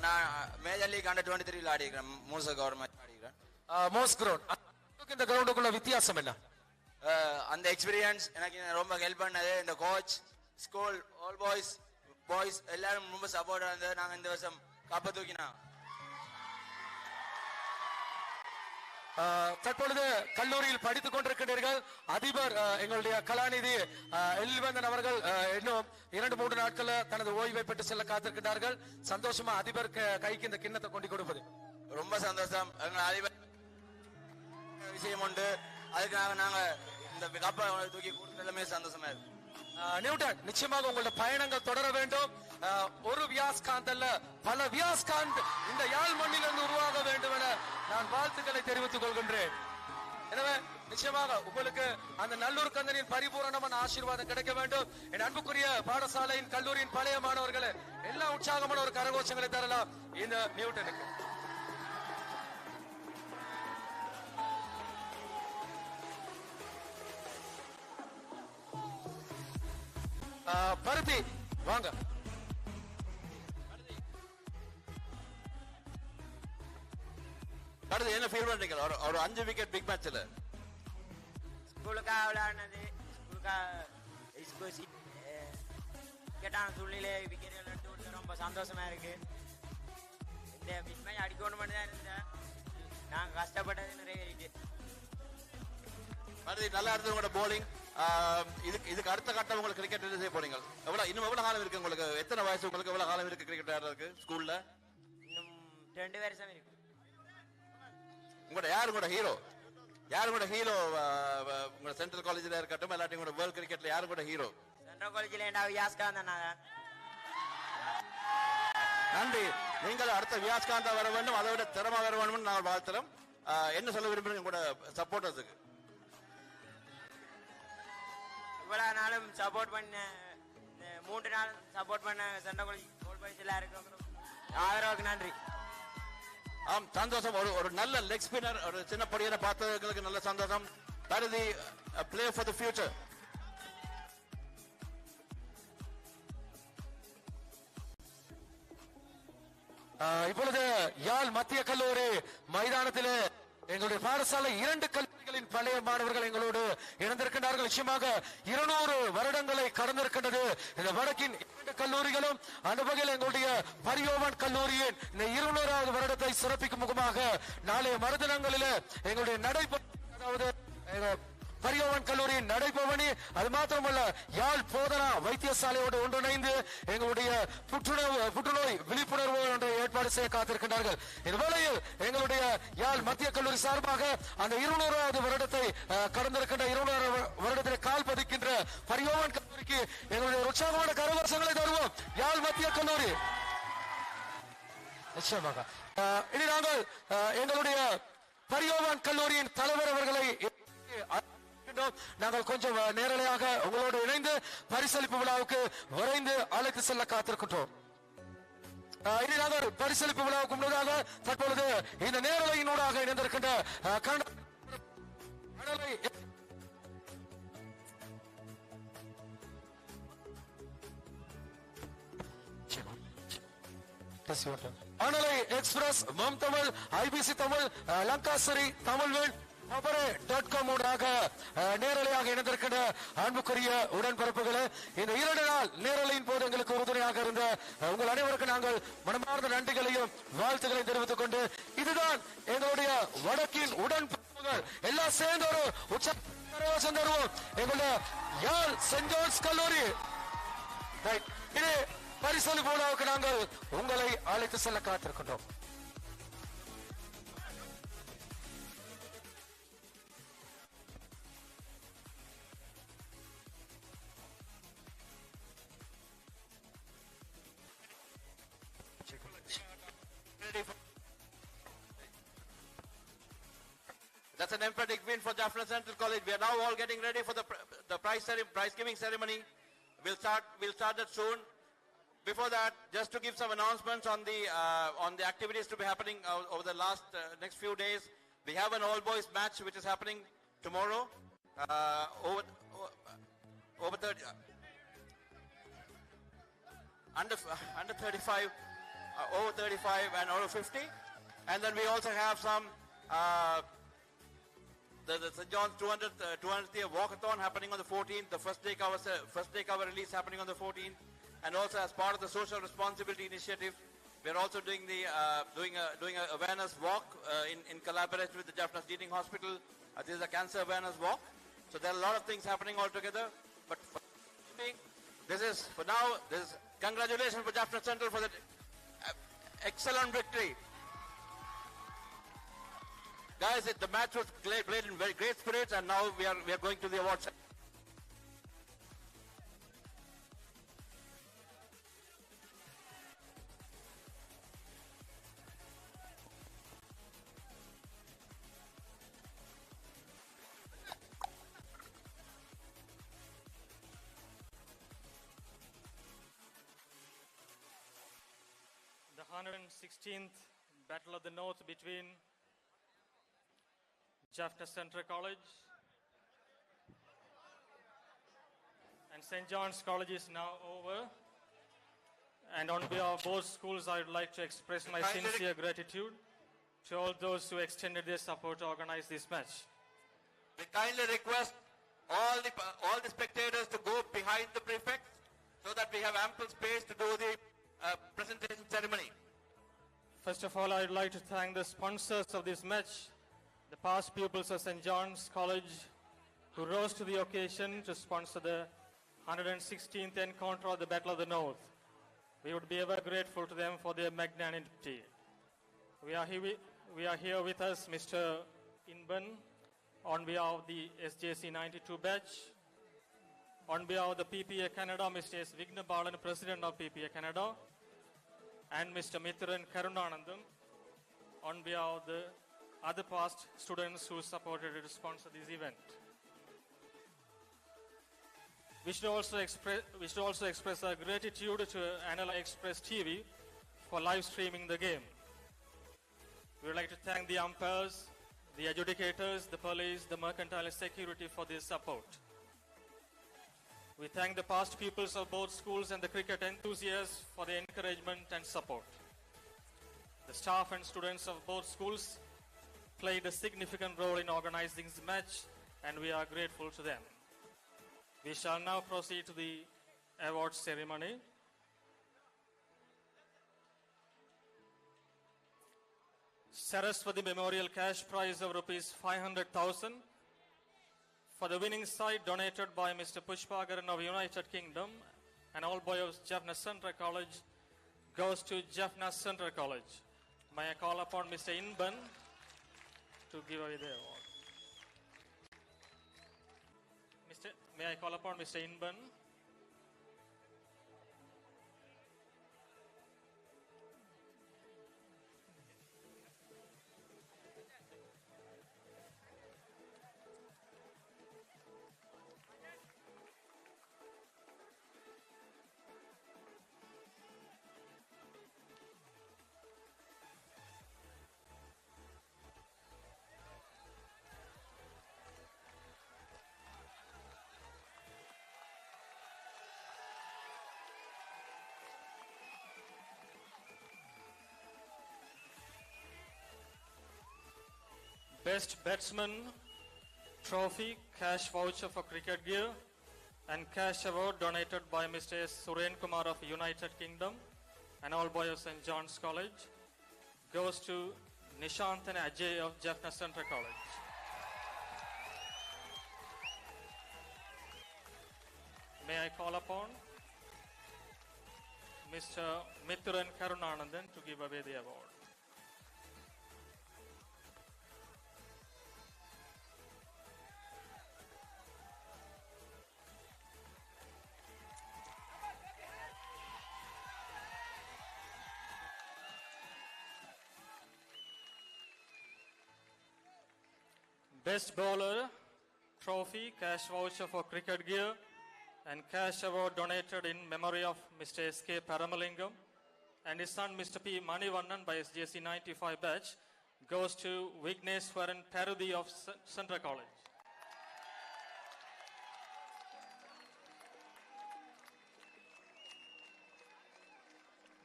S22: நான் மேஜர் லீக் அண்டர் 23 ஆடி இருக்கிறேன். மூச கவர்மெண்ட் ஆடி இருக்கிறேன்.
S9: மோஸ் கிரவுண்ட் இந்த கிரவுண்டுக்குள்ள வித்தியாசம் என்ன?
S22: அந்த எக்ஸ்பீரியன்ஸ் எனக்கு ரொம்ப ஹெல்ப் பண்ணது. இந்த கோச், ஸ்கூல், ஆல் பாய்ஸ் எல்லாரும் ரொம்ப சப்போர்ட் இருந்தது. நாங்கள் இந்த வருஷம் கப்ப தூக்கினா.
S9: தற்பொழுது கல்லூரியில் படித்துக் கொண்டிருக்கிறீர்கள். அதிபர் எங்களுடைய கலாநிதி எழில்வேந்தன் அவர்கள் இன்னும் 2-3 நாட்கள் தனது ஓய்வை பெற்று செல்ல காத்திருக்கிறார்கள். சந்தோஷமா அதிபர் கைக்கு இந்த கிண்ணத்தை கொண்டு கொடுப்பது
S22: ரொம்ப சந்தோஷம். எங்கள் அதிபர் விஷயம் உண்டு, அதுக்காக நாங்க இந்த கப்பை தூக்கி கொடுத்ததுமே சந்தோஷமா இருக்கு.
S9: நியூட்டன், நிச்சயமாக உங்களுடைய பயணங்கள் தொடர வேண்டும். ஒரு வியாஸ்காந்த் அல்ல, பல வியாஸ்காந்த் இந்த யாழ் மண்ணிலிருந்து உருவாக வேண்டும் என நான் வாழ்த்துக்களை தெரிவித்துக் கொள்கின்றேன். எனவே நிச்சயமாக உங்களுக்கு அந்த நல்லூர் கந்தனின் பரிபூரணமான ஆசீர்வாதம் கிடைக்க வேண்டும். என் அன்புக்குரிய பாடசாலையின் கல்லூரியின் பழைய மாணவர்களே, எல்லா உற்சாகமான ஒரு கரகோஷங்களை தரலாம் இந்த நியூட்டனுக்கு. பருத்தி வாங்க.
S1: அடுத்து என்ன ஃபீல் பண்றீங்க? ஒரு 5 விக்கெட் பிக் மேட்ச்ல
S22: ஸ்கூலுக்காக விளையாடினது, விக்கெட்டான சூழ்நிலை விக்கெட்டுகள் எடுத்து கொடுத்து ரொம்ப சந்தோஷமா இருக்கு. இந்த பிக் மேட்ச் அடிக்கணும் மட்டும் தான் இருந்தேன். நாங்கள் கஷ்டப்பட்டது நிறைவேறிட்டு.
S1: நல்லா இருந்தது உங்களோட போலிங். இதுக்கு அடுத்த கட்டம் உங்களுக்கு கிரிக்கெட் செய்ய போறீங்க. இன்னும் எவ்வளவு காலம் இருக்கு உங்களுக்கு? எத்தனை வயசு உங்களுக்கு? எவ்வளவு காலம் இருக்கு கிரிக்கெட் ஆடுறதுக்கு ஸ்கூல்ல?
S22: இன்னும் 2 வருஷம் இருக்கு.
S1: உங்களோட யாரு கூட ஹீரோ? உங்க சென்ட்ரல் காலேஜ்ல இருக்கட்டும், எல்லாத்தையும் கூட வேர்ல்ட் கிரிக்கெட்ல யாரு கூட ஹீரோ?
S22: சென்ட்ரல் காலேஜ்ல என்ன வியாஸ்காந்த்.
S1: நன்றி. நீங்கள் அடுத்த வியாஸ்காந்தா வர வேண்டும், அதை விட திறமை வர வேண்டும் நாங்கள் வாழ்த்துறோம். என்ன சொல்ல விரும்புறீங்க கூட சப்போர்ட்டர்ஸுக்கு?
S22: இவ்வளவு நாளும் சப்போர்ட் பண்ண 3 நாள் சப்போர்ட் பண்ண சண்டகோல் பாய்ஸ் எல்லாருக்கும் ஆதரவுக்கு நன்றி.
S1: ஆம், சந்தோஷம். ஒரு நல்ல லெக் ஸ்பின்னர், ஒரு சின்ன பொடியனை பார்த்தவர்களுக்கு நல்ல சந்தோஷம். That is the play for the future.
S9: இப்பொழுது யாழ் மத்திய கல்லூரி மைதானத்திலே எங்களுடைய பாடசாலை 2 கல்லூரிகளின் பழைய மாணவர்கள் எங்களோடு இணைந்திருக்கின்றார்கள். நிச்சயமாக 200 வருடங்களை கடந்திருக்கின்றது இந்த வடக்கின் 2 கல்லூரிகளும். அந்த வகையில் எங்களுடைய பரியோவன் கல்லூரியின் இந்த 200வது வருடத்தை சிறப்பிக்கும் முகமாக நாளைய மறுதினங்களில் எங்களுடைய அதாவது பரியோவன் கல்லூரியின் நடைபவனி, அது மாத்திரமல்ல யாழ் போதனா வைத்தியசாலையோடு ஒன்றிணைந்து எங்களுடைய புற்றுநோய் விழிப்புணர்வு என்ற ஏற்பாடு செய்ய காத்திருக்கின்றார்கள். இந்த வேளையில் எங்களுடைய யாழ் மத்திய கல்லூரி சார்பாக அந்த 200வது வருடத்தை கடந்திருக்கின்ற 200 வருடத்தில் கால் பதிக்கின்ற பரியோவன் கல்லூரிக்கு எங்களுடைய உற்சாகமான கரகோஷங்களை தருவோம். யாழ் மத்திய கல்லூரி நிச்சயமாக. இனி நாங்கள் எங்களுடைய பரியோவன் கல்லூரியின் தலைவர் அவர்களை நாங்கள் கொஞ்சம் நேரலையாக உங்களோடு இணைந்து பரிசளிப்பு விழாவுக்கு விரைந்து அழைத்து செல்ல காத்திருக்கின்றோம். இனி நாங்கள் பரிசளிப்பு விழாவுக்கு முன்னதாக தற்பொழுது இந்த நேரலையினூடாக இணைந்திருக்கின்ற அனலை எக்ஸ்பிரஸ், மம் தமிழ், ஐபிசி தமிழ், லங்காசரி தமிழ்வேல் ஊடாக நேரலையாக இணைந்திருக்கின்ற அன்புக்குரிய உடன்பிறப்புகளே, இந்த 2 நாள் நேரலையின் போது எங்களுக்கு உறுதுணையாக இருந்த உங்கள் அனைவருக்கும் நாங்கள் மனமார்ந்த நன்றிகளையும் வாழ்த்துக்களையும் தெரிவித்துக் கொண்டு, இதுதான் எங்களுடைய வடக்கின் உடன்பிறப்புகள் எல்லாம் சேர்ந்த ஒரு உற்சாகம் தருவோம் எங்களுடைய யாழ் சென்ட் ஜான்ஸ் கல்லூரி. இது பரிசளிப்பு விழாவுக்கு நாங்கள் உங்களை அழைத்து செல்ல காத்திருக்கின்றோம்.
S1: That's an emphatic win for Jaffna Central College. We are now all getting ready for the prize giving ceremony. We'll start that soon. Before that, just to give some announcements on the activities to be happening over the next few days. We have an all boys match which is happening tomorrow over 30 under 35, over 35 and over 50, and then we also have some the St. John's 200th year walkathon happening on the 14th. The first day cover release happening on the 14th, and also as part of the social responsibility initiative, we are also doing doing a awareness walk in collaboration with the Jaffna Teaching Hospital. This is a cancer awareness walk. So there are a lot of things happening all together. But this is congratulations for Jaffna Central for that excellent victory. Guys, the match was played in very great spirits, and now we are going to the awards.
S8: The 116th Battle of the North between Jaffna Central College and St. John's College is now over. And on behalf of both schools, I would like to express my sincere gratitude to all those who extended their support to organize this match.
S1: We kindly request all the spectators to go behind the prefects so that we have ample space to do the presentation ceremony.
S8: First of all, I would like to thank the sponsors of this match, the past pupils of St. John's College, who rose to the occasion to sponsor the 116th encounter of the Battle of the North. We would be ever grateful to them for their magnanimity. We are here with us, Mr. Inban, on behalf of the SJC 92 batch. On behalf of the PPA Canada, Mr. S. Vigna Balan, President of PPA Canada, and Mr. Mithuran Karunanandam, on behalf of the other past students who supported to sponsor this event. We should also express our gratitude to Anala Express TV for live streaming the game. We would like to thank the umpires, the adjudicators, the police, the mercantile security for this support. We thank the past pupils of both schools and the cricket enthusiasts for their encouragement and support. The staff and students of both schools played a significant role in organizing this match, and we are grateful to them. We shall now proceed to the awards ceremony. Saraswati Memorial Cash Prize of Rs 500,000 for the winning side, donated by Mr. Pushpagaran of United Kingdom and all boys of Jaffna Central College, goes to Jaffna Central College. May I call upon Mr. Inban to give away the award. May I call upon Mr. Inban? Best Batsman Trophy, cash voucher for cricket gear and cash award donated by Mr. S. Suren Kumar of United Kingdom and all boys of St. John's College goes to Nishant and Ajay of Jaffna Central College. May I call upon Mr. Mithuran Karunanandan to give away the award. Best Bowler Trophy, cash voucher for cricket gear and cash award donated in memory of Mr. S.K. Paramalingam and his son Mr. P. Manivannan by SJC 95 batch goes to Vigneswaran Parudi of Central College.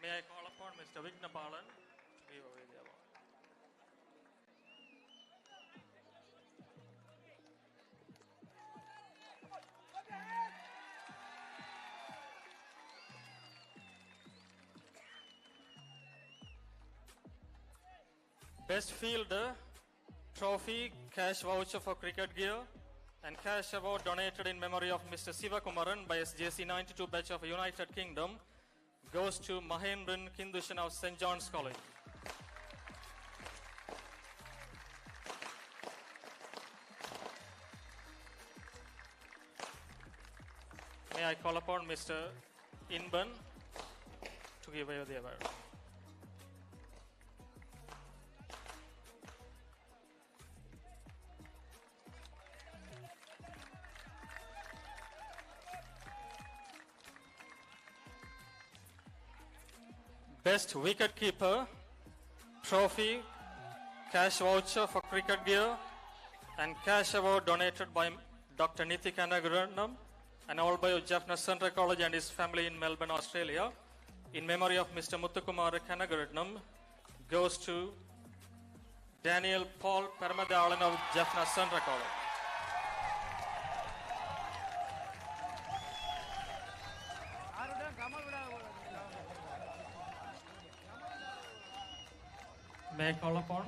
S8: May I call upon Mr. Vignapalan to give away the award. Best Fielder Trophy, cash voucher for cricket gear and cash award donated in memory of Mr. Sivakumaran by SJC 92 batch of United Kingdom goes to Mahendran Kindushan of St. John's College. May I call upon Mr. Inban to give away the award. Best Wicketkeeper Trophy, cash voucher for cricket gear and cash award donated by Dr. Niti Kanagaranam and all by Jaffna Central College and his family in Melbourne, Australia, in memory of Mr. Muthukumar Kanagaratnam, goes to Daniel Paul Paramadalan of Jaffna Central College. May I call upon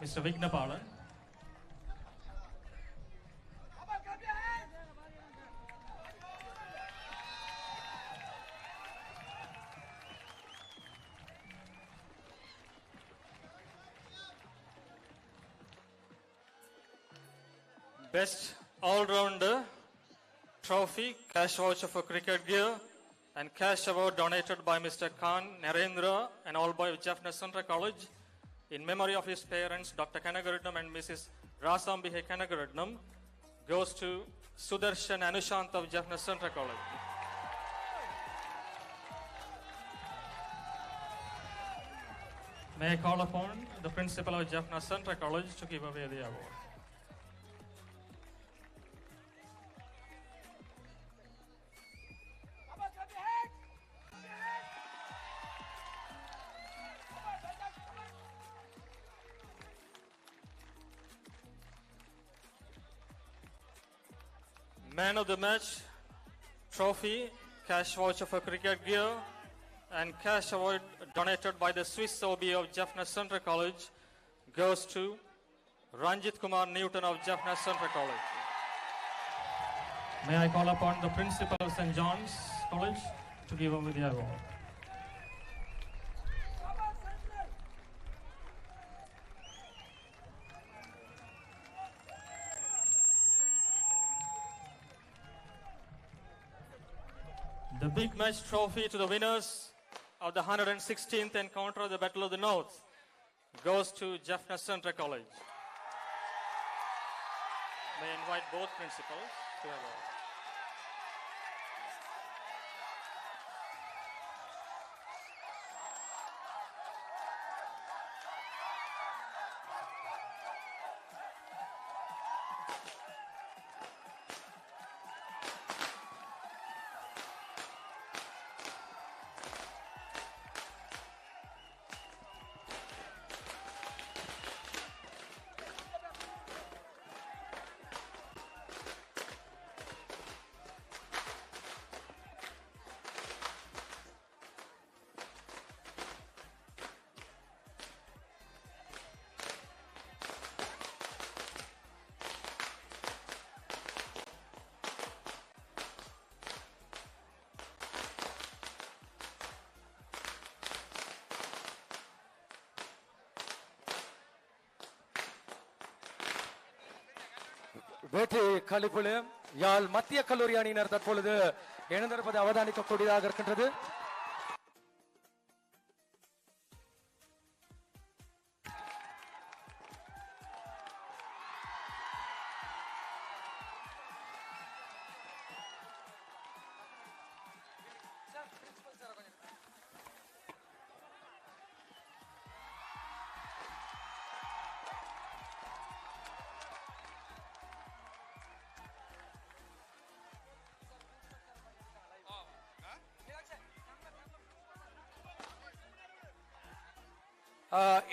S8: Mr. Vignapalan? Best All-Rounder Trophy, cash voucher for cricket gear and cash award donated by Mr. Khan Narendra and all boys of Jaffna Central College in memory of his parents, Dr. Kanagaratnam and Mrs. Rasambihe Kanagaratnam, goes to Sudarshan Anushant of Jaffna Central College. May I call upon the principal of Jaffna Central College to give away the award. Man of the match, trophy, cash voucher for cricket gear, and cash award donated by the Swiss OB of Jaffna Central College goes to Ranjit Kumar Newton of Jaffna Central College. May I call upon the principal of St. John's College to give away the award. The big match trophy to the winners of the 116th encounter of the Battle of the North goes to Jaffna Central College. May I invite both principals to have a
S2: வேட்டை கழிப்புல யாழ் மத்திய கல்லூரி அணியினர் தற்பொழுது இணைந்திருப்பதை அவதானிக்கக்கூடியதாக இருக்கின்றது.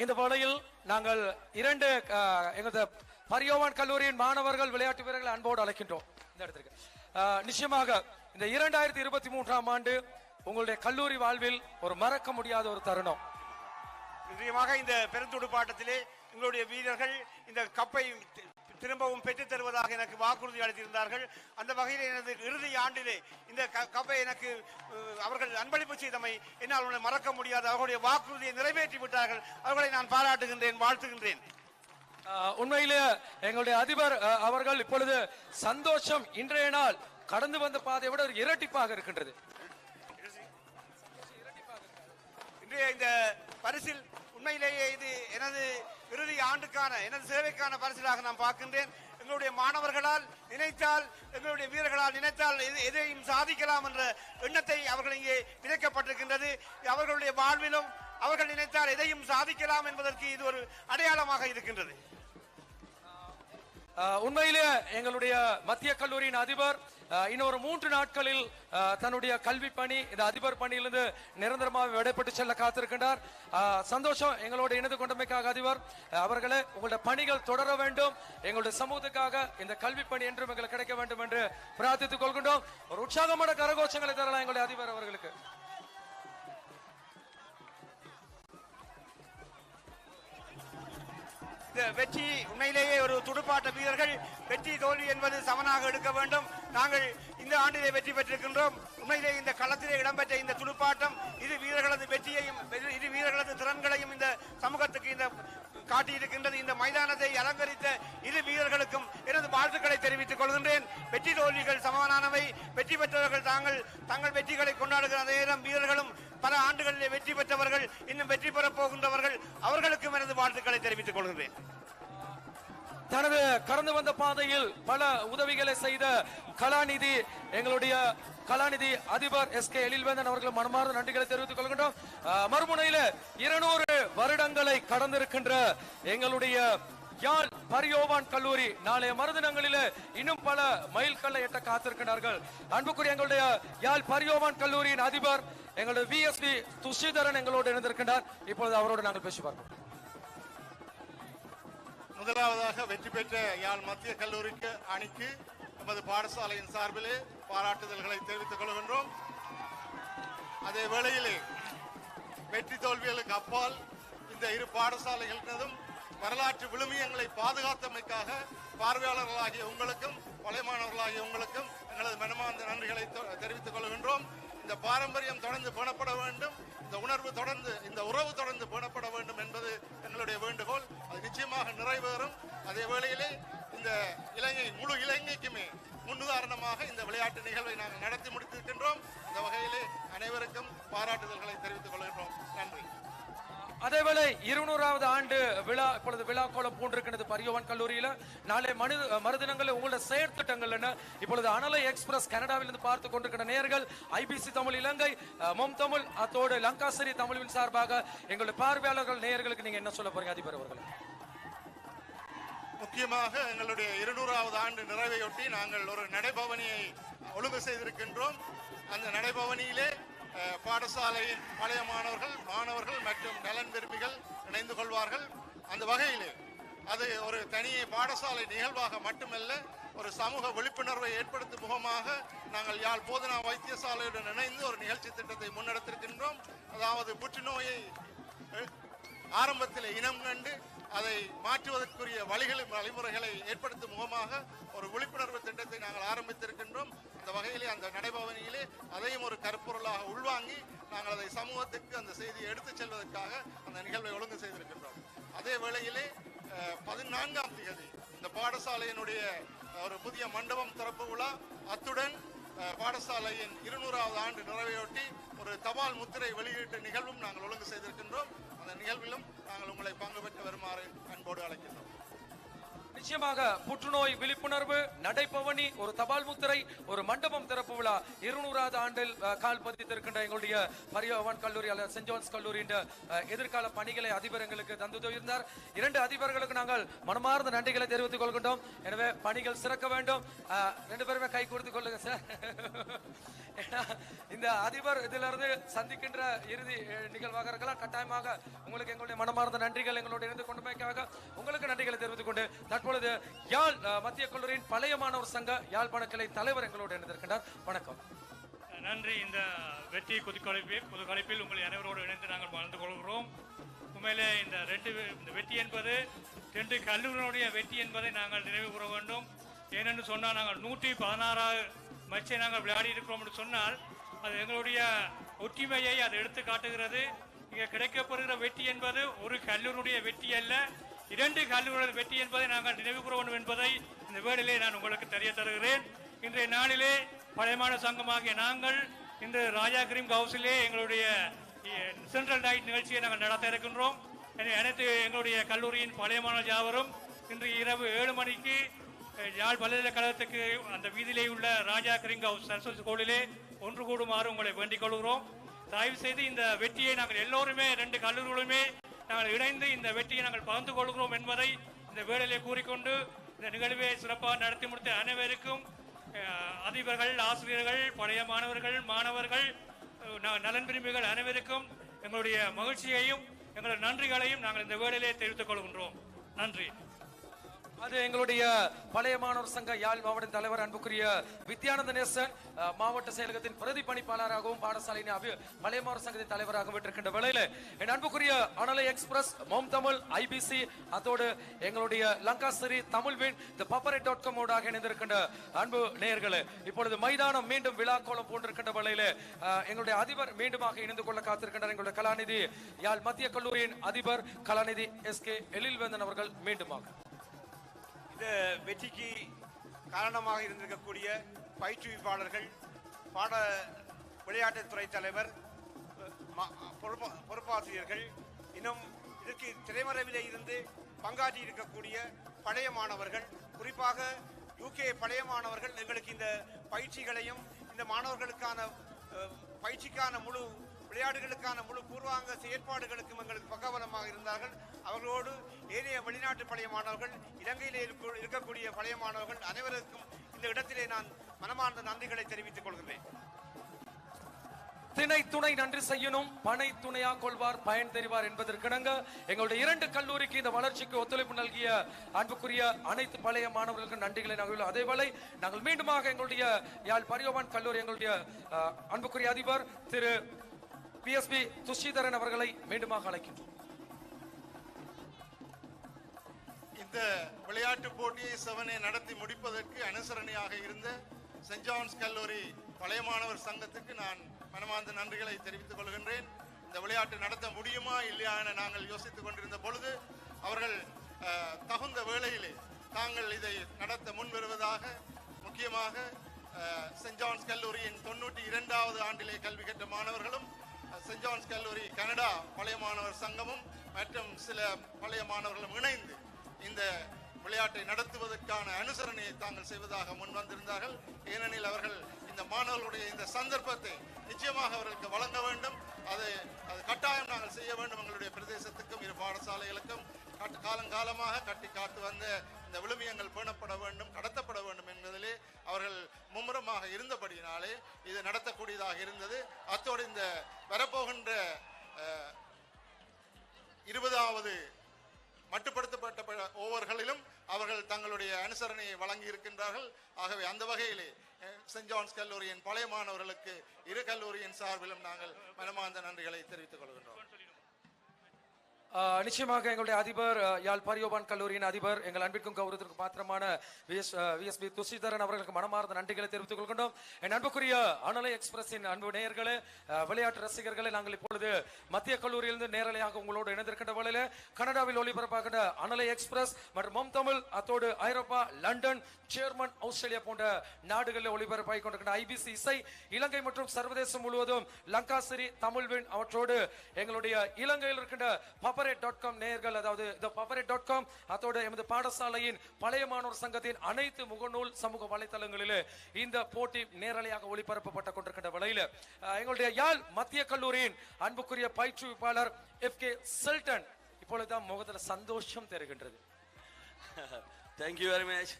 S2: இந்த வேளையில் நாங்கள் இரண்டு எங்களது பரியோவான் கல்லூரியின் மாணவர்கள் விளையாட்டு வீரர்கள் அன்போடு அழைக்கின்றோம் இந்த இடத்திற்கு. நிச்சயமாக இந்த 2023ஆம் ஆண்டு உங்களுடைய கல்லூரி வாழ்வில் ஒரு மறக்க முடியாத ஒரு தருணம்.
S19: நிச்சயமாக இந்த பெருந்துடுப்பாட்டத்திலே எங்களுடைய வீரர்கள் இந்த கப்பை திரும்பவும் பெற்றுத் தருவதாக எனக்கு வாக்குறுதி அளித்திருந்தார்கள். அந்த வகையில் எனது இறுதி ஆண்டிலே இந்த கப்பை எனக்கு அவர்கள் அன்பளிப்பு செய்தமை என்னால் மறக்க முடியாது. அவர்களுடைய வாக்குறுதியை நிறைவேற்றி விட்டார்கள். அவர்களை நான் பாராட்டுகின்றேன், வாழ்த்துகின்றேன்.
S2: உண்மையிலே எங்களுடைய அதிபர் அவர்கள் இப்பொழுது சந்தோஷம் இன்றைய நாள் கடந்து வந்த பாதையை விட ஒரு இரட்டிப்பாக இருக்கின்றது.
S19: இன்றைய இந்த பரிசில் உண்மையிலேயே இது எனது இறுதி ஆண்டுக்கான எனது சேவைக்கான பரிசிலாக நான் பார்க்கின்றேன். எங்களுடைய மாணவர்களால் நினைத்தால், எங்களுடைய வீரர்களால் நினைத்தால் எதையும் சாதிக்கலாம் என்ற எண்ணத்தை அவர்கள் இங்கே விதைக்கப்பட்டிருக்கின்றது. அவர்களுடைய வாழ்விலும் அவர்கள் நினைத்தால் எதையும் சாதிக்கலாம் என்பதற்கு இது ஒரு அடையாளமாக இருக்கின்றது.
S2: உண்மையிலே எங்களுடைய மத்திய கல்லூரியின் அதிபர் இன்னொரு 3 நாட்களில் தன்னுடைய கல்வி பணி இந்த அதிபர் பணியிலிருந்து நிரந்தரமாக விடைபெற்று செல்ல காத்திருக்கின்றார். சந்தோஷம் எங்களோட இணைந்து கொண்டமைக்காக அதிபர் அவர்களே, உங்களுடைய பணிகள் தொடர வேண்டும். எங்களுடைய சமூகத்துக்காக இந்த கல்வி பணி என்றும் எங்களுக்கு கிடைக்க வேண்டும் என்று பிரார்த்தித்துக் கொள்கின்றோம். ஒரு உற்சாகமான கரகோஷங்களை தரலாம் எங்களுடைய அதிபர் அவர்களுக்கு.
S19: இந்த வெற்றி உண்மையிலேயே ஒரு துடுப்பாட்ட வீரர்கள் வெற்றி தோல்வி என்பது சமனாக எடுக்க வேண்டும். நாங்கள் இந்த ஆண்டிலே வெற்றி பெற்றிருக்கின்றோம். உண்மையிலே இந்த களத்திலே இடம்பெற்ற இந்த துடுப்பாட்டம் இது வீரர்களது வெற்றியையும் இது வீரர்களது திறன்களையும் இந்த சமூகத்துக்கு இந்த காட்டியிருக்கின்றது. இந்த மைதானத்தை அலங்கரித்த இரு வீரர்களுக்கும் எனது வாழ்த்துக்களை தெரிவித்துக் கொள்கின்றேன். வெற்றி தோல்விகள் சமமானவை. வெற்றி பெற்றவர்கள் தங்கள் வெற்றிகளை கொண்டாடுகிற நேரம் வீரர்களும் பல ஆண்டுகளிலே வெற்றி பெற்றவர்கள், இன்னும் வெற்றி பெற போகின்றவர்கள், அவர்களுக்கும் எனது வாழ்த்துக்களை தெரிவித்துக் கொள்கிறேன்.
S2: தனது கடந்து வந்த பாதையில் பல உதவிகளை செய்த கலாநிதி, எங்களுடைய கலாநிதி அதிபர் எஸ்கே எழில்வேந்தன் அவர்கள் மனமார்ந்த நன்றிகளை தெரிவித்துக் கொள்கின்றோம். மறுமுனையில 200 வருடங்களை கடந்திருக்கின்ற எங்களுடைய யாழ் பரியோவான் கல்லூரி நாளைய மறுதினங்களில் இன்னும் பல மைல்கல்லை எட்ட காத்திருக்கிறார்கள். அன்புக்குரிய எங்களுடைய யாழ் பரியோவான் கல்லூரியின் அதிபர் எங்களுடைய VSB துஷிதரன் எங்களோடு இணைந்திருக்கின்றார். இப்பொழுது அவரோடு நாங்கள் பேசி பார்ப்போம்.
S10: முதலாவதாக வெற்றி பெற்ற யாழ் மத்திய கல்லூரிக்கு அணிக்கு நமது பாடசாலையின் சார்பிலே பாராட்டுதல்களை தெரிவித்துக் கொள்கின்றோம். அதே வேளையிலே வெற்றி தோல்விகளுக்கு அப்பால் இந்த இரு பாடசாலைகளினதும் வரலாற்று விழுமியங்களை பாதுகாத்தமைக்காக பார்வையாளர்களாகிய உங்களுக்கும் பழைய மாணவர்களாகிய உங்களுக்கும் எங்களது மனமார்ந்த நன்றிகளை தெரிவித்துக் கொள்கின்றோம். இந்த பாரம்பரியம் தொடர்ந்து பேணப்பட வேண்டும், இந்த உணர்வு தொடர்ந்து, இந்த உறவு தொடர்ந்து பேணப்பட வேண்டும் என்பது எங்களுடைய வேண்டுகோள். அது நிச்சயமாக நிறைவேறும். அதே வேளையிலே இந்த முழு இலங்கைக்குமே முன்னுதாரணமாக இந்த விளையாட்டு நிகழ்வை நாங்கள் நடத்தி முடித்திருக்கின்றோம். இந்த வகையிலே அனைவருக்கும் பாராட்டுதல்களை தெரிவித்துக் கொள்கின்றோம். நன்றி.
S2: அதேவேளை 200வது ஆண்டு விழா இப்பொழுது விழா கோலம் பூண்டிருக்கிறது பரியோவான் கல்லூரியில. நாளை மறுதினங்களில் உங்களுடைய செயற்திட்டங்கள் என்ன? இப்பொழுது அனலை எக்ஸ்பிரஸ் கனடாவிலிருந்து பார்த்து கொண்டிருக்கிற நேயர்கள், IBC தமிழ் இலங்கை, மொம் தமிழ், அத்தோடு லங்காசிரி தமிழின் சார்பாக எங்களுடைய பார்வையாளர்கள் நேயர்களுக்கு நீங்க என்ன சொல்ல போறீங்க அதிபர் அவர்கள்?
S10: முக்கியமாக எங்களுடைய 200வது ஆண்டு நிறைவையொட்டி நாங்கள் ஒரு நடைபவனியை ஒழுங்கு செய்திருக்கின்றோம். அந்த நடைபவனியிலே பாடசாலையின் பழைய மாணவர்கள் மற்றும் நலன் விரும்பிகள் இணைந்து கொள்வார்கள். அந்த வகையிலே அது ஒரு தனி பாடசாலை நிகழ்வாக மட்டுமல்ல, ஒரு சமூக விழிப்புணர்வை ஏற்படுத்தும் முகமாக நாங்கள் யாழ் போதனா வைத்தியசாலையுடன் இணைந்து ஒரு நிகழ்ச்சி திட்டத்தை முன்னெடுத்திருக்கின்றோம். அதாவது புற்றுநோயை ஆரம்பத்தில் இனம் கண்டு அதை மாற்றுவதற்குரிய வழிமுறைகளை ஏற்படுத்தும் முகமாக ஒரு விழிப்புணர்வு திட்டத்தை நாங்கள் ஆரம்பித்திருக்கின்றோம். அந்த வகையிலே அந்த நடைபவனியிலே அதையும் ஒரு கருப்பொருளாக உள்வாங்கி நாங்கள் அதை சமூகத்துக்கு அந்த செய்தியை எடுத்துச் செல்வதற்காக அந்த நிகழ்வை ஒழுங்கு செய்திருக்கின்றோம். அதே வேளையிலே 14ஆம் தேதி இந்த பாடசாலையினுடைய ஒரு புதிய மண்டபம் திறப்பு விழா, அத்துடன் பாடசாலையின் 200வது ஆண்டு நிறைவையொட்டி ஒரு தபால் முத்திரை வெளியீட்டு நிகழ்வும் நாங்கள் ஒழுங்கு செய்திருக்கின்றோம். அந்த நிகழ்விலும் நாங்கள் உங்களை பங்கு பெற்று வருமாறு அன்போடு அழைக்கின்றோம்.
S2: நிச்சயமாக புற்றுநோய் விழிப்புணர்வு நடைபவனி, ஒரு தபால் முத்திரை, ஒரு மண்டபம் திறப்பு விழா 200வது ஆண்டில் கால் பதித்திருக்கின்ற எங்களுடைய பரியோவான் கல்லூரி அல்லது சென்ட் ஜான்ஸ் கல்லூரியின் எதிர்கால பணிகளை அதிபர் எங்களுக்கு தந்து இருந்தார். 2 அதிபர்களுக்கு நாங்கள் மனமார்ந்த நன்றிகளை தெரிவித்துக் கொள்கின்றோம். எனவே பணிகள் சிறக்க வேண்டும். 2 பேருமே கை கொடுத்துக் கொள்ளுங்க சார். இந்த அதிபர் இதிலிருந்து சந்திக்கின்ற இறுதி நிகழ்வாக இருக்கலாம். கட்டாயமாக உங்களுக்கு எங்களுடைய மனமார்ந்த நன்றிகள் எங்களோடு இருந்து கொண்டமைக்காக உங்களுக்கு நன்றிகளை தெரிவித்துக் கொண்டு தற்பொழுது யாழ் மத்திய கல்லூரியின் பழைய மாணவர் சங்க யாழ்ப்பாண கிளை தலைவர் எங்களோடு இணைந்திருக்கின்றார். வணக்கம்.
S8: நன்றி. இந்த வெற்றி புதுக்கலைப்பில் உங்களை அனைவரோடு இணைந்து நாங்கள் வாழ்ந்து கொள்கிறோம். உண்மையிலே இந்த வெற்றி என்பது 2 கல்லூரியினுடைய வெற்றி என்பதை நாங்கள் நினைவு கூற வேண்டும். ஏனென்று சொன்னால் நாங்கள் 116 மேட்சை நாங்கள் விளையாடி இருக்கிறோம் என்று சொன்னால் அது எங்களுடைய ஒற்றுமையை அது எடுத்து காட்டுகிறது. இங்கே கிடைக்கப்படுகிற வெற்றி என்பது ஒரு கல்லூரியுடைய வெற்றி அல்ல, 2 கல்லூரியுடைய வெற்றி என்பதை நாங்கள் நினைவு கூற வேண்டும் என்பதை இந்த வேளையிலே நான் உங்களுக்கு தெரிய தருகிறேன். இன்றைய நாளிலே பழையமான சங்கமாகிய நாங்கள் இன்று ராஜா கிரீம் ஹவுஸிலே எங்களுடைய சென்ட்ரல் நைட் நிகழ்ச்சியை நாங்கள் நடத்த இருக்கின்றோம். அனைத்து எங்களுடைய கல்லூரியின் பழைய மாணவர்கள் யாவரும் இன்று இரவு 7 மணிக்கு யாழ் பல்கலைக்கழகத்துக்கு அந்த வீதியிலே உள்ள ராஜா கிரீம் ஹவுஸ் சரஸ்வதி கோவிலிலே ஒன்று கூடுமாறு உங்களை வேண்டிக் கொள்கிறோம். தயவு செய்து இந்த வெற்றியை நாங்கள் எல்லோருமே 2 கல்லூரிகளுமே நாங்கள் இணைந்து இந்த வெற்றியை நாங்கள் பகிர்ந்து கொள்கிறோம் என்பதை இந்த வேளையிலே கூறிக்கொண்டு இந்த நிகழ்வை சிறப்பாக நடத்தி முடித்த அனைவருக்கும் அதிபர்கள், ஆசிரியர்கள், பழைய மாணவர்கள், நலன் விரும்பிகள் அனைவருக்கும் எங்களுடைய மகிழ்ச்சியையும் எங்களுடைய நன்றிகளையும் நாங்கள் இந்த வேளையிலே தெரிவித்துக் கொள்கின்றோம். நன்றி.
S2: அது எங்களுடைய பழைய மாணவர் சங்க யாழ் மாவட்ட தலைவர் அன்புக்குரிய வித்யானந்த நேசன் மாவட்ட செயலகத்தின் பிரதி பணிப்பாளராகவும் பாடசாலையின் பழைய மாணவர் சங்கத்தின் தலைவராகவும் விட்டிருக்கின்ற வேளையில என் அன்புக்குரிய அனலை எக்ஸ்பிரஸ், மொம் தமிழ், IBC, அதோடு எங்களுடைய லங்காசிரி தமிழ்வின் papare.com ஊடாக இணைந்திருக்கின்ற அன்பு நேயர்களே, இப்பொழுது மைதானம் மீண்டும் விழாக்கோலம் போன்றிருக்கின்ற வேளையில எங்களுடைய அதிபர் மீண்டுமாக இணைந்து கொள்ள காத்திருக்கின்ற எங்களுடைய கலாநிதி யாழ் மத்திய கல்லூரியின் அதிபர் கலாநிதி SK எழில்வேந்தன் அவர்கள் மீண்டுமாக
S19: இந்த வெற்றிக்கு காரணமாக இருந்திருக்கக்கூடிய பயிற்றுவிப்பாளர்கள், விளையாட்டுத்துறை தலைவர், பொறுப்பாசிரியர்கள், இன்னும் இதற்கு திரைமறைவிலே இருந்து பங்காற்றி இருக்கக்கூடிய பழைய மாணவர்கள், குறிப்பாக UK பழைய மாணவர்கள் எங்களுக்கு இந்த பயிற்சிகளையும் இந்த மாணவர்களுக்கான பயிற்சிக்கான முழு விளையாடுகளுக்கான முழு பூர்வாங்க செயற்பாடுகளுக்கும் எங்களுக்கு பக்கபலமாக இருந்தார்கள். அவர்களோடு ஏனைய வெளிநாட்டு பழைய மாணவர்கள், இலங்கையிலே இருக்கக்கூடிய பழைய மாணவர்கள் அனைவருக்கும் இந்த இடத்திலே நான் மனமார்ந்த நன்றிகளை தெரிவித்துக் கொள்கிறேன்.
S2: திணை துணை நன்றி செய்யணும், பனை துணையா கொள்வார் பயன் தெரிவார் என்பதற்கிணங்க எங்களுடைய 2 கல்லூரிக்கு இந்த வளர்ச்சிக்கு ஒத்துழைப்பு நல்கிய அன்புக்குரிய அனைத்து பழைய மாணவர்களுக்கு நன்றிகளை நாங்கள் அதேவேளை நாங்கள் மீண்டுமாக எங்களுடைய யாழ் பரியோவான் கல்லூரி எங்களுடைய அன்புக்குரிய அதிபர் திரு PSB துஷிதரன் அவர்களை மீண்டுமாக அழைக்கின்றோம்.
S10: இந்த விளையாட்டு போட்டியை செவனை நடத்தி முடிப்பதற்கு அனுசரணையாக இருந்த சென்ட் ஜான்ஸ் கல்லூரி பழைய மாணவர் சங்கத்துக்கு நான் மனமார்ந்த நன்றிகளை தெரிவித்துக் கொள்கின்றேன். இந்த விளையாட்டு நடத்த முடியுமா இல்லையா என நாங்கள் யோசித்துக் கொண்டிருந்த பொழுது அவர்கள் தகுந்த வேளையிலே தாங்கள் இதை நடத்த முன் வருவதாக, முக்கியமாக சென்ட் ஜான்ஸ் கல்லூரியின் 92வது ஆண்டிலே கல்வி கற்ற மாணவர்களும், சென்ட் ஜான்ஸ் கல்லூரி கனடா பழைய மாணவர் சங்கமும் மற்றும் சில பழைய மாணவர்களும் இணைந்து இந்த விளையாட்டை நடத்துவதற்கான அனுசரணையை தாங்கள் செய்வதாக முன் வந்திருந்தார்கள். ஏனெனில் அவர்கள் இந்த மாணவர்களுடைய இந்த சந்தர்ப்பத்தை நிச்சயமாக அவர்களுக்கு வழங்க வேண்டும். அது கட்டாயம் நாங்கள் செய்ய வேண்டும். எங்களுடைய பிரதேசத்துக்கும் இரு பாடசாலைகளுக்கும் காலங்காலமாக கட்டி காத்து வந்த இந்த விழுமியங்கள் பேணப்பட வேண்டும், கடத்தப்பட வேண்டும் என்பதிலே அவர்கள் மும்முரமாக இருந்தபடியினாலே இது நடத்தக்கூடியதாக இருந்தது. அத்தோடு இந்த வரப்போகின்ற 20வது மட்டுப்படுத்தப்பட்ட ஓவர்களிலும் அவர்கள் தங்களுடைய அனுசரணையை வழங்கி இருக்கின்றார்கள். ஆகவே அந்த வகையிலே சென்ட் ஜான்ஸ் கல்லூரியின் பழைய மாணவர்களுக்கு இரு கல்லூரியின் சார்பிலும் நாங்கள் மனமார்ந்த நன்றிகளை தெரிவித்துக் கொள்கின்றோம்.
S2: நிச்சயமாக எங்களுடைய அதிபர் யாழ் பரியோபான் கல்லூரியின் அதிபர் எங்கள் அன்பிற்கும் கௌரவத்திற்கு பாத்திரமான VSB துஷிதரன் அவர்களுக்கு மனமார்ந்த நன்றிகளை தெரிவித்துக் கொள்கின்றோம். என் அன்புக்குரிய அனலை எக்ஸ்பிரஸின் அன்பு நேயர்களே, விளையாட்டு ரசிகர்களே, நாங்கள் இப்பொழுது மத்திய கல்லூரியிலிருந்து நேரலையாக உங்களோடு இணைந்திருக்கின்ற வேளையில கனடாவில் ஒளிபரப்பாகின்ற அனலை எக்ஸ்பிரஸ் மற்றும் மொம் தமிழ், அத்தோடு ஐரோப்பா, லண்டன், ஜெர்மன், ஆஸ்திரேலியா போன்ற நாடுகளில் ஒளிபரப்பாகிக் கொண்டிருக்கின்ற IBC இசை இலங்கை மற்றும் சர்வதேசம் முழுவதும் லங்காசிரி, தமிழ்வின் அவற்றோடு எங்களுடைய இலங்கையில் இருக்கின்ற paparate.com நேயர்கள், அதாவது paparate.com, அதோடு எமது பாடசாலையின் பழைய மாணவர் சங்கத்தின் அனைத்து முகநூல் சமூக வலைத்தளங்களிலே இந்த போட்டி நேரலையாக ஒளிபரப்பப்பட்டுக் கொண்டிருக்கின்ற வேளையில் எங்களுடைய யாழ் மத்திய கல்லூரியின் அன்புக்குரிய பயிற்றுவிப்பாளர் FK செல்டன் இப்பொழுதுதான் முகத்தில் சந்தோஷம் தெரிகின்றது.
S11: Thank you very much.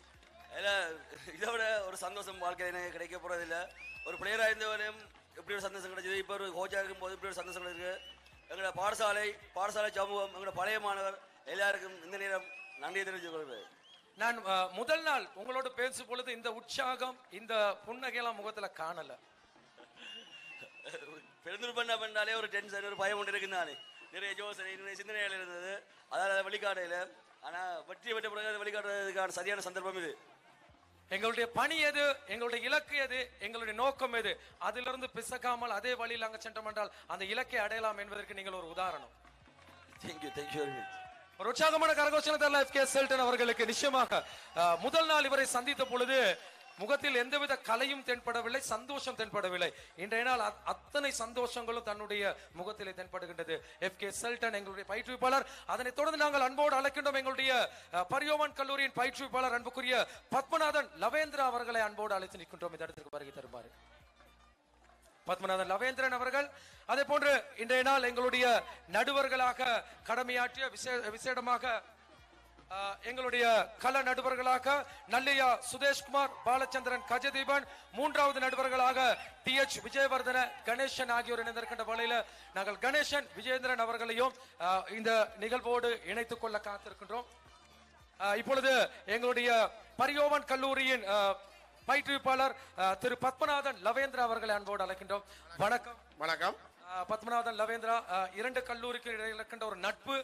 S11: இதை விட ஒரு சந்தோஷம் வாழ்க்கையில் எனக்கு கிடைக்க போறதில்லை. ஒரு பிளேயராக இருந்தவரையும் எப்படி ஒரு சந்தோஷம் கிடைச்சது, இப்போ ஒரு கோச்சாக இருக்கும் போது இப்படி ஒரு சந்தோஷம் கிடைச்சிருக்கு. எங்களோட பாடசாலை சமூகம், எங்களோட பழைய மாணவர் எல்லாருக்கும் இந்த நேரம் நன்றியை தெரிவித்துக் கொள்கிறேன்.
S2: நான் முதல் நாள் உங்களோட பேசும் பொழுது இந்த உற்சாகம், இந்த புன்னகையெல்லாம் முகத்துல காணல.
S11: பெருந்தூர் பண்ணாலே ஒரு டென்ஷன், ஒரு பயம் ஒன்று இருக்குதானே, நிறைய யோசனை, நிறைய சிந்தனைகள் இருந்தது. அதாவது வெளிக்காடையில, ஆனா வெற்றி பெற்ற பிறகு வெளிக்காட்டுறதுக்கான சரியான சந்தர்ப்பம் இது.
S2: எங்களுடைய பணி எது, எங்களுடைய இலக்கு எது, எங்களுடைய நோக்கம் எது, அதிலிருந்து பிசகாமல் அதே வழியில் அங்க சென்றோம் என்றால் அந்த இலக்கை அடையலாம் என்பதற்கு நீங்கள் ஒரு உதாரணம்.
S11: Thank you very much.
S2: ஒரு உற்சாகமான கரகோஷணை தரல FK செல்டன் அவர்களுக்கு. நிச்சயமாக முதல் நாள் இவரை சந்தித்த பொழுது முகத்தில் எந்தவித கலையும் தென்படவில்லை, சந்தோஷம் தென்படவில்லை. இன்றைய நாள் அத்தனை சந்தோஷங்களும் தன்னுடைய முகத்திலே தென்படுகின்றது. FK செல்டன் எங்களுடைய பயிற்றுவிப்பாளர். அதனைத் தொடர்ந்து நாங்கள் அன்போடு அழைக்கின்றோம் எங்களுடைய பரியோவான் கல்லூரியின் பயிற்றுவிப்பாளர் அன்புக்குரிய பத்மநாதன் லவேந்திரா அவர்களை அன்போடு அழைத்து நிற்கின்றோம். இந்த இடத்திற்கு வருகை தருமாறு பத்மநாதன் லவேந்திரன் அவர்கள். அதே போன்று இன்றைய நாள் எங்களுடைய நடுவர்களாக கடமையாற்றிய விசேடமாக எங்களுடைய கல நடுவர்களாக நல்லையா சுதேஷ்குமார், பாலச்சந்திரன், கஜதீபன், மூன்றாவது நடுவர்களாக TH விஜயவர்தன, கணேசன் ஆகியோர் இணைந்திருக்கின்ற வேளையில நாங்கள் கணேசன், விஜயேந்திரன் அவர்களையும் இந்த நிகழ்வோடு இணைத்துக் கொள்ள காத்திருக்கின்றோம். இப்பொழுது எங்களுடைய பரியோவன் கல்லூரியின் பயிற்றுவிப்பாளர் திரு பத்மநாதன் லவேந்திரா அவர்களை அன்போடு அழைக்கின்றோம். வணக்கம்.
S12: வணக்கம்.
S2: பத்மநாதன் லவேந்திரா, 2 கல்லூரிக்கு இடையில் இருக்கின்ற ஒரு நட்பு,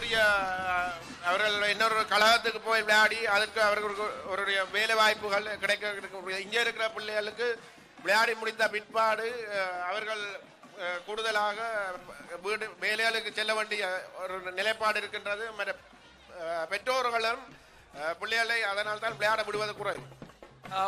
S12: அதற்குரிய அவர்கள் இன்னொரு கழகத்துக்கு போய் விளையாடி அதற்கு அவர்களுக்கு ஒரு வேலை வாய்ப்புகள் கிடைக்க இங்கே இருக்கிற பிள்ளைகளுக்கு விளையாடி முடிந்த பிற்பாடு அவர்கள் கூடுதலாக வீடு வேலைகளுக்கு செல்ல வேண்டிய ஒரு நிலைப்பாடு இருக்கின்றது. பெற்றோர்களும் பிள்ளைகளை அதனால் தான் விளையாட விடுவது குறைவு.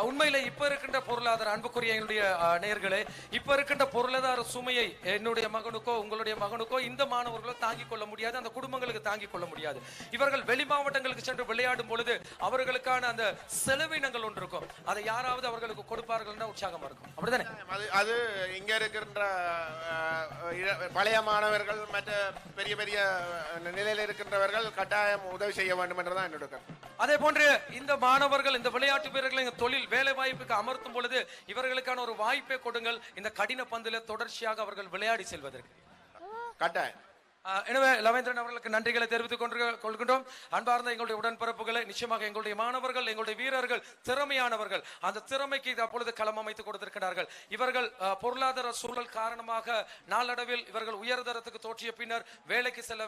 S2: உண்மையிலே இப்ப இருக்கின்ற பொருளாதார அன்புக்குரிய எங்களுடைய நேயர்களே, இப்ப இருக்கின்ற பொருளாதார சுமையை என்னுடைய மகனுக்கோ உங்களுடைய மகனுக்கோ இந்த மாணவர்களோ தாங்கிக் கொள்ள முடியாது, அந்த குடும்பங்களுக்கு தாங்கிக் கொள்ள முடியாது. இவர்கள் வெளி மாவட்டங்களுக்கு சென்று விளையாடும் பொழுது அவர்களுக்கான அந்த செலவினங்கள் ஒன்று இருக்கும், அதை யாராவது அவர்களுக்கு கொடுப்பார்கள் உற்சாகமா இருக்கும். அப்படித்தானே?
S12: அது இங்க இருக்கின்ற பழைய மாணவர்கள் மற்ற பெரிய பெரிய நிலையில் இருக்கின்றவர்கள் கட்டாயம் உதவி செய்ய வேண்டும் என்றுதான் என்னோட கருத்து.
S2: அதே போன்று இந்த மாணவர்கள் இந்த விளையாட்டு வீரர்களை தொழில் வேலை வாய்ப்புக்கு அமர்த்தும் பொழுது இவர்களுக்கான ஒரு வாய்ப்பை கொடுங்கள், இந்த கடின பந்தில தொடர்ச்சியாக அவர்கள் விளையாடி செல்வதற்கு.
S12: கட்டாயம்.
S2: எனவே லவேந்திரன் அவர்களுக்கு நன்றிகளை தெரிவித்துக் கொள்கின்றோம். அன்பார்ந்த எங்களுடைய உடன்பிறப்புகளை, நிச்சயமாக எங்களுடைய மாணவர்கள் எங்களுடைய வீரர்கள் திறமையானவர்கள், அந்த திறமைக்கு அப்பொழுது களம் அமைத்துக் கொடுத்திருக்கிறார்கள். இவர்கள் பொருளாதார சூழல் காரணமாக நாளடைவில் இவர்கள் உயர்தரத்துக்கு தோற்றிய பின்னர் வேலைக்கு செல்ல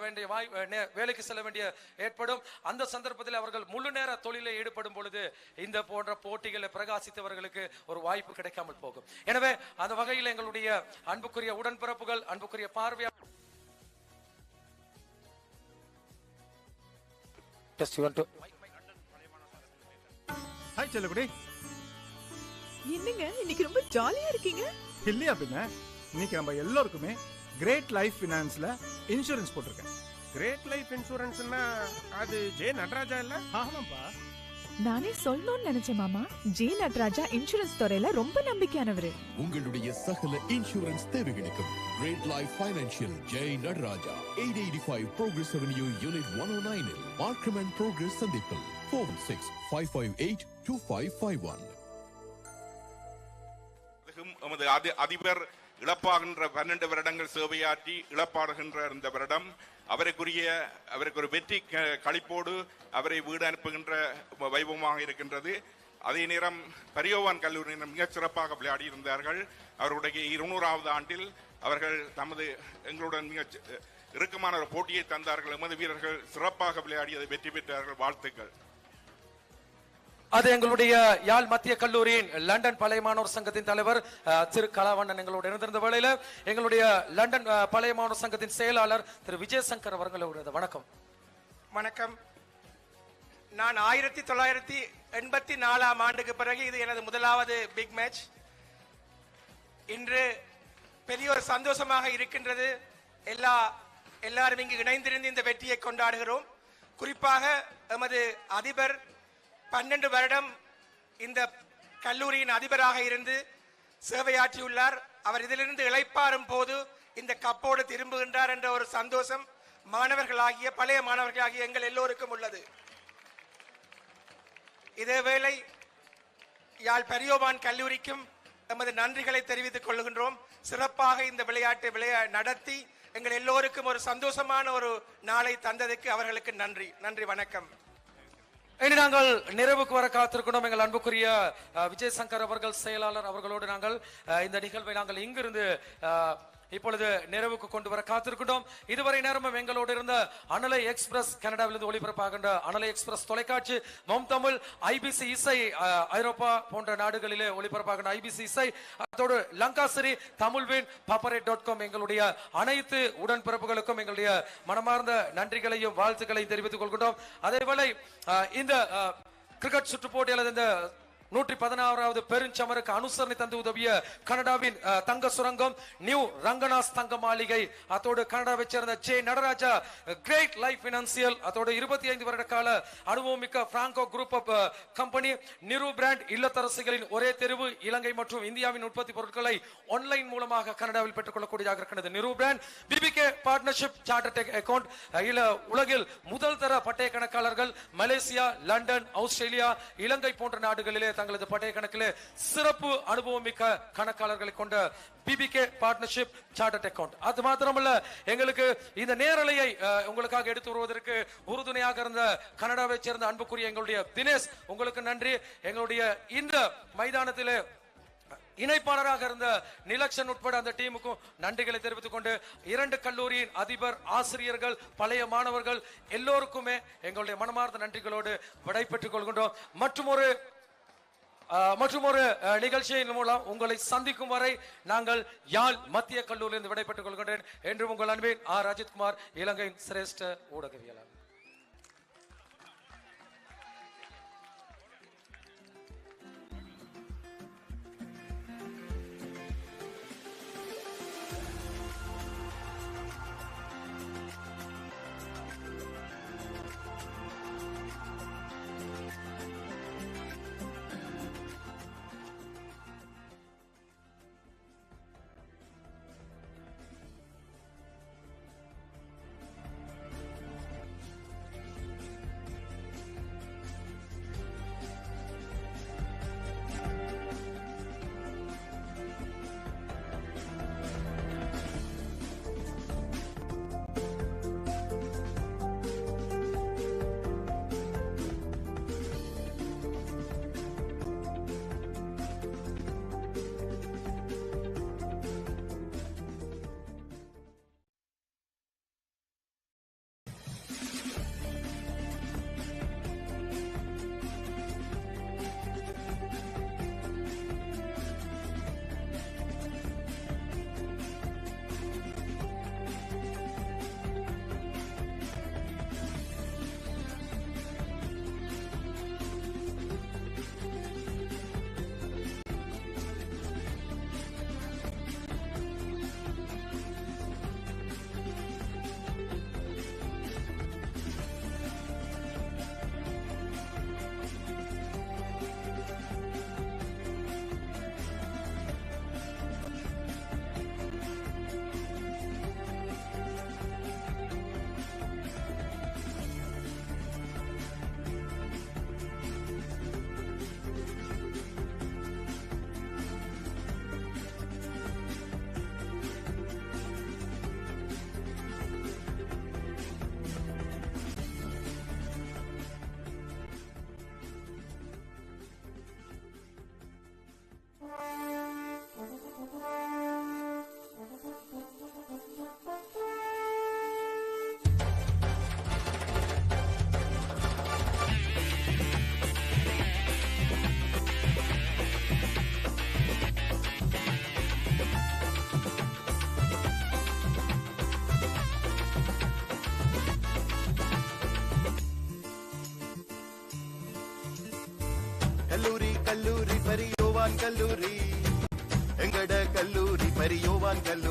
S2: வேண்டிய ஏற்படும். அந்த சந்தர்ப்பத்தில் அவர்கள் முழு நேர தொழிலை ஈடுபடும் பொழுது இந்த போன்ற போட்டிகளை பிரகாசித்தவர்களுக்கு ஒரு வாய்ப்பு கிடைக்காமல் போகும். எனவே அந்த வகையில் எங்களுடைய அன்புக்குரிய உடன்பிறப்புகள், அன்புக்குரிய பார்வையாளர்
S18: என்னங்க இன்னைக்கு ரொம்ப ஜாலியா இருக்கீங்க?
S17: இல்லையா பின்ன, இன்னைக்கு நம்ம எல்லாருக்குமே கிரேட் லைஃப் பினான்ஸ்ல இன்சூரன்ஸ் போட்டிருக்கேன்.
S14: கிரேட் லைஃப் இன்சூரன்ஸ்னா அது ஜே நடராஜா இல்ல?
S17: ஆமாப்பா.
S18: நானே சொல்லணும்னு நினைச்சேன் மாமா, ஜே நடராஜா இன்சூரன்ஸ் துறையில ரொம்ப நம்பிக்கையானவரு.
S20: உங்களுடைய சகல இன்சூரன்ஸ் தேவைகளுக்கும் great life financial J Nataraja 885 Progress Avenue Unit 109 Markham and progress சந்திப்பில் 46-558-2551.
S23: எமது அதிபர் இழப்பாகின்ற 12 வருடங்கள் சேவையாற்றி இழப்பாடுகின்ற இந்த வருடம் அவருக்கு ஒரு வெற்றி களிப்போடு அவரை வீடு அனுப்புகின்ற வைபவமாக இருக்கின்றது. அதே நேரம் பரியோவான் கல்லூரியினர் மிகச் சிறப்பாக விளையாடி இருந்தார்கள். அவருடைய 200வது ஆண்டில் அவர்கள் எங்களுடன் மிக இறுக்கமான ஒரு போட்டியை தந்தார்கள். எமது வீரர்கள் சிறப்பாக விளையாடியதை வெற்றி பெற்றார்கள். வாழ்த்துக்கள்.
S2: அது எங்களுடைய யாழ் மத்திய கல்லூரியின் லண்டன் பழைய மாணவர் சங்கத்தின் தலைவர் திரு கலாவண்ணன் எங்களோட இருந்திருந்த வேளையில எங்களுடைய லண்டன் பழைய மாணவர் சங்கத்தின் செயலாளர் திரு விஜயசங்கர் அவர்களோட வணக்கம்.
S19: வணக்கம். நான் 1984 ஆண்டுக்கு பிறகு இது எனது முதலாவது பிக் மேட்ச். இன்று பெரிய ஒரு சந்தோஷமாக இருக்கின்றது. எல்லாரும் இங்கு இணைந்திருந்து இந்த வெற்றியை கொண்டாடுகிறோம். குறிப்பாக எமது அதிபர் 12 வருடம் இந்த கல்லூரியின் அதிபராக இருந்து சேவையாற்றியுள்ளார். அவர் இதிலிருந்து இளைப்பாறும் போது இந்த கப்போடு திரும்புகின்றார் என்ற ஒரு சந்தோஷம் மாணவர்களாகிய பழைய மாணவர்களாகிய எங்கள் எல்லோருக்கும் உள்ளது. இதேவேளை யாழ் பரியோவான் கல்லூரிக்கும் எமது நன்றிகளை தெரிவித்துக் கொள்கின்றோம். சிறப்பாக இந்த விளையாட்டை நடத்தி எங்கள் எல்லோருக்கும் ஒரு சந்தோஷமான ஒரு நாளை தந்ததுக்கு அவர்களுக்கு நன்றி. வணக்கம்.
S2: இனி நாங்கள் நிறைவுக்கு வர காத்திருக்கணும். எங்கள் அன்புக்குரிய விஜயசங்கர் அவர்கள் செயலாளர் அவர்களோடு நாங்கள் இந்த நிகழ்வை நாங்கள் இங்கிருந்து இப்பொழுது நிறைவுக்கு கொண்டு வர காத்திருக்கின்றோம். இதுவரை நேரமும் எங்களோடு இருந்த அனலை எக்ஸ்பிரஸ் கனடாவிலிருந்து ஒளிபரப்பாகின்ற அனலை எக்ஸ்பிரஸ் தொலைக்காட்சி, மம் தமிழ், ஐபிசி இசை, ஐரோப்பா போன்ற நாடுகளிலே ஒளிபரப்பாகின்ற ஐபிசி இசை, அதோடு லங்காசிரி, தமிழ்வின், paparet.com எங்களுடைய அனைத்து உடன்பிறப்புகளுக்கும் எங்களுடைய மனமார்ந்த நன்றிகளையும் வாழ்த்துக்களையும் தெரிவித்துக் கொள்கின்றோம். அதேவேளை இந்த கிரிக்கெட் சுற்று போட்டி அல்லது இந்த 116வது பெருஞ்சமருக்கு அனுசரணை தந்து உதவிய கனடாவின் தங்க சுரங்கம், நியூ ரங்கநாஸ் தங்க மாளிகை, அதோடு கனடாவை சேர்ந்த J Nataraja great life financial, அதோடு 25 வருட கால அனுபவமிக்க Franco group of company, Niru brand இல்லத்தரசிகளின் ஒரே தெருவு, இலங்கை மற்றும் இந்தியாவின் உற்பத்தி பொருட்களை ஆன்லைன் மூலமாக கனடாவில் பெற்றுக் கொள்ளக்கூடியதாக இருக்கிறது. Niru brand, BBK partnership chartered account, உலகில் முதல் தர பட்டய கணக்காளர்கள் மலேசியா, லண்டன், ஆஸ்திரேலியா, இலங்கை போன்ற நாடுகளிலே தங்களது பட்டய கணக்கிலே சிறப்பு அனுபவம் மிக்க கணக்காளர்களை கொண்ட பிபிகே பார்ட்னர்ஷிப் சார்ட்டர்ட் அக்கவுண்ட். அது மாத்திரமல்ல, எங்களுக்கு இந்த நேரலையை உங்களுக்காக எடுத்து வருவதற்கு உறுதுணையாக இருந்த கனடாவை சேர்ந்த அன்புக்குரிய எங்களுடைய தினேஷ், உங்களுக்கு நன்றி. எங்களுடைய இந்த மைதானத்திலே இணைப்பாளராக இருந்த நிலக்ஷன் உட்பட அந்த டீமுக்கும் நன்றிகளை தெரிவித்துக் கொண்டு 2 கல்லூரியின் அதிபர், ஆசிரியர்கள், பழைய மாணவர்கள் எல்லோருக்குமே எங்களுடைய மனமார்ந்த நன்றிகளோடு விடைபெற்றுக் கொள்கின்றோம். மற்றும் ஒரு நிகழ்ச்சியின் மூலம் உங்களை சந்திக்கும் வரை நாங்கள் யாழ் மத்திய கல்லூரியிலிருந்து விடைபெற்றுக் கொள்கின்றேன். என்று உங்கள் அன்பின் ஆர் அஜித்குமார், இலங்கையின் சிரேஷ்ட ஊடகவியலாளர்.
S4: கல்லூரி பெரியோவான் கல்லூரி, எங்கட கல்லூரி பெரியோவான் கல்லூரி.